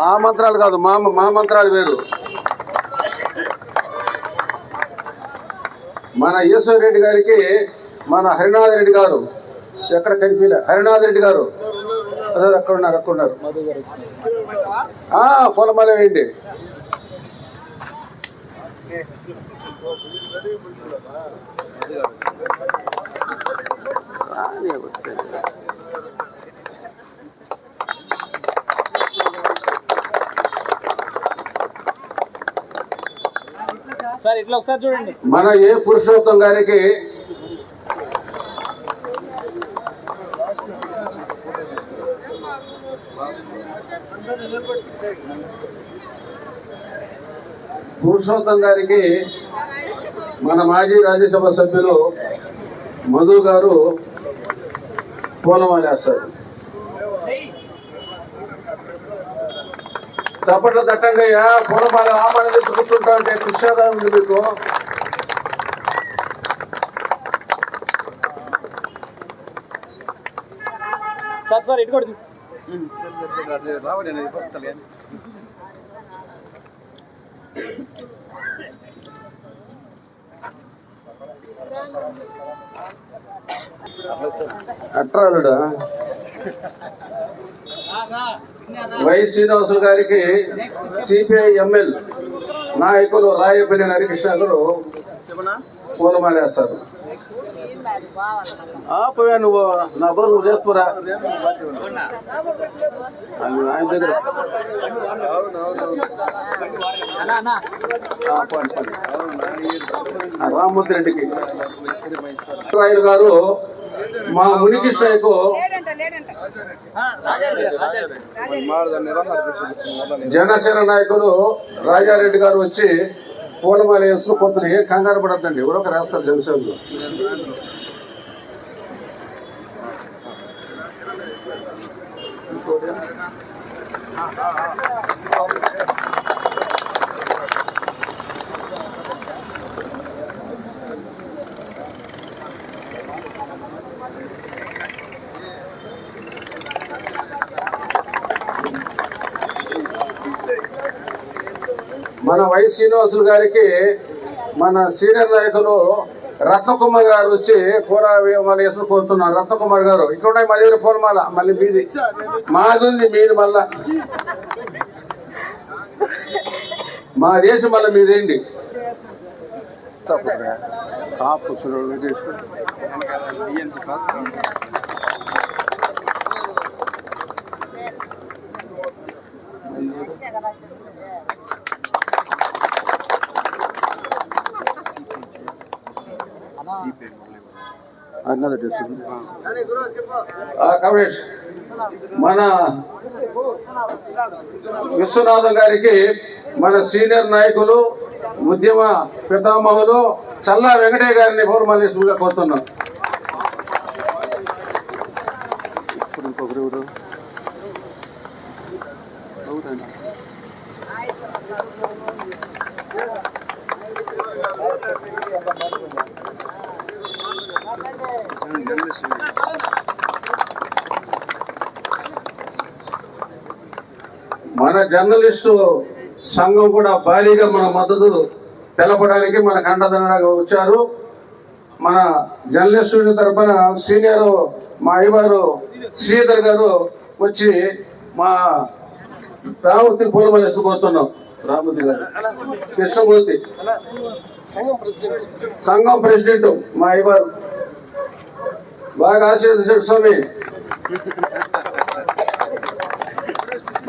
ఆ మంత్రాలు కాదు, మా మంత్రాలు వేరు. మన ఈశ్వర్ రెడ్డి గారికి మన హరినాథ్ రెడ్డి గారు, ఎక్కడ కనిపించలే, హరినాథ్ రెడ్డి గారు అదే అక్కడ ఉన్నారు. పొలమాల వేయండి. సార్ ఇట్లా ఒకసారి చూడండి. మన ఏ పురుషోత్తం గారికి మన మాజీ రాజ్యసభ సభ్యులు మధు గారు పూలమాల వేస్తారు. చప్పట్లు తట్టండి అయ్యా, పూలమాల ఆమాన కూర్చుంటా అంటే కృష్ణాదా ఉంది మీకు. సార్ ఇటు కొడుతుంది. అట్రాలుడా వై శ్రీనివాసులు గారికి సిపిఐ ఎంఎల్ నాయకులు రాయపల్లి హరికృష్ణ గారు పూలమాల వేస్తారు. పోయా నువ్వు నా బోర్ నువ్వు చేసుకురా ఆయన దగ్గర. రామ్మూర్తి రెడ్డికి రాయలు గారు, మా మునికృష్ణయ్యకు జనసేన నాయకులు రాజారెడ్డి గారు వచ్చి పూలమాల వేసుకుని పొద్దున ఏం కంగారు పడద్దండి, ఎవరో ఒక రాస్తారు జనసేనలో. మన వై శ్రీనివాసులు గారికి మన సీనియర్ నాయకులు రత్నకుమార్ గారు వచ్చి పూలమాల వేసుకుని కోరుతున్నారు. రత్నకుమార్ గారు ఇక్కడ ఉన్నాయి మా దగ్గర పూలమాల, మళ్ళీ మీది మాది ఉంది, మీది మళ్ళా మా దేశం మళ్ళీ మీదేంటి. కమలేష్ మన విశ్వనాథం గారికి మన సీనియర్ నాయకులు ఉద్యమ పితామహులు చల్లా వెంకటయ్య గారిని పూలమాలేసుగా కోరుతున్నాం. మన జర్నలిస్టు సంఘం కూడా భారీగా మన మద్దతు తెలపడానికి మనకు అండదండగా వచ్చారు. మన జర్నలిస్టు తరఫున సీనియర్ మా అయ్యవారు శ్రీధర్ గారు వచ్చి మా రామూర్తి పూలమాల వేసుకోతున్నాం. రామూర్తి గారు కృష్ణమూర్తి సంఘం ప్రెసిడెంట్ మా అయ్యవారు బాగా ఆశీర్వదించాడు స్వామి.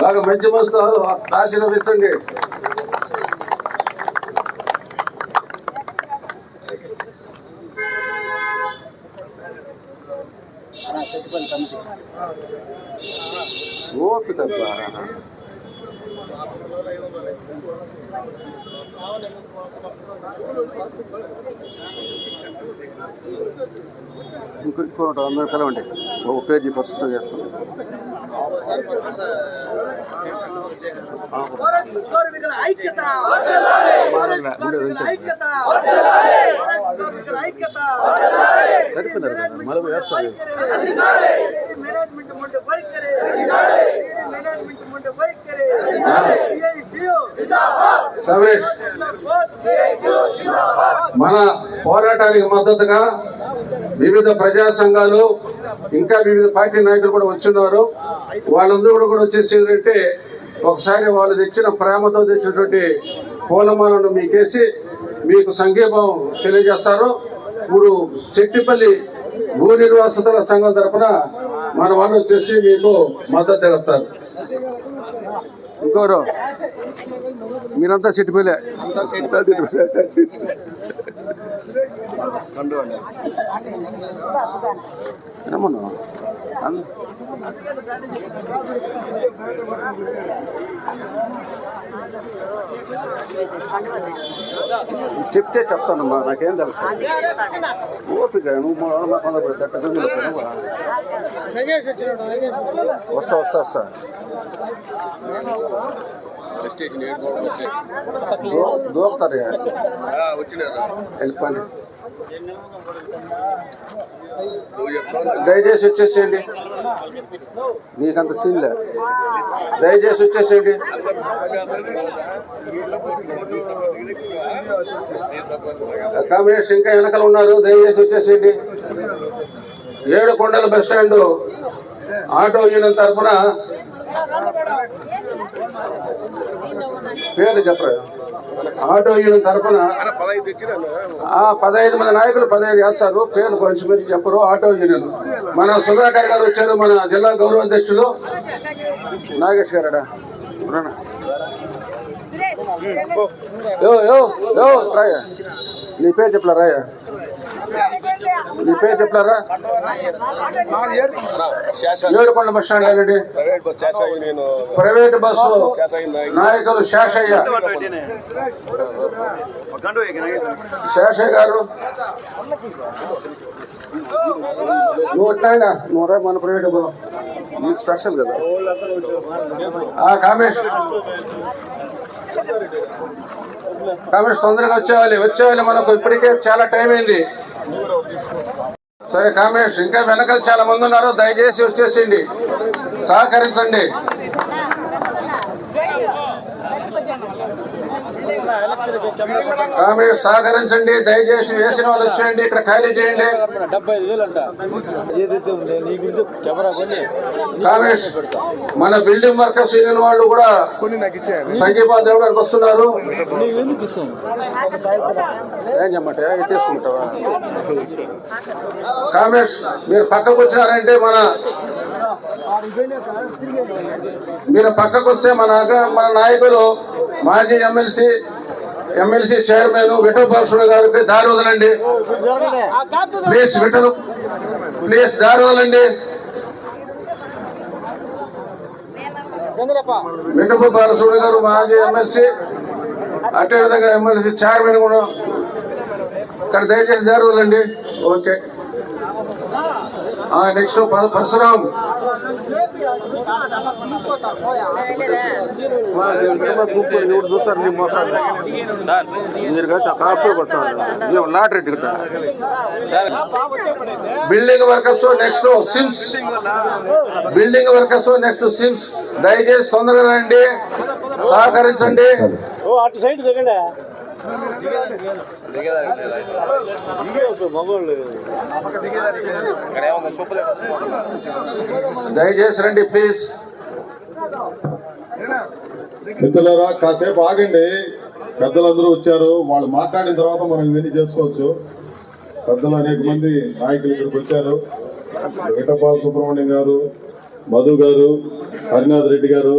బాగా మంచి మనసుతో ఆశీర్వదించండి. ఓపిక ఇంకో అందరూ కలవండి. ఒక పేజీ ప్రస్తుతం చేస్తాం. సరిపోయినారు మళ్ళీ వేస్తారు. రమేష్, మన పోరాటానికి మద్దతుగా వివిధ ప్రజా సంఘాలు ఇంకా వివిధ పార్టీ నాయకులు కూడా వచ్చిన్నారు. వాళ్ళందరూ కూడా వచ్చేసేదంటే ఒకసారి వాళ్ళు తెచ్చిన ప్రేమతో తెచ్చినటువంటి పూలమాలను మీకేసి మీకు సంఘీభావం తెలియజేస్తారు. ఇప్పుడు చెట్టిపల్లి భూ నిర్వాసితుల సంఘం తరఫున మన వాళ్ళు వచ్చేసి మీకు మద్దతు తెలుపుతారు. ఇంకోరు మీరంతా చెట్టిపల్లి ఏమన్నా చెప్తే చెప్తానమ్మా, నాకేం తెలుసు. ఓపిక నువ్వు వస్తా దూకుతారు వెళ్ళిపోండి. దయచేసి వచ్చేసేయండి, నీకంత సీన్ లేదు. దయచేసి వచ్చేసేయండి. కాంబినేషన్ ఇంకా వెనకాల ఉన్నారు, దయచేసి వచ్చేసేయండి. ఏడుకొండల బస్ స్టాండ్ ఆటో యూనియన్ తరఫున పేర్లు చెప్పరు. ఆటో యూనియన్ తరఫున 15 మంది నాయకులు 15 చేస్తారు. పేర్లు కొంచెం మంచి చెప్పరు. ఆటో యూనియన్ మన సుధాకర్ గారు వచ్చారు, మన జిల్లా గౌరవ అధ్యక్షులు. నాగేష్ గారడా రాయా, నీ పేరు చెప్పలా రాయా, నీ పేరు చెప్పలారా. ఏడుకొండ బస్ స్టాండ్ వెళ్ళండి. ప్రైవేట్ బస్సు నాయకులు శేషయ్య గారు, నువ్వు ఎట్లయినా నువ్వు రా మన ప్రైవేట్ బస్సు నీకు స్పెషల్ కదా. కామేష్ తొందరగా వచ్చేవాలి మనకు ఇప్పటికే చాలా టైం అయింది. సరే కామేష్, ఇంకా వెనకాల చాలా మంది ఉన్నారు, దయచేసి వచ్చేసేయండి, సహకరించండి. కామేష్ సహకరించండి, దయచేసి వేసిన వాళ్ళు వచ్చేయండి, ఇక్కడ ఖాళీ చేయండి. కామేష్, మన బిల్డింగ్ వర్కర్స్ యూనియన్ వాళ్ళు కూడా సంఘీభావం ఇవ్వడానికి వస్తున్నారు. ఏం చెప్పమంటే తీసుకుంటావా? కామేష్, మీరు పక్కకు వచ్చినారంటే మీరు పక్కకు వస్తే మన నాయకులు మాజీ ఎమ్మెల్సీ చైర్మన్ విఠల్ భాస్కర్ గారికి దారి వదలండి ప్లీజ్. ప్లీజ్ దారి వదలండి. విఠల్ భాస్కర్ గారు మాజీ ఎమ్మెల్సీ, అదేవిధంగా ఎమ్మెల్సీ చైర్మన్ కూడా ఇక్కడ దయచేసి దారి వదలండి. Okay, next Parashuram. చూస్తారు లాటరీ బిల్డింగ్ వర్కర్స్ నెక్స్ట్ సిమ్స్. బిల్డింగ్ వర్కర్స్ నెక్స్ట్ సిమ్స్. దయచేసి తొందరగా రండి, సహకరించండి. దయచేసి రండి ప్లీజ్. మిత్రులారా, కాసేపు ఆగండి. పెద్దలందరూ వచ్చారు, వాళ్ళు మాట్లాడిన తర్వాత మనం ఇవన్నీ చేసుకోవచ్చు. పెద్దలు అనేక మంది నాయకులు ఇక్కడికి వచ్చారు. వెంకటపాల సుబ్రహ్మణ్యం గారు, మధు గారు, హరినాథ్ రెడ్డి గారు,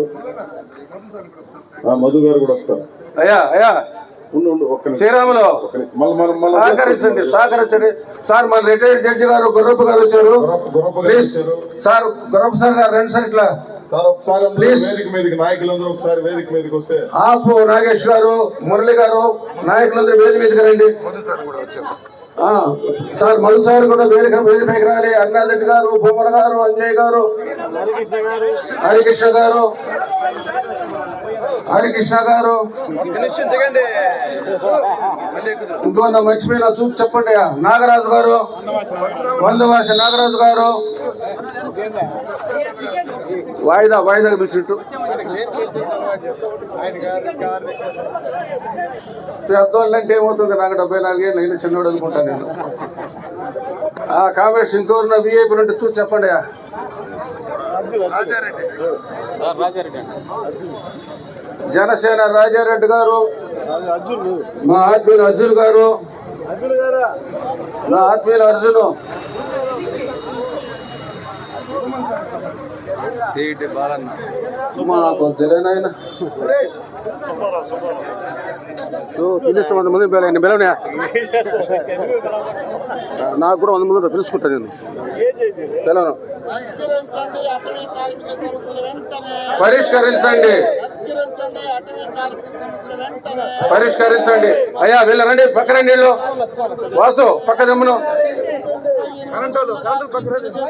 మధు గారు కూడా వస్తారు. అయ్యా శ్రీరాములు సహకరించండి సార్. మన రిటైర్డ్ జడ్జి గారు గుర్రప్ప గారు వచ్చారు. సార్ గుర్రప్ప సార్ గారు రండి సార్. ఇట్లా సార్ ఒకసారి వేదిక మీదకి నాయకులందరూ ఒకసారి వేదిక మీదకి వస్తే. ఆపు నాగేష్ గారు, మురళి గారు, నాయకులందరూ వేదిక మీదకి రండి. సార్ మధు సార్ కూడా వేదిక మీదకి రాలి. హరినాథ్ రెడ్డి గారు, బొమ్మల గారు, అంజయ్ గారు, హరికృష్ణ గారు, ఇంకో మర్చిపోయిన చూసి చెప్పండి. నాగరాజు గారు, వందవాస నాగరాజు గారు, వాయిదా పిలిచినట్టు పెద్దోళ్ళు అంటే ఏమవుతుంది, నాకు 74 ఏళ్ళు అయినా చిన్నోడు అనుకుంటా నేను. కామెంట్స్ ఇంకోరున్న విఐపీ ఉంటే చూసి చెప్పండి. జనసేన రాజారెడ్డి గారు, మా ఆత్మీయులు అర్జున్ గారు, నా ఆత్మీయులు అర్జును, నాకు తెలియనాయన తినేస్తే 100 మంది బెలవనా, నాకు కూడా 100 మంది పిలుచుకుంటా నేను. బెలవను పరిష్కరించండి అయ్యా. వెళ్ళరండి, పక్క రండి. వాసు పక్క దమ్మును,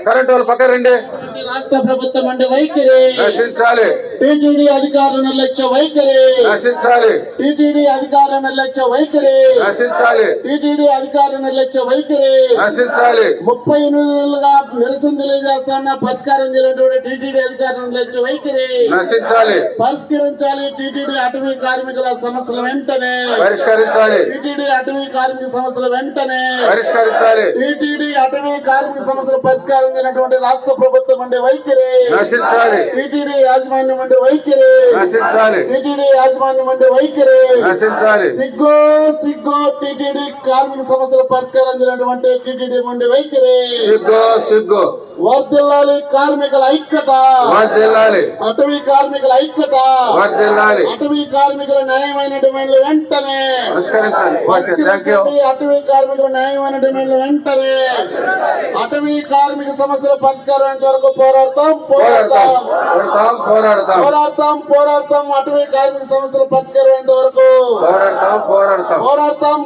కరెంట్ వాళ్ళు పక్క రండి. రాష్ట్ర ప్రభుత్వం అంటే వైఖరి నశించాలి. టీటీడీ అధికారుల నిర్లక్ష్య వైఖరి నశించాలి. టీటీడీ అధికారుల నిర్లక్ష్య వైఖరి నశించాలి. టీటీడీ అధికారుల నిర్లక్ష్య వైఖరి నశించాలి. 38 ఏళ్ళుగా నిరసన తెలియజేస్తున్న పరిష్కారం చేయనటువంటి టీటీడీ అధికారుల నిర్లక్ష్య వైఖరి నశించాలి. పరిష్కరించాలి. టీటీడీ అటవీ కార్మికుల సమస్యల వెంటనే పరిష్కరించాలి. టీటీడీ అటవీ కార్మిక సమస్యల వెంటనే పరిష్కరించాలి. టీటీడీ అటవీ కార్మిక సమస్యల పరిష్కారం చేయనటువంటి రాష్ట్ర ప్రభుత్వం అంటే వైఖరి నశించాలి. టీటీడీ యాజమాన్యం అంటే వైఖరి నశించాలి. టీటీడీ యాజమాన్యం అంటే వైఖరి నశించాలి. సిగ్గు టీటీడీ కార్మిక సమస్యల పరిష్కారం చేయనటువంటి టీటీడీ అంటే వైఖరి సిగ్గు. వర్ధిల్లాలి కార్మికుల ఐక్యత, వర్ధిల్లాలి. అటవీ కార్మికుల ఐక్యత, వర్ధిల్లాలి. అటవీ కార్మికుల న్యాయమైన డిమాండ్లు వెంటనే పరిష్కరించాలి. అటవీ కార్మికుల న్యాయమైన డిమాండ్లు వెంటనే. అటవీ కార్మిక సమస్యల పరిష్కారం వరకు పోరాడతాం. అటవీ కార్మిక సమస్యల పరిష్కారం వరకు పోరాడతాం.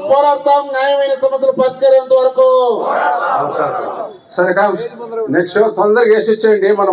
న్యాయమైన సమస్యల పరిష్కారం వరకు. సరే నెక్స్ట్ తొందరగా వేసి వచ్చేయండి మనం.